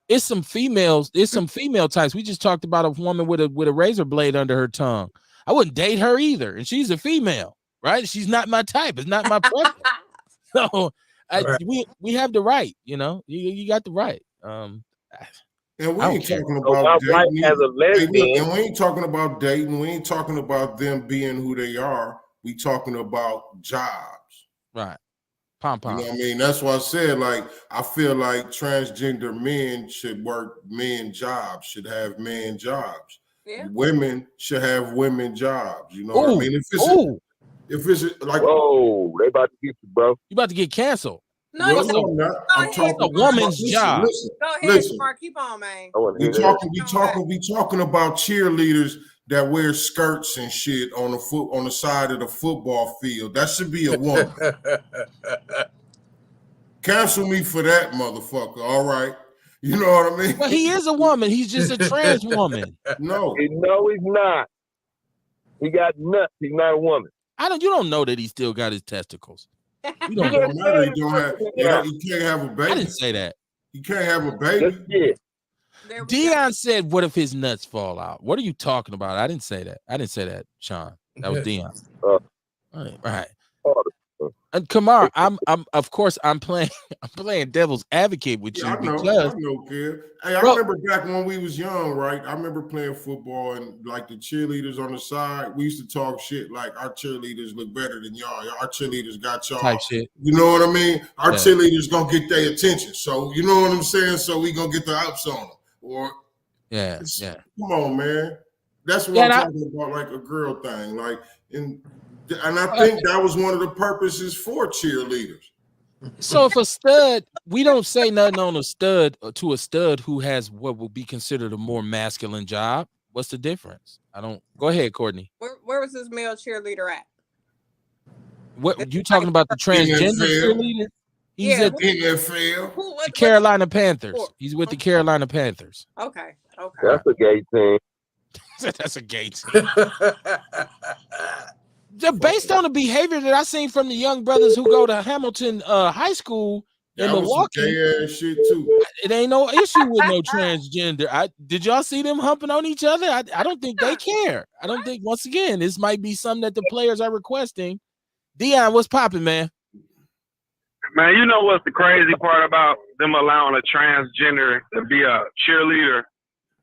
It's some females, it's some female types. We just talked about a woman with a razor blade under her tongue. I wouldn't date her either. And she's a female, right? She's not my type. It's not my preference. So we have the right, you got the right. And we ain't talking So my about wife dating. as a lesbian. And we ain't talking about dating. We ain't talking about them being who they are. We talking about jobs. Right. Pom pom. You know what I mean? That's why I said, like, I feel like transgender men should work men jobs, should have men jobs. Yeah. Women should have women jobs. You know what I mean? If it's like, whoa, they about to get you, bro. You about to get canceled. No, well, you no, I'm not. I'm ahead. talking a woman's job. Go ahead, Listen. Mark. Keep on, man. I want to We talking about cheerleaders that wear skirts and shit on the side of the football field. That should be a woman. Cancel me for that, motherfucker. All right. You know what I mean? Well, he is a woman. He's just a trans woman. No, he's not. He got nuts. He's not a woman. You don't know that he still got his testicles. You it don't don't matter. He can't have a baby. I didn't say that. He can't have a baby. Dion said, what if his nuts fall out? What are you talking about? I didn't say that, Sean. That was Dion. Right. And Kamar, I'm playing devil's advocate with you because I know, kid. Hey, I remember back when we was young, right? I remember playing football and like the cheerleaders on the side, we used to talk shit like our cheerleaders look better than y'all. Our cheerleaders got y'all. Type shit. You know what I mean? Our cheerleaders gonna get their attention. So you know what I'm saying? So we gonna get the ups on them. Or come on, man. That's what I'm talking about, like a girl thing. Like and I think that was one of the purposes for cheerleaders. So if a stud, we don't say nothing on a stud to a stud who has what would be considered a more masculine job. What's the difference? Go ahead, Courtney. Where was this male cheerleader at? What you talking about? The transgender cheerleader? He's at NFL. The Carolina Panthers. He's with the Carolina Panthers. Okay. That's a gay team. That's a gay team. Based on the behavior that I seen from the young brothers who go to Hamilton High School in Milwaukee, gay ass shit too. It ain't no issue with no transgender. Did y'all see them humping on each other? I don't think they care. I don't think, once again, this might be something that the players are requesting. Dion, what's popping, man? Man, you know what's the crazy part about them allowing a transgender to be a cheerleader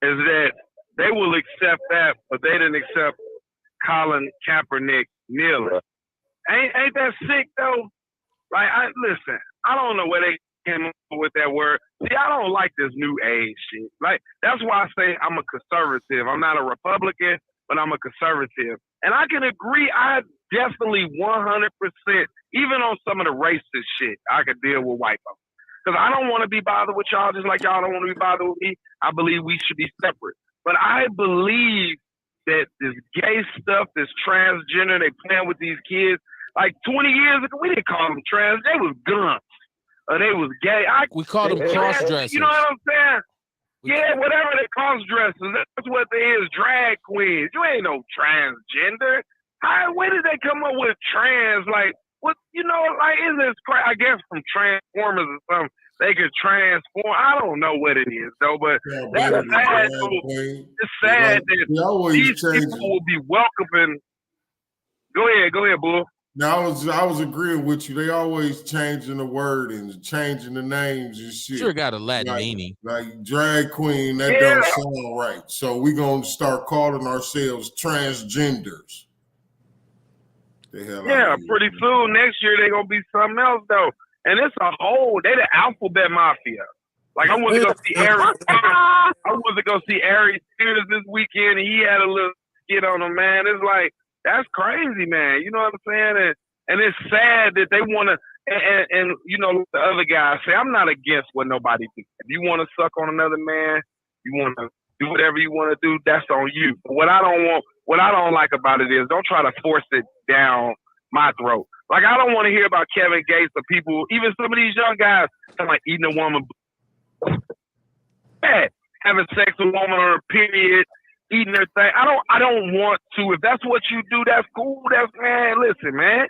is that they will accept that, but they didn't accept Colin Kaepernick kneeling. Ain't that sick though? Like, listen, I don't know where they came up with that word. See, I don't like this new age shit. Like, that's why I say I'm a conservative. I'm not a Republican, but I'm a conservative. And I can agree, I definitely 100%, even on some of the racist shit, I could deal with white folks. Because I don't want to be bothered with y'all just like y'all don't want to be bothered with me. I believe we should be separate. But I believe that this gay stuff, this transgender, they playing with these kids. Like 20 years ago, we didn't call them trans. They was guns. or they was gay. We call them cross dressers. You know what I'm saying? Yeah, whatever they cross dressers. That's what they is, drag queens. You ain't no transgender. Where did they come up with trans? Like, what, you know, like, is this, I guess from Transformers or something, they could transform. I don't know what it is, though, but that's sad. It's sad that these people will be welcoming. Go ahead, Bull. Now I was agreeing with you. They always changing the word and changing the names and shit. Sure got a Latin meaning. Like drag queen, that don't sound right. So we gonna start calling ourselves transgenders. Yeah, pretty soon next year they gonna be something else though. And it's they the alphabet mafia. Like I went to go see Ari Spears this weekend and he had a little skit on him, man. It's like, that's crazy, man. You know what I'm saying? And it's sad that they want to, and you know, the other guys say, I'm not against what nobody thinks. If you want to suck on another man, you want to do whatever you want to do, that's on you. But what I don't like about it is don't try to force it down my throat. Like, I don't want to hear about Kevin Gates or people, even some of these young guys, like eating a woman, having sex with a woman on her period, eating her thing. I don't want to. If that's what you do, that's cool. That's, man, listen, man.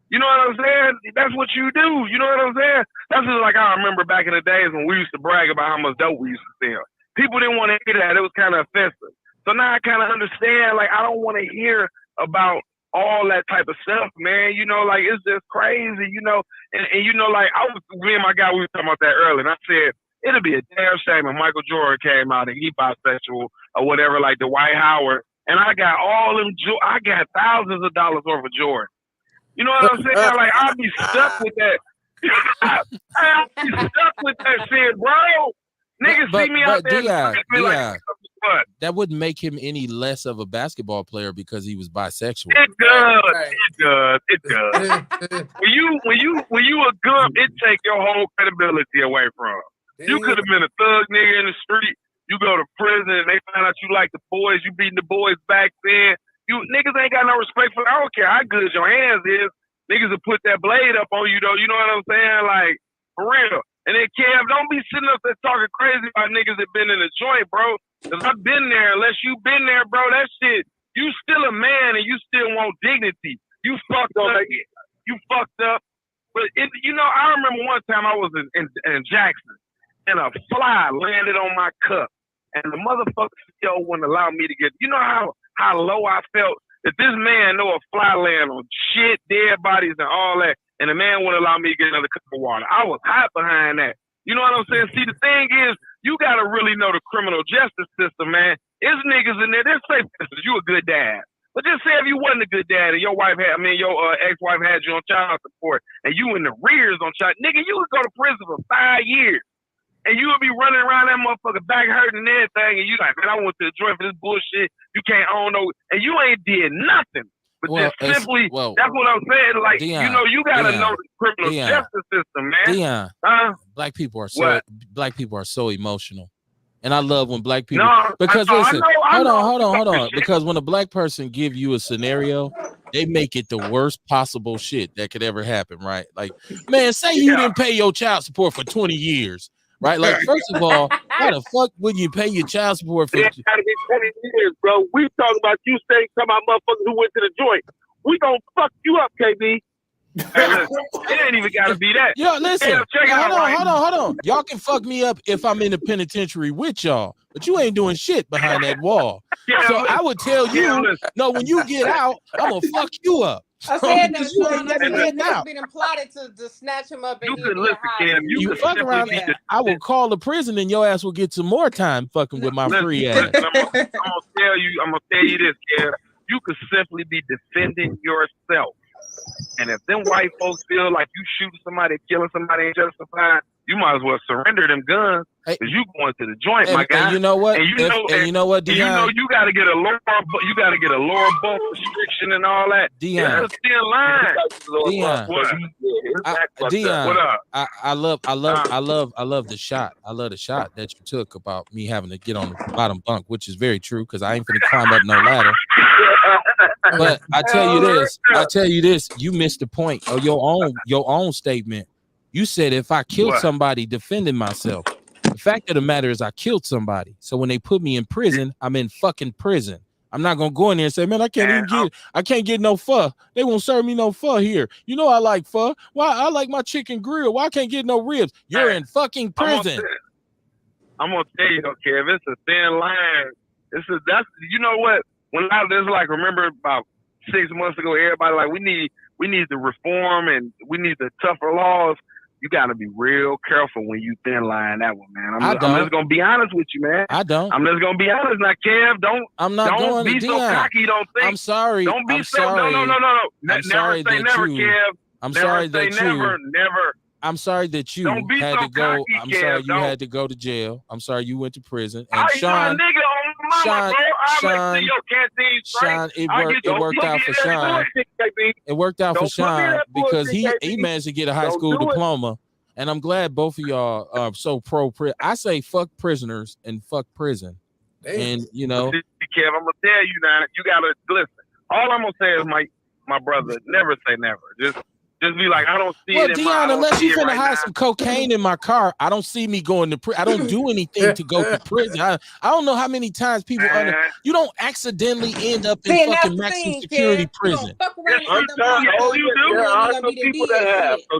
You know what I'm saying? That's what you do. You know what I'm saying? That's just like I remember back in the days when we used to brag about how much dope we used to sell. People didn't want to hear that. It was kind of offensive. So now I kind of understand, like, I don't want to hear about all that type of stuff, man. You know, like, it's just crazy, you know. And you know, like, me and my guy, we were talking about that earlier, and I said, it'd be a damn shame if Michael Jordan came out and he bisexual or whatever, like the Dwight Howard, and I got I got thousands of dollars worth of Jordan. You know what I'm saying? Like, I'd be stuck with that. I'd be stuck with that shit, bro. Niggas see me out there. Like, what? That wouldn't make him any less of a basketball player because he was bisexual. It does. When you a gump, it take your whole credibility away from him. You could have been a thug nigga in the street. You go to prison and they find out you like the boys. You beating the boys back then. You niggas ain't got no respect for. I don't care how good your hands is. Niggas will put that blade up on you though. You know what I'm saying? Like, for real. And then Kev, don't be sitting up there talking crazy about niggas that been in the joint, bro. Cause I've been there. Unless you been there, bro, that shit. You still a man and you still want dignity. You fucked up. You fucked up. But you know, I remember one time I was in Jackson. And a fly landed on my cup. And the motherfucker still wouldn't allow me to get, you know how low I felt? That this man know a fly land on shit, dead bodies and all that. And the man wouldn't allow me to get another cup of water. I was hot behind that. You know what I'm saying? See, the thing is, you got to really know the criminal justice system, man. There's niggas in there. They're safe. You a good dad. But just say if you wasn't a good dad and your your ex-wife had you on child support and you in the rears on child, nigga, you would go to prison for 5 years. And you would be running around that motherfucker back hurting and everything, and you like, man, I went to the joint for this bullshit. You can't own no, and you ain't did nothing. But just simply, that's what I'm saying. Like, Dion, you know, you gotta know the criminal justice system, man. Dion, black people are so emotional, and I love when black people. Because listen, hold on. Because when a black person give you a scenario, they make it the worst possible shit that could ever happen, right? Like, man, say you didn't pay your child support for 20 years. Right, like first of all, how the fuck would you pay your child support for? It gotta be 20 years, bro. We talking about you saying some of our motherfuckers who went to the joint. We gonna fuck you up, KB. It ain't even gotta be that. Yo, listen, hold on. Y'all can fuck me up if I'm in the penitentiary with y'all, but you ain't doing shit behind that wall. So I would tell you, no, when you get out, I'm gonna fuck you up. I said that you been plotted to snatch him up and you fuck around. I will call the prison and your ass will get some more time fucking with my free ass. I'm gonna tell you this, Kev. You could simply be defending yourself. And if them white folks feel like you shooting somebody, killing somebody ain't justified, you might as well surrender them guns because you going to the joint, my guy. And you know what? And you know what, Dion? You know you got to get a lower bulk restriction and all that. Dion, Dion, what up? I love the shot. I love the shot that you took about me having to get on the bottom bunk, which is very true because I ain't finna climb up no ladder. But I tell you this, you missed the point of your own statement You said if I killed What? somebody defending myself. The fact of the matter is I killed somebody. So when they put me in prison, I'm in fucking prison. I'm not gonna go in there and say, man, I can't get no pho. They won't serve me no pho here. You know I like pho. Why I like my chicken grill. Why I can't get no ribs? You're in fucking prison. I'm gonna tell you, Kev, it's a thin line. That's you know what? When I was like, remember about 6 months ago, everybody like we need to reform and we need the tougher laws. You got to be real careful when you thin line that one, man. I'm just gonna be honest with you, man. I don't. I'm just gonna be honest, now, Kev. Don't be so cocky. Don't think. I'm sorry. Don't be sorry. No. I'm sorry never say never, Kev. I'm sorry that never. I'm sorry that you had to go. I'm sorry you had to go to jail. I'm sorry you went to prison. And Sean, it worked out for Sean. It worked out for Sean because he managed to get a high school diploma. And I'm glad both of y'all are so pro. I say fuck prisoners and fuck prison. Damn. And you know, Kev, I'm gonna tell you now. You gotta listen. All I'm gonna say is, my brother, never say never. Just be like, I don't see it. Well, Dion, unless you finna hide some cocaine in my car, I don't see me going to prison. I don't do anything to go to prison. I don't know how many times people you don't accidentally end up in fucking maximum security prison. People that have. So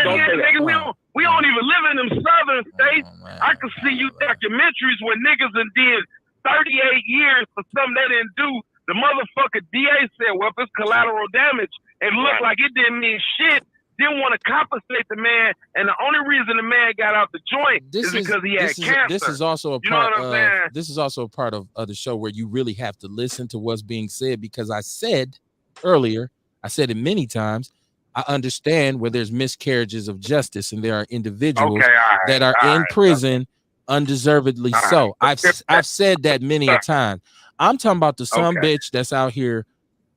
don't say that. We don't even live in them southern states. I can see you documentaries where niggas did 38 years for something they didn't do. The motherfucker DA said, well, if it's collateral damage, it looked like it didn't mean shit. Didn't want to compensate the man, and the only reason the man got out the joint is because he had cancer. This is also a part. This is also a part of the show where you really have to listen to what's being said, because I said earlier, I said it many times, I understand where there's miscarriages of justice and there are individuals that are in prison undeservedly so. I've said that many a time. I'm talking about the son bitch that's out here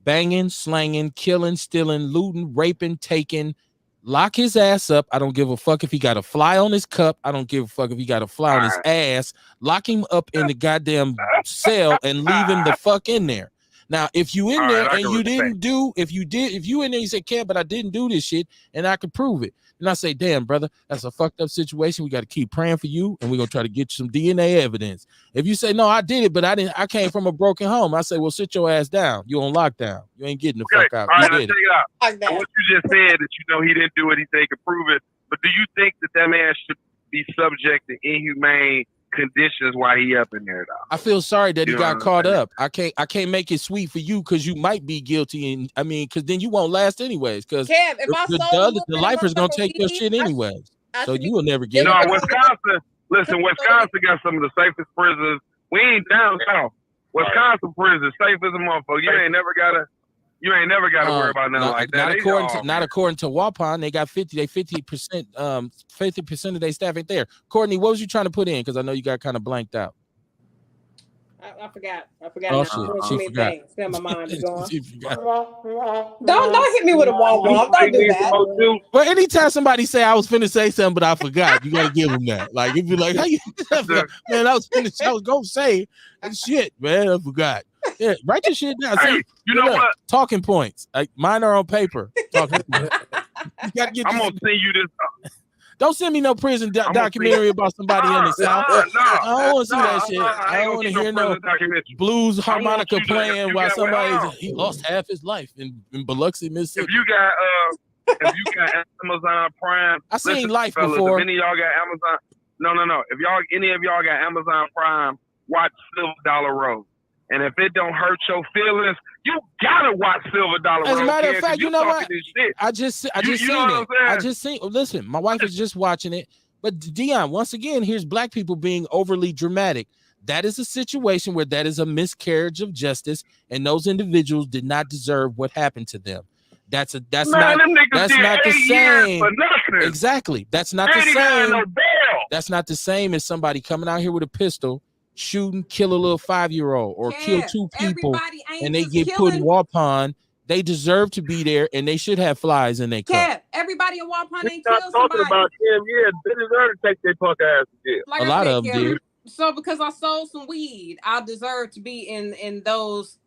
banging, slanging, killing, stealing, looting, raping, taking. Lock his ass up. I don't give a fuck if he got a fly on his cup. I don't give a fuck if he got a fly on his ass. Lock him up in the goddamn cell and leave him the fuck in there. Now, if you in there and you didn't do, if you in there, you say, "Kev, but I didn't do this shit," and I can prove it. And I say, damn, brother, that's a fucked up situation. We got to keep praying for you, and we're gonna try to get you some DNA evidence. If you say, no, I did it, but I didn't, I came from a broken home, I say, well, sit your ass down. You on lockdown. You ain't getting the fuck out. All right, you did it. What you just said, that you know he didn't do it, he said he could prove it. But do you think that man should be subject to inhumane conditions while he up in there, though? I feel sorry that he got caught up. I can't make it sweet for you because you might be guilty, and I mean, because then you won't last anyways. Because the lifer's gonna take your shit anyways, so you will never get. No, Wisconsin. Listen, Wisconsin got some of the safest prisons. We ain't down south. Wisconsin prison safe as a motherfucker. You ain't never gotta worry about nothing like that. Not according to Waupun, they got 50% of their staff ain't there. Courtney, what was you trying to put in? Because I know you got kind of blanked out. I forgot. Oh shit, she forgot. Spend my mind is going. Don't hit me with a wall. Don't do that. Well, anytime somebody say I was finna say something, but I forgot, you gotta give them that. Like if you like, hey, man, I was gonna say shit, man, I forgot. Yeah, write this shit down. Hey, you know what? Talking points. Like mine are on paper. Talking points. I'm gonna send you this. Don't send me no prison documentary about somebody in the South. I don't want to see that shit. I don't want to hear no blues harmonica playing while he lost half his life in Biloxi, Mississippi. If you got Amazon Prime, I seen Life before. If any of y'all got Amazon, no. If any of y'all got Amazon Prime, watch Silver Dollar Road. And if it don't hurt your feelings, you gotta watch Silver Dollar Road. As a matter of fact, you know what? I just seen it. Listen, my wife is just watching it. But Dion, once again, here's black people being overly dramatic. That is a situation where that is a miscarriage of justice, and those individuals did not deserve what happened to them. That's not the same. Exactly. That's not the same. That's not the same as somebody coming out here with a pistol, shooting, kill a little 5-year-old or kill 2 people, and they get put in Waupun. They deserve to be there, and they should have flies in their cup. Everybody in Waupun ain't killed somebody. Talking about them, they deserve to take their punk ass to jail. Like a lot of them did. So because I sold some weed, I deserve to be in those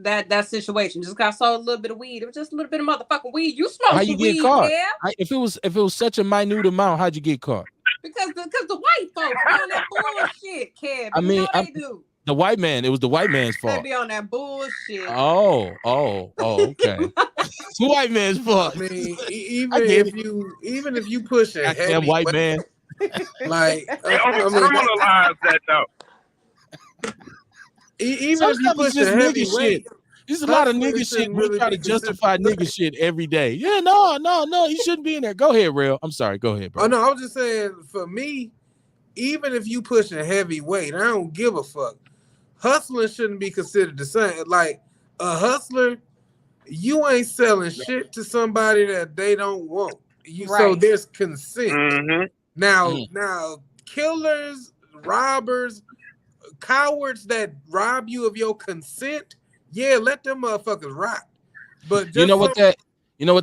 that situation. Just got sold a little bit of weed. It was just a little bit of motherfucking weed. You smoke How some you get weed, caught? yeah? If it was such a minute amount, how'd you get caught? Because the white folks be on that bullshit, Kev. I You mean, know they do. The white man. It was the white man's They fault. be on that bullshit. Oh, okay. It's the white man's fault. I mean, I get it. even if you push a Goddamn heavy white weight, man. like They I mean, criminalize that though. even if you Sometimes push it's just a heavy nigga weight, shit. There's a lot of hustlers nigga shit. shouldn't We really try be to justify considered nigga shit every day. Yeah, no, he shouldn't be in there. Go ahead, Real. I'm sorry. Go ahead, bro. Oh no, I was just saying. For me, even if you push a heavy weight, I don't give a fuck. Hustling shouldn't be considered the same. Like a hustler, you ain't selling shit to somebody that they don't want. So Right. there's consent. Mm-hmm. Now, killers, robbers, cowards that rob you of your consent, yeah, let them motherfuckers rot. But just you know what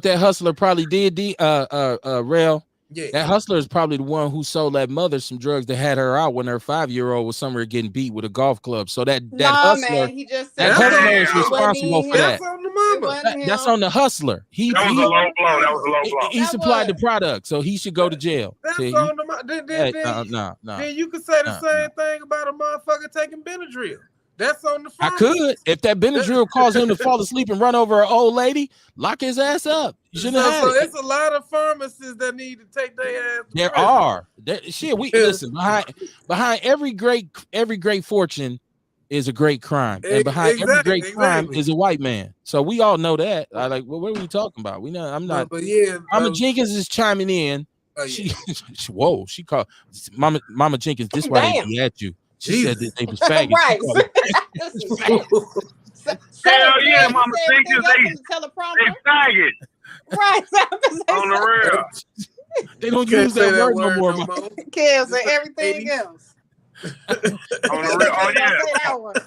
that hustler probably did, Rail? Yeah. That hustler is probably the one who sold that mother some drugs that had her out when her 5-year-old was somewhere getting beat with a golf club. So that hustler, man, he just said that hustler is it responsible for that. That's on the mama. That's on the hustler. That was a low blow. That was a low blow. He supplied the product, so he should go to jail. That's See, on the mama. no. Then you could say the same thing about a motherfucker taking Benadryl. That's on the I pharmacy. could. If that Benadryl caused him to fall asleep and run over an old lady, lock his ass up. You shouldn't have So had it. it's a lot of pharmacists that need to take their ass. There are. We listen, behind every great fortune is a great crime. And behind every great crime is a white man. So we all know that. I like, well, what are we talking about? We know I'm not. But yeah, Mama Jenkins is chiming in. She called Mama Jenkins. This why they be at you. She said that they was faggots. Right. Hell yeah, Mama Jenkins, they faggot. Right. On the real. They don't use that word no more. Kills and everything else. On the real. Oh yeah.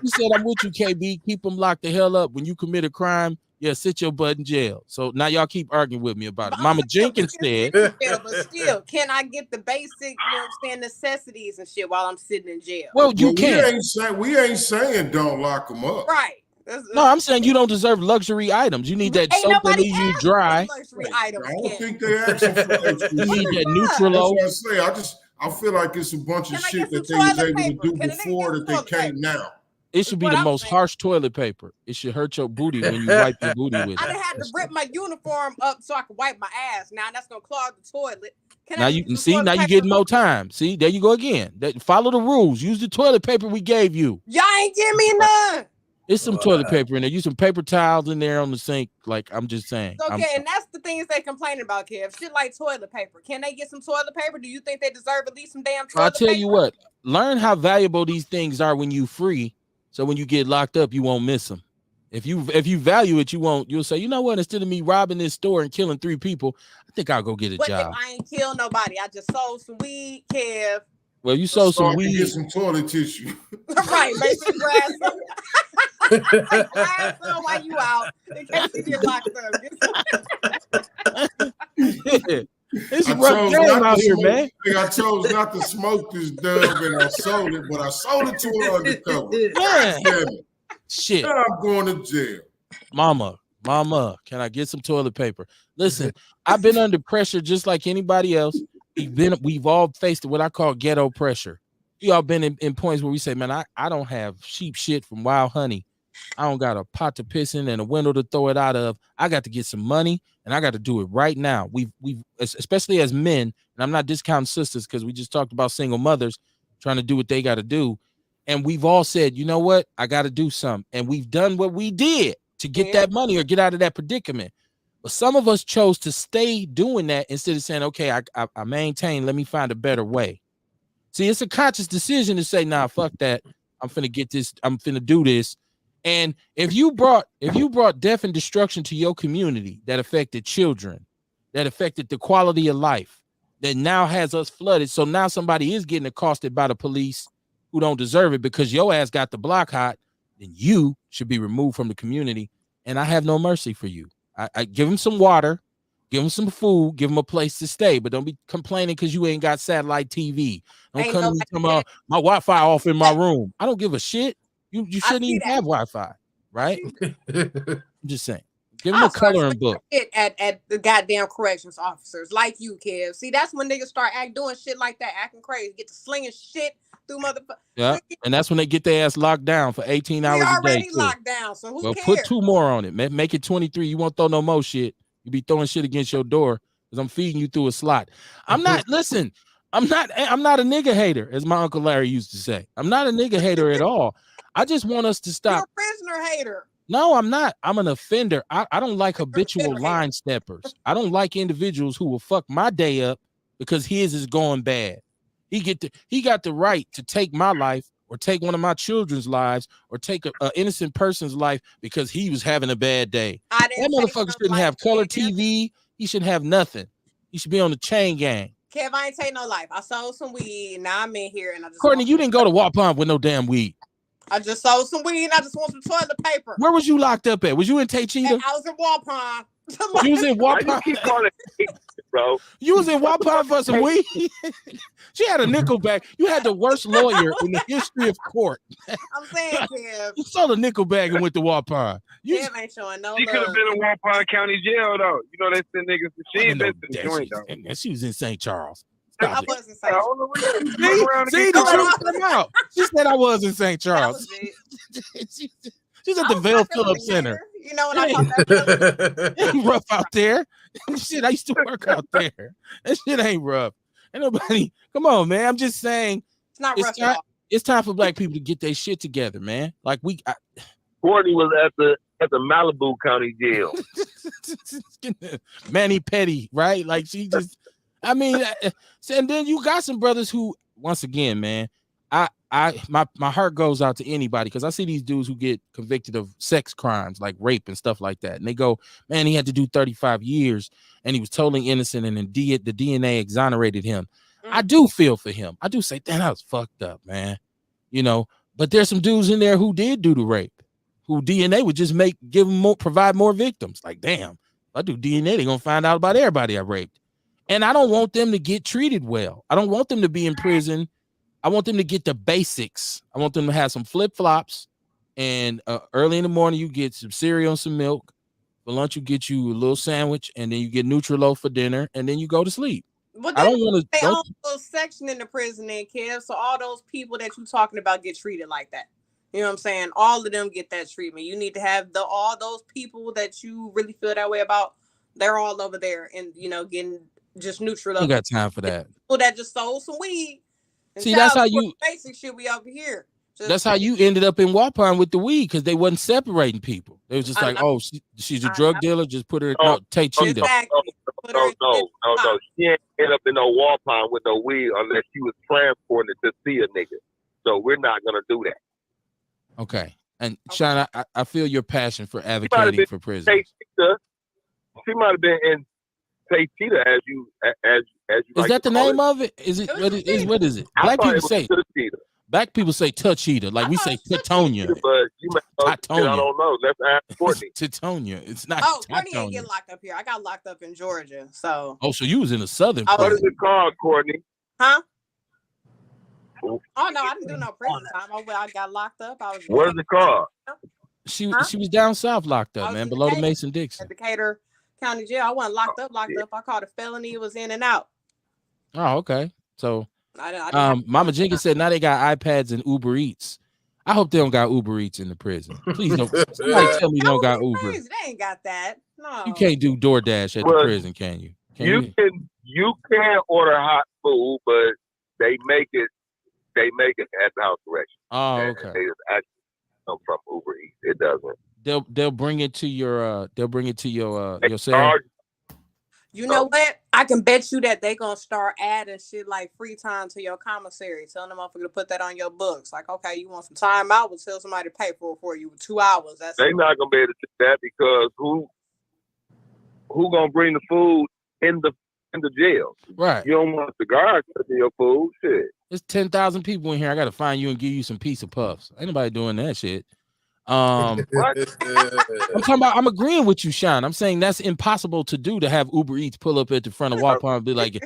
She said, I'm with you, KB. Keep them locked the hell up. When you commit a crime, yeah, sit your butt in jail. So now y'all keep arguing with me about it. Mama Jenkins said, but still, can I get the basic, necessities and shit while I'm sitting in jail? Well, you can't. We ain't saying don't lock them up. Right. No, I'm saying you don't deserve luxury items. You need that soap that leaves you dry. I don't think they asking for luxury. You need that Neutralo. That's what I say. I feel like it's a bunch of shit that they was able to do before that they can't now. It should be the most harsh toilet paper. It should hurt your booty when you wipe your booty with it. I had to rip my uniform up so I could wipe my ass. Now that's gonna clog the toilet. Now you can see. Now you getting more time. See, there you go again. Follow the rules. Use the toilet paper we gave you. Y'all ain't give me none. There's some toilet paper in there. Use some paper towels in there on the sink. Like I'm just saying. Okay, and that's the things they complain about, Kev. Shit like toilet paper. Can they get some toilet paper? Do you think they deserve at least some damn toilet paper? I'll tell you what. Learn how valuable these things are when you free. So when you get locked up, you won't miss them. If you value it, you'll say, you know what? Instead of me robbing this store and killing 3 people, I think I'll go get a job. If I ain't killed nobody, I just sold some weed, Kev. Well, you sold some weed. Get some toilet tissue. Right, make some grass. Grass on while you out in case you get locked up. It's a rough game out here, man. I chose not to smoke this dub and I sold it, but I sold it to an undercover. Man. Shit. Now I'm going to jail. Mama, can I get some toilet paper? Listen, I've been under pressure just like anybody else. We've all faced what I call ghetto pressure. We all been in points where we say, man, I don't have sheep shit from Wild Honey. I don't got a pot to piss in and a window to throw it out of. I got to get some money and I got to do it right now. We've especially as men, and I'm not discounting sisters because we just talked about single mothers trying to do what they got to do. And we've all said, you know what? I got to do something. And we've done what we did to get that money or get out of that predicament. But some of us chose to stay doing that instead of saying, okay, I maintain, let me find a better way. See, it's a conscious decision to say, nah, fuck that. I'm finna get this. I'm finna do this. And if you brought death and destruction to your community that affected children, that affected the quality of life, that now has us flooded. So now somebody is getting accosted by the police who don't deserve it because your ass got the block hot, then you should be removed from the community. And I have no mercy for you. I give them some water, give them some food, give them a place to stay, but don't be complaining because you ain't got satellite TV. Don't come to me my Wi-Fi off in my room. I don't give a shit. You shouldn't even have Wi-Fi. right? I'm just saying. Give them a coloring book. At the goddamn corrections officers like you, Kev. See, that's when niggas start doing shit like that, acting crazy, get to slinging shit through motherfuckers. Yeah, and that's when they get their ass locked down for 18 hours a day. Already locked down, so who cares? Put 2 more on it, man. Make it 23. You won't throw no more shit. You be throwing shit against your door because I'm feeding you through a slot. I'm not. Listen, I'm not a nigga hater, as my Uncle Larry used to say. I'm not a nigga hater at all. I just want us to stop. You're a prisoner hater. No, I'm not. I'm an offender. I don't like habitual line steppers. I don't like individuals who will fuck my day up because his is going bad. He got the right to take my life or take one of my children's lives or take an innocent person's life because he was having a bad day. That motherfucker shouldn't have color TV. He shouldn't have nothing. He should be on the chain gang. Kev, I ain't take no life. I sold some weed. Now I'm in here and I just. Courtney, you didn't go to Waupun with no damn weed. I just sold some weed and I just want some toilet paper. Where was you locked up at? Was you in Taycheetah? I was in Waupun. You was in Waupun? Why you keep calling it, bro? You was in Waupun for some weed? She had a nickelback. You had the worst lawyer in the history of court. I'm saying, Kev. You sold a nickelback and went to Waupun. Kev ain't showing no She could have been in Waupun County Jail, though. You know, they send niggas to she ain't been to the joint, though. She was in St. Charles. I was in St. Charles. See, the truth come out. She said I was in St. Charles. She's at the Vale Phillips Center. You know what I call that? Ain't rough out there. Shit, I used to work out there. That shit ain't rough. Ain't nobody. Come on, man. I'm just saying. It's not rough at all. It's time for black people to get their shit together, man. Like Courtney was at the Malibu County Jail. Manny Petty, right? Like she just. I mean, and then you got some brothers who, once again, man, my heart goes out to anybody because I see these dudes who get convicted of sex crimes like rape and stuff like that, and they go, man, he had to do 35 years, and he was totally innocent, and then the DNA exonerated him. I do feel for him. I do say, damn, that was fucked up, man. You know, but there's some dudes in there who did do the rape, who DNA would just provide more victims. Like, damn, if I do DNA, they're gonna find out about everybody I raped. And I don't want them to get treated well. I don't want them to be in prison. I want them to get the basics. I want them to have some flip-flops. And early in the morning, you get some cereal and some milk. For lunch, you get you a little sandwich. And then you get Nutri-Low for dinner. And then you go to sleep. Well, I don't want to. They own a little section in the prison, then, Kev. So all those people that you're talking about get treated like that. You know what I'm saying? All of them get that treatment. You need to have all those people that you really feel that way about. They're all over there and, you know, getting just neutral. I got time for that. People that just sold some weed. See, that's how you basic shit we over here. That's how you ended up in Waupun with the weed because they wasn't separating people. They was just like, oh, she's a drug dealer. Just put her take cheetah. Exactly. No. She ain't end up in no Waupun with no weed unless she was transporting it to see a nigga. So we're not gonna do that. Okay. And Sean, I feel your passion for advocating for prisoners. She might have been in Taycheetah as you is like that the name of it? Is it what is it? Black people say Taycheetah, like we say Titonia. But you I don't know. Let's ask Courtney. Titonia. It's not. Oh, Courtney didn't get locked up here. I got locked up in Georgia. So. Oh, so you was in the southern. What is it called, Courtney? Huh? Oh no, I didn't do no prison time. I got locked up. What is it called? She was down south locked up, man, below the Mason-Dixon. At Decatur County Jail. I wasn't locked up. I caught a felony. It was in and out. Oh, okay. So Mama Jenkins said now they got iPads and Uber Eats. I hope they don't got Uber Eats in the prison. Please don't. Somebody tell me you don't got Uber. They ain't got that. No. You can't do DoorDash at the prison, can you? You can order hot food, but they make it at the house correction. Oh, okay. They just actually come from Uber Eats. It doesn't. They'll bring it to your your cell. You know what? I can bet you that they gonna start adding shit like free time to your commissary. Telling them motherfucker to put that on your books. Like, okay, you want some time out? We'll tell somebody to pay for you 2 hours. They're not gonna be able to do that because who gonna bring the food in the jail? Right. You don't want the guards touching your food. Shit. There's 10,000 people in here. I gotta find you and give you some pizza puffs. Ain't nobody doing that shit. I'm talking about. I'm agreeing with you, Sean. I'm saying that's impossible to do. To have Uber Eats pull up at the front of Waupun and be like,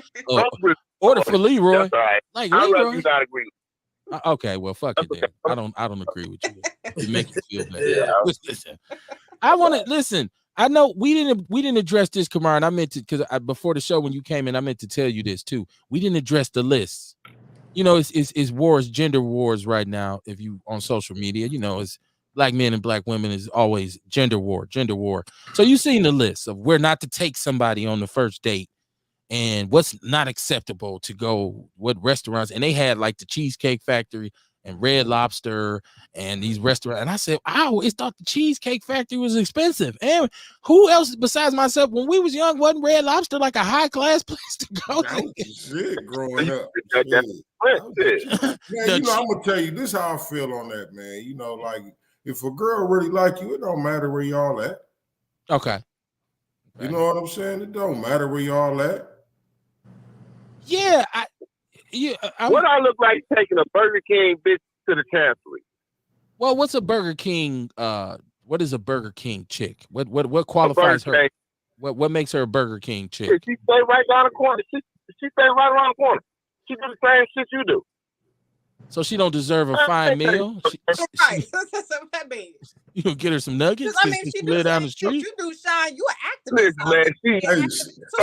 "Order for Leroy." That's all right. Like I'd Leroy. rather you not agree. Okay, well, fuck it then. I don't agree with you. It makes you feel bad. Yeah. Listen, I want to listen. I know we didn't address this, Kamar, and I meant to because before the show when you came in, I meant to tell you this too. We didn't address the list. You know, it's wars, gender wars right now. If you on social media, you know, it's black men and black women is always gender war. So you seen the list of where not to take somebody on the first date and what's not acceptable to go, what restaurants, and they had like the Cheesecake Factory and Red Lobster and these restaurants. And I said, I always thought the Cheesecake Factory was expensive. And who else besides myself, when we was young, wasn't Red Lobster like a high class place to go? Shit, growing up. Shit. Man, The you know, I'm gonna tell you this how I feel on that, man. You know, like if a girl really like you, it don't matter where y'all at. Okay. You know what I'm saying? It don't matter where y'all at. Yeah, What I look like taking a Burger King bitch to the chancellery? well, what's a Burger King? What is a Burger King chick? What qualifies her? What makes her a Burger King chick? She stay right down the corner. She stay right around the corner. She do the same shit you do. So she don't deserve a fine meal. Right. So that means. You gonna get her some nuggets? I mean, she do live down the the street. You do, Sean. You an activist. Listen, man,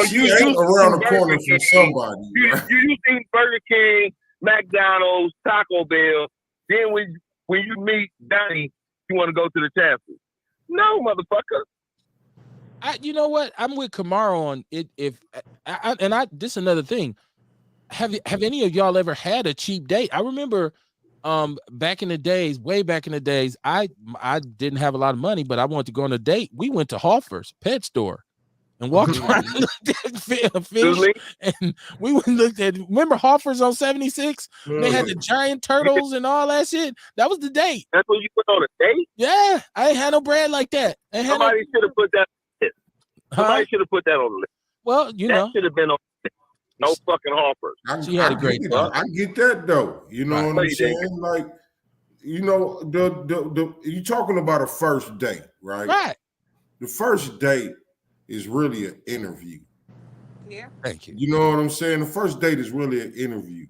She ain't around the corner from somebody. You seen Burger King, McDonald's, Taco Bell. Then when you meet Donnie, you want to go to the chancellery. No, motherfucker. You know what? I'm with Kamara on it. If this is another thing. Have any of y'all ever had a cheap date? I remember back in the days, way back in the days, I didn't have a lot of money, but I wanted to go on a date. We went to Hoffer's pet store and walked around and looked at fish. And we went and looked at, remember Hoffer's on 76? They had the giant turtles and all that shit. That was the date. That's when you put on a date? Yeah, I ain't had no bread like that. Somebody should have put that. Somebody should have put that on the list. Well, you know. That should have been on the list. No fucking Hoffers. She had a great time. I get that though. You know what I'm saying? Like, you know, the you talking about a first date, right? Right. The first date is really an interview. Yeah. Thank you. You know what I'm saying? The first date is really an interview.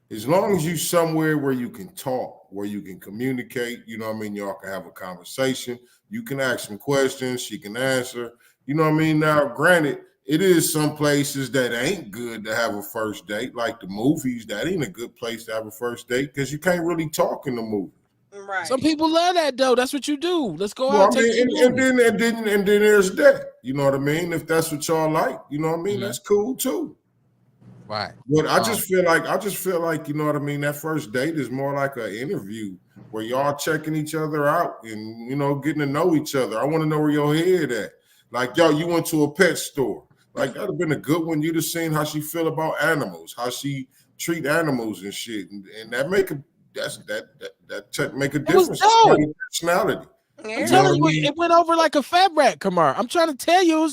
As long as you somewhere where you can talk, where you can communicate, you know what I mean? Y'all can have a conversation. You can ask some questions. She can answer. You know what I mean? Now, granted, it is some places that ain't good to have a first date, like the movies. That ain't a good place to have a first date because you can't really talk in the movie. Right. Some people love that though. That's what you do. Let's go Well, out. I mean, and then there's that. You know what I mean? If that's what y'all like, you know what I mean? That's cool too. Right. But I just feel like, you know what I mean? That first date is more like an interview where y'all checking each other out and, you know, getting to know each other. I want to know where your head at. Like, yo, you went to a pet store. Like, that'd have been a good one. You'd have seen how she feel about animals, how she treat animals and shit. And that make a make a difference. Personality. Yeah. I'm telling you, it went over like a fat rat, Kamar. I'm trying to tell you,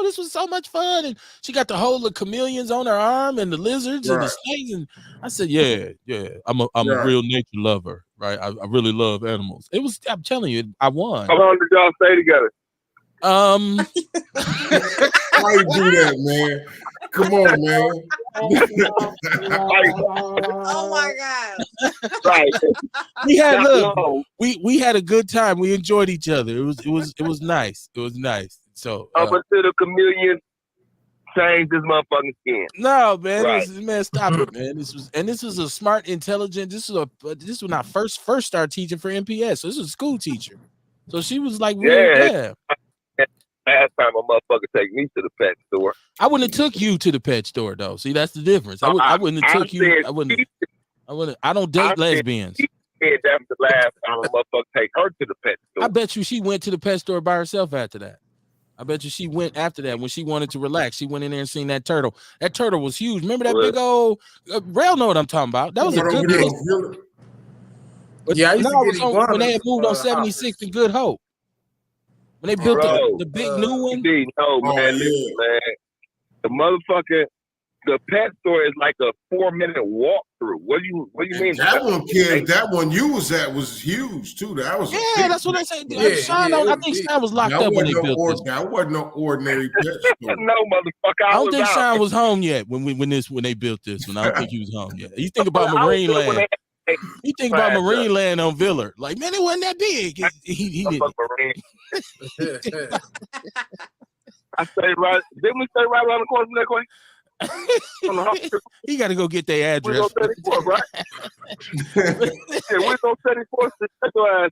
this was so much fun. And she got the whole of chameleons on her arm and the lizards and the snakes. And I said, yeah, I'm a real nature lover, right? I really love animals. I'm telling you, I won. How long did y'all stay together? Why you do that, man? Come on, man. Oh my God. Right. We had a good time. We enjoyed each other. It was nice. It was nice. So up until the chameleon changed his motherfucking skin. No, man. Man, stop it, man. This was a smart, intelligent. This was when I first started teaching for MPS. So this was a school teacher. So she was like, yeah. Last time a motherfucker take me to the pet store. I wouldn't have took you to the pet store though. See, that's the difference. I wouldn't have took you. I don't date lesbians. That's the last time a motherfucker take her to the pet store. I bet you she went to the pet store by herself after that. I bet you she went after that when she wanted to relax. She went in there and seen that turtle. That turtle was huge. Remember that big old Rail know what I'm talking about. That was a good place. Yeah, I used to get when they had moved on 76th and Good Hope. When they built the big new one. No, man, listen, man. The pet store is like a 4-minute walkthrough. What do you mean? That one you was at was huge too. That was that's what I said. I think Sean was locked up when they built this. That wasn't no ordinary pet store. No, motherfucker. I don't think Sean was home yet when they built this one. I don't think he was home yet. You think about Marine Land. He think about Marine Land on Villa. Like, man, it wasn't that big. He didn't. I stay right. Didn't we stay right around the corner from that Queen? He got to go get their address. We're on 34th, right? Yeah, we're on 34th to set your ass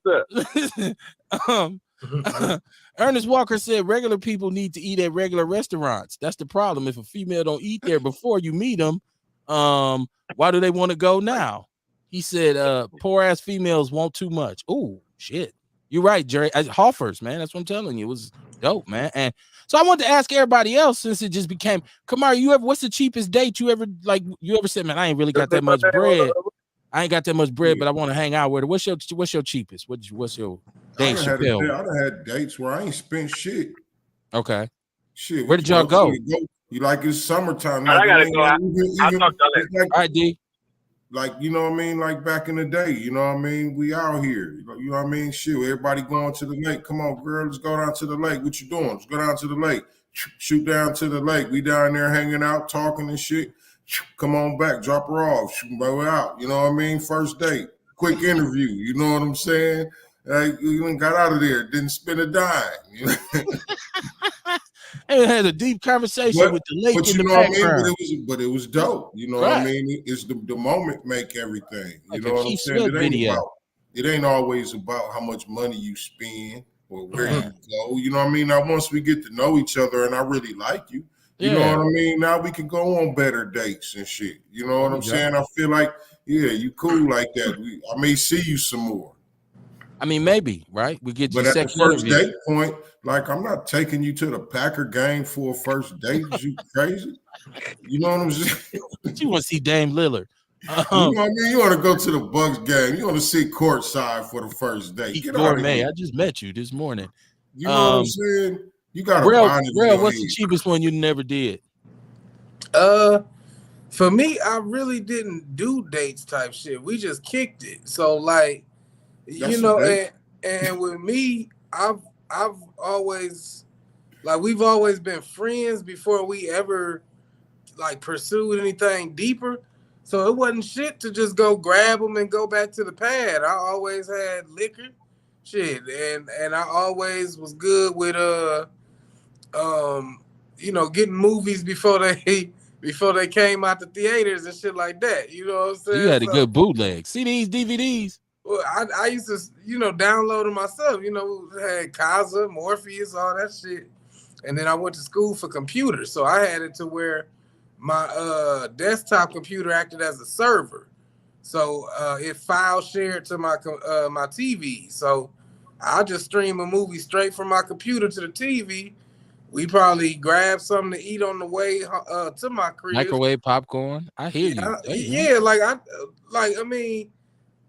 up. Ernest Walker said regular people need to eat at regular restaurants. That's the problem. If a female don't eat there before you meet them, why do they want to go now? He said, poor ass females want too much. Oh, shit. You're right, Jerry. Hoffers, man. That's what I'm telling you. It was dope, man. And so I wanted to ask everybody else, since it just became, Kamar, what's the cheapest date you ever said, man, I ain't really got that much bread. I ain't got that much bread, but I want to hang out with her. What's your cheapest? What's your date? I done had dates where I ain't spent shit. Okay. Shit. Where did y'all go? You like it's summertime. Like, I gotta go out. All right, D. Like, you know what I mean? Like back in the day, you know what I mean? We out here. You know what I mean? Shit, everybody going to the lake. Come on, girl, let's go down to the lake. What you doing? Let's go down to the lake. Shoot down to the lake. We down there hanging out, talking and shit. Come on back, drop her off. Shoot her out. You know what I mean? First date. Quick interview. You know what I'm saying? You got out of there. Didn't spend a dime. You know? And had a deep conversation with the lake in the background. But it was dope. You know what I mean? It's the moment make everything. You know what I'm saying? It ain't always about how much money you spend or where you go. You know what I mean? Now, once we get to know each other and I really like you, you know what I mean? Now we can go on better dates and shit. You know what I'm saying? I feel like, you cool like that. I may see you some more. I mean, maybe, right? We get you but at the first date point, like, I'm not taking you to the Packer game for a first date. You crazy? You know what I'm saying? You want to see Dame Lillard. You know what I mean? You want to go to the Bucks game. You want to sit courtside for the first date. Get out of here. I just met you this morning. You know what I'm saying? You got to what's the cheapest one you never did? For me, I really didn't do dates type shit. We just kicked it. So like, and with me, I've always, like, we've always been friends before we ever like pursued anything deeper. So it wasn't shit to just go grab them and go back to the pad. I always had liquor, shit, and I always was good with getting movies before they came out the theaters and shit like that. You know what I'm saying? You had a good bootleg. CDs, DVDs. Well, I used to, download them myself. Had Kaiser, Morpheus, all that shit. And then I went to school for computers. So I had it to where my desktop computer acted as a server. So it file shared to my TV. So I just stream a movie straight from my computer to the TV. We probably grab something to eat on the way to my crib. Microwave popcorn. I hear you.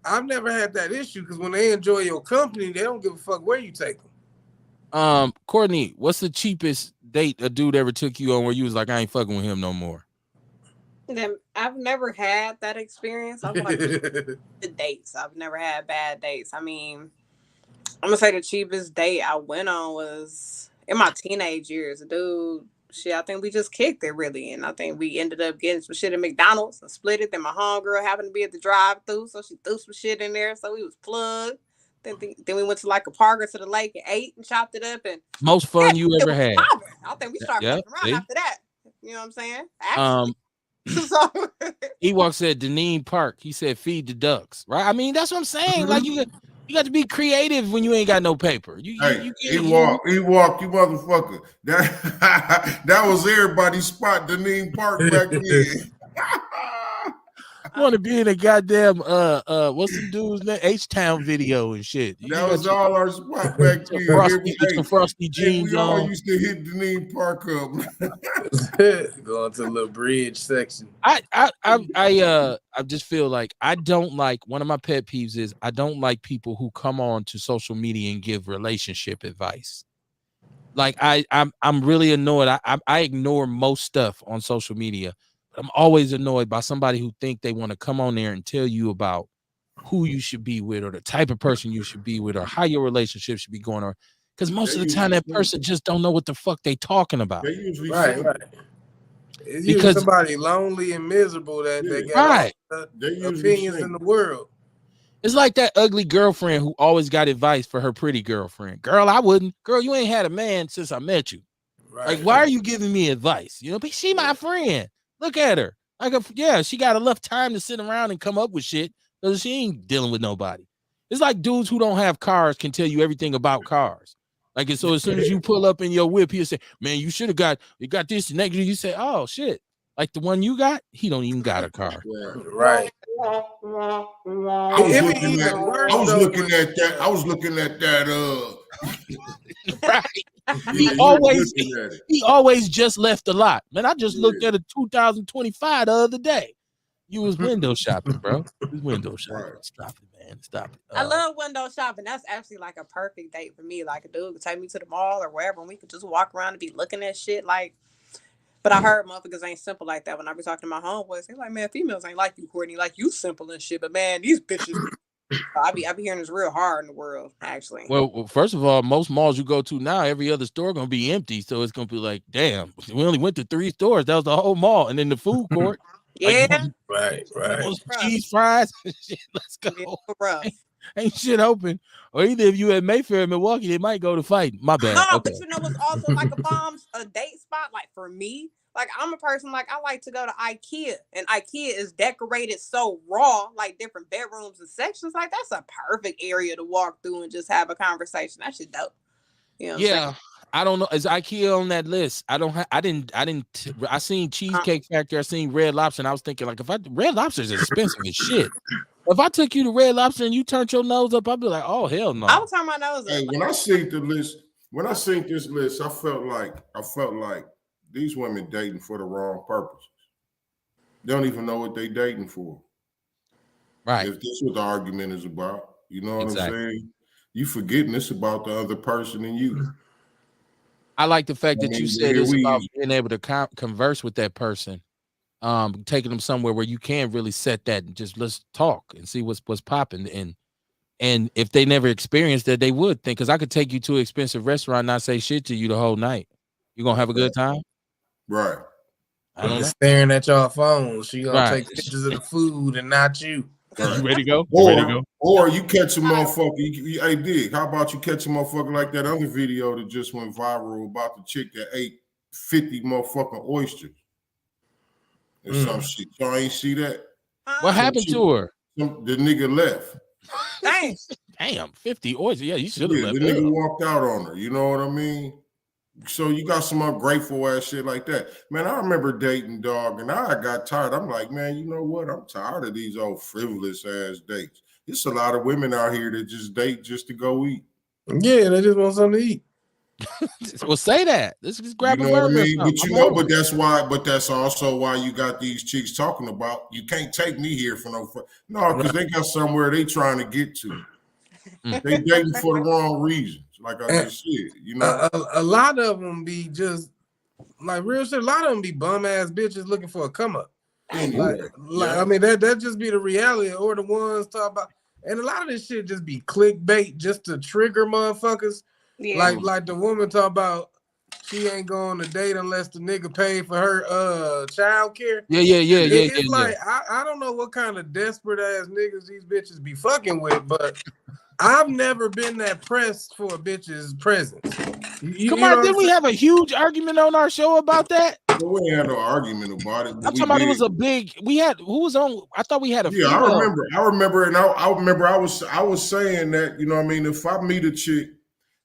I've never had that issue because when they enjoy your company, they don't give a fuck where you take them. Courtney, what's the cheapest date a dude ever took you on where you was like, I ain't fucking with him no more? I've never had that experience. I'm like the dates. I've never had bad dates. I mean, I'm gonna say the cheapest date I went on was in my teenage years. Dude, shit, I think we just kicked it really, and I think we ended up getting some shit at McDonald's and split it. Then my homegirl happened to be at the drive-thru, so she threw some shit in there, so we was plugged. Then we went to like a park or to the lake and ate and chopped it up. And most fun you ever had. I think we started fucking around after that. You know what I'm saying? Actually. Ewok said Deneen Park. He said feed the ducks. Right? I mean, that's what I'm saying. Like you got to be creative when you ain't got no paper. Ewok, you motherfucker. That was everybody's spot, Deneen Park back then. I want to be in a goddamn what's the dude's name? H-Town video and shit. That was all our spot back then. Frosty jeans we all used to hit Deneen Park up. Going to the little bridge section. I just feel like I don't like, one of my pet peeves is I don't like people who come on to social media and give relationship advice. Like I'm really annoyed. I ignore most stuff on social media. I'm always annoyed by somebody who think they want to come on there and tell you about who you should be with or the type of person you should be with or how your relationship should be going on. Because most of the time that person just don't know what the fuck they talking about. Right. It's because somebody lonely and miserable that they got all the opinions in the world. It's like that ugly girlfriend who always got advice for her pretty girlfriend. Girl, I wouldn't. Girl, you ain't had a man since I met you. Right. Like, why are you giving me advice? You know, but she my friend. Look at her. Like, she got enough time to sit around and come up with shit because she ain't dealing with nobody. It's like dudes who don't have cars can tell you everything about cars. Like, and so as soon as you pull up in your whip, he'll say, "Man, you should have got this and that." You say, "Oh shit." Like the one you got, he don't even got a car. Right. I was looking at that. Right. Yeah, he always just left the lot. Man, I just looked at a 2025 the other day. You was window shopping, bro. You was window shopping. Right. Stop it, man. Stop it. I love window shopping. That's actually like a perfect date for me. Like a dude could take me to the mall or wherever, and we could just walk around and be looking at shit. Like, but I heard motherfuckers ain't simple like that. When I be talking to my homeboys, they're like, "Man, females ain't like you, Courtney. Like you simple and shit." But man, these bitches. I be hearing this real hard in the world, actually. Well, first of all, most malls you go to now, every other store gonna be empty. So it's gonna be like, damn, we only went to 3 stores. That was the whole mall, and then the food court. Yeah. Right. Cheese fries. Shit, let's go. Yeah, rough. Ain't shit open. Or either if you at Mayfair in Milwaukee, they might go to fight. My bad. No, Okay. but you know what's also like a date spot? Like for me, like I'm a person like I like to go to IKEA, and IKEA is decorated so raw, like different bedrooms and sections. Like that's a perfect area to walk through and just have a conversation. That shit dope. You know what I'm saying? I don't know. Is IKEA on that list? I seen Cheesecake Factory. I seen Red Lobster, and I was thinking like, Red Lobster is expensive as shit. If I took you to Red Lobster and you turned your nose up, I'd be like, oh hell no. I would turn my nose up. Hey, when I seen this list, I felt like these women dating for the wrong purposes. They don't even know what they dating for. Right. If this is what the argument is about, you know what Exactly. I'm saying? You forgetting it's about the other person and you. I like the fact that you said it's about being able to converse with that person, taking them somewhere where you can really set that and just let's talk and see what's popping. And if they never experienced that, they would think, because I could take you to an expensive restaurant and not say shit to you the whole night. You gonna have a good time? Right. I don't know. Staring at y'all phones. She gonna take pictures of the food and not you. Right. You ready to go? Or you catch a motherfucker. Hey, Dig, how about you catch a motherfucker like that other video that just went viral about the chick that ate 50 motherfucking oysters or some shit? Y'all ain't see that? What happened to her? The nigga left. Damn, 50 oysters. Yeah, you should have left. The nigga walked out on her. You know what I mean? So you got some ungrateful ass shit like that. Man, I remember dating, dog, and I got tired. I'm like, man, you know what? I'm tired of these old frivolous ass dates. There's a lot of women out here that just date just to go eat. Yeah, they just want something to eat. Well, say that. Let's just grab you know what I mean? But that's also why you got these chicks talking about you can't take me here for no, because they got somewhere they trying to get to. They dating for the wrong reasons. Like I just said, you know, a lot of them be just like real shit. A lot of them be bum ass bitches looking for a come up. I mean, that just be the reality, or the ones talk about, and a lot of this shit just be clickbait just to trigger motherfuckers. Yeah. Like the woman talk about she ain't going to date unless the nigga paid for her child care. It's like I don't know what kind of desperate ass niggas these bitches be fucking with, but I've never been that pressed for a bitch's presence. Come on, didn't we have a huge argument on our show about that? Well, we ain't had no argument about it. I'm talking about it was a big. We had who was on? I thought we had a. Yeah, female. I remember, and I remember. I was saying that, you know what I mean. If I meet a chick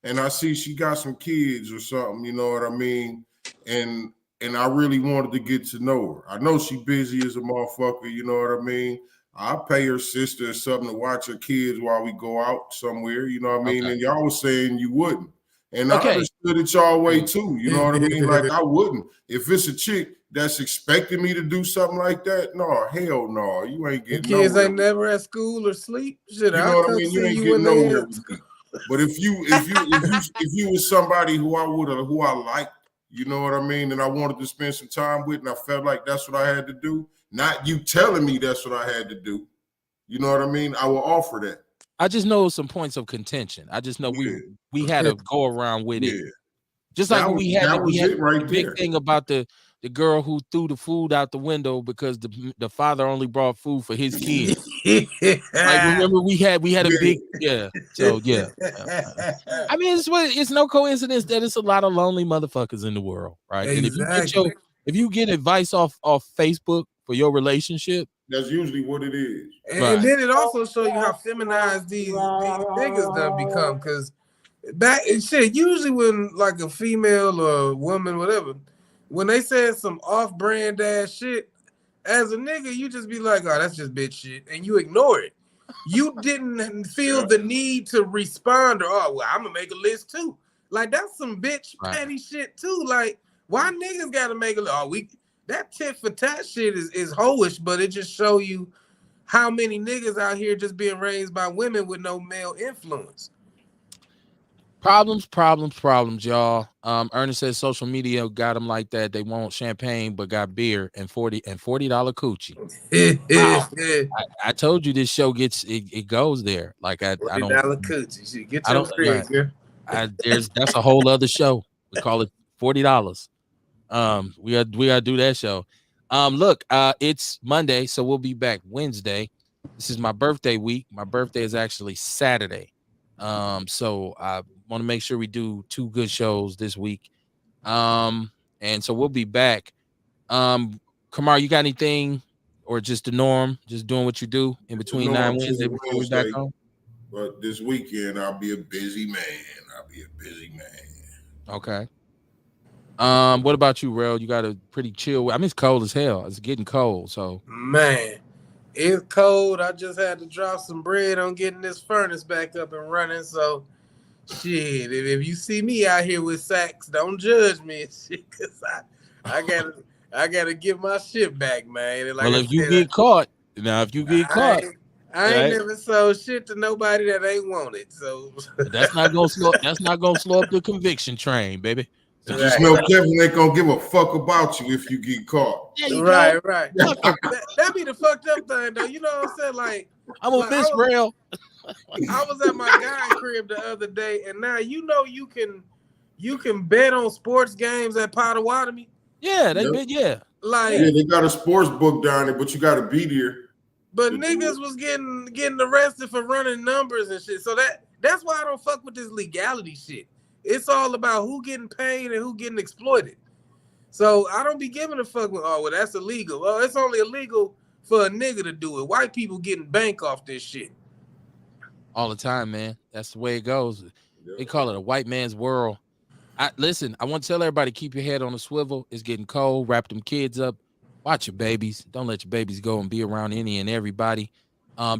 and I see she got some kids or something, you know what I mean, and I really wanted to get to know her. I know she busy as a motherfucker, you know what I mean. I pay her sister or something to watch her kids while we go out somewhere, you know what I mean? Okay. And y'all was saying you wouldn't. And I understood it y'all way too, you know what I mean? Like I wouldn't. If it's a chick that's expecting me to do something like that, no, hell no. You ain't getting kids nowhere. Ain't never at school or sleep. Shit, you know what I mean? You ain't getting nowhere with me. But if you was somebody who I liked, you know what I mean, and I wanted to spend some time with, and I felt like that's what I had to do, not you telling me that's what I had to do. You know what I mean? I will offer that. I just know some points of contention. I just know we had to go around with it. Just like we had the big thing about the the girl who threw the food out the window because the father only brought food for his kid. Like, remember we had a big So yeah. I mean, it's no coincidence that it's a lot of lonely motherfuckers in the world, right? And Exactly. if you get advice off Facebook for your relationship, That's usually what it is. And then it also shows you how feminized these niggas done become. Cause back and shit, usually when like a female or a woman, whatever, when they said some off-brand ass shit, as a nigga, you just be like, oh, that's just bitch shit, and you ignore it. You didn't feel the need to respond or, oh, well, I'm gonna make a list too. Like, that's some bitch petty shit too. Like, why niggas gotta make a list? Oh, that tit for tat shit is hoish, but it just show you how many niggas out here just being raised by women with no male influence. Problems, y'all. Ernest says social media got them like that. They want champagne but got beer and $40 coochie. Wow. I told you this show it goes there. Like I don't $40 coochie. Get your free, that's a whole other show. We call it $40. We gotta do that show. Look, it's Monday, so we'll be back Wednesday. This is my birthday week. My birthday is actually Saturday. So I want to make sure we do 2 good shows this week. And so we'll be back. Kamar, you got anything or just the norm, just doing what you do in between 9 Wednesday before we back home? But this weekend I'll be a busy man. Okay. What about you, Rel? You got a pretty chill. I mean, it's cold as hell. It's getting cold. So man, it's cold. I just had to drop some bread on getting this furnace back up and running. So shit, if you see me out here with sacks, don't judge me and shit, cause I gotta get my shit back, man. And like if you get caught, I ain't never sold shit to nobody that ain't want it. So that's not gonna slow up the conviction train, baby. So just know Kevin ain't gonna give a fuck about you if you get caught. Right. That be the fucked up thing, though. You know what I'm saying? Like, I'm a bitch, Rel. I was at my guy's crib the other day, and now you can bet on sports games at Potawatomi. Yeah, they they got a sports book down there, but you got to be there. But niggas was getting arrested for running numbers and shit. So that's why I don't fuck with this legality shit. It's all about who getting paid and who getting exploited. So I don't be giving a fuck with, oh, well, that's illegal. Well, it's only illegal for a nigga to do it. White people getting bank off this shit. All the time, man. That's the way it goes. They call it a white man's world. Listen, I want to tell everybody, keep your head on a swivel. It's getting cold. Wrap them kids up. Watch your babies. Don't let your babies go and be around any and everybody.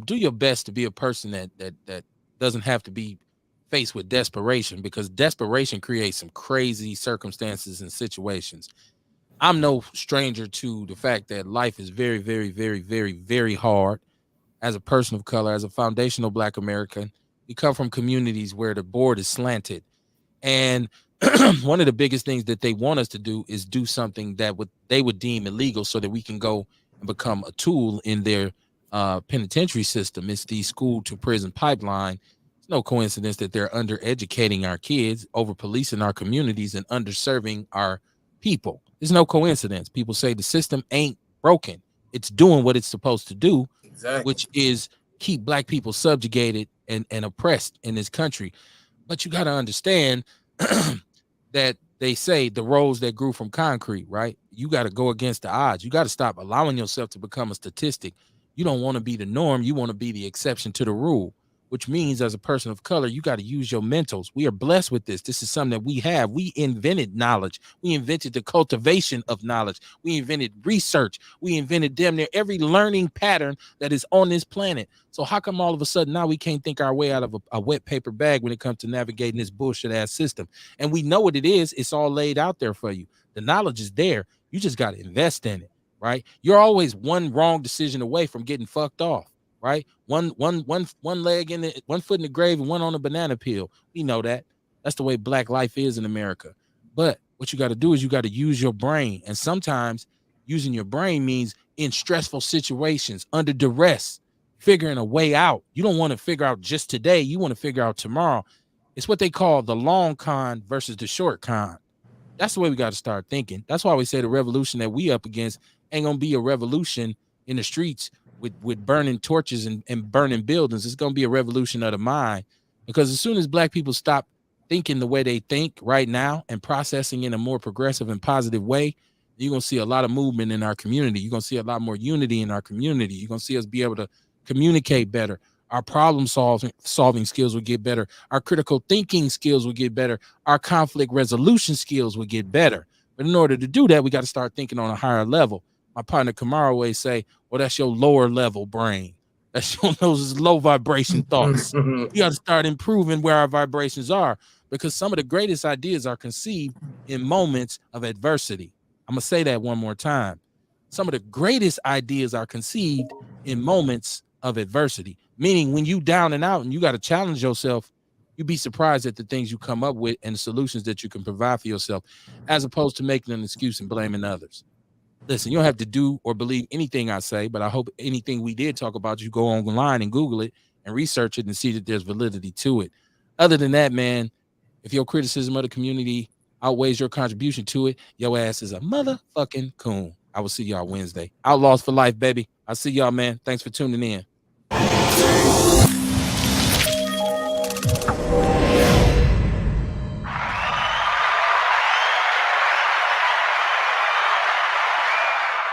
Do your best to be a person that doesn't have to be faced with desperation, because desperation creates some crazy circumstances and situations. I'm no stranger to the fact that life is very, very, very, very, very hard. As a person of color, as a foundational Black American, we come from communities where the board is slanted. And one of the biggest things that they want us to do is do something that they would deem illegal so that we can go and become a tool in their penitentiary system. It's the school to prison pipeline. It's no coincidence that they're undereducating our kids, over policing our communities, and underserving our people. It's no coincidence. People say the system ain't broken. It's doing what it's supposed to do, which is keep Black people subjugated and oppressed in this country. But you got to understand that they say the roads that grew from concrete, right? You got to go against the odds. You got to stop allowing yourself to become a statistic. You don't want to be the norm. You want to be the exception to the rule, which means as a person of color, you got to use your mentals. We are blessed with this. This is something that we have. We invented knowledge. We invented the cultivation of knowledge. We invented research. We invented damn near every learning pattern that is on this planet. So how come all of a sudden now we can't think our way out of a wet paper bag when it comes to navigating this bullshit ass system? And we know what it is. It's all laid out there for you. The knowledge is there. You just got to invest in it, right? You're always one wrong decision away from getting fucked off. Right, one leg in it, 1 foot in the grave, and one on a banana peel. We know that. That's the way Black life is in America. But what you got to do is you got to use your brain, and sometimes using your brain means in stressful situations, under duress, figuring a way out. You don't want to figure out just today. You want to figure out tomorrow. It's what they call the long con versus the short con. That's the way we got to start thinking. That's why we say the revolution that we up against ain't gonna be a revolution in the streets with burning torches and burning buildings. It's gonna be a revolution of the mind. Because as soon as black people stop thinking the way they think right now and processing in a more progressive and positive way, you're gonna see a lot of movement in our community. You're gonna see a lot more unity in our community. You're gonna see us be able to communicate better. Our problem solving skills will get better. Our critical thinking skills will get better. Our conflict resolution skills will get better. But in order to do that, we got to start thinking on a higher level. My partner Kamara always say, well, that's your lower level brain. That's your those low vibration thoughts. We got to start improving where our vibrations are, because some of the greatest ideas are conceived in moments of adversity. I'm going to say that one more time. Some of the greatest ideas are conceived in moments of adversity, meaning when you down and out and you got to challenge yourself, you'd be surprised at the things you come up with and the solutions that you can provide for yourself, as opposed to making an excuse and blaming others. Listen, you don't have to do or believe anything I say, but I hope anything we did talk about, you go online and Google it and research it and see that there's validity to it. Other than that, man, if your criticism of the community outweighs your contribution to it, your ass is a motherfucking coon. I will see y'all Wednesday. Outlaws for life, baby. I'll see y'all, man. Thanks for tuning in.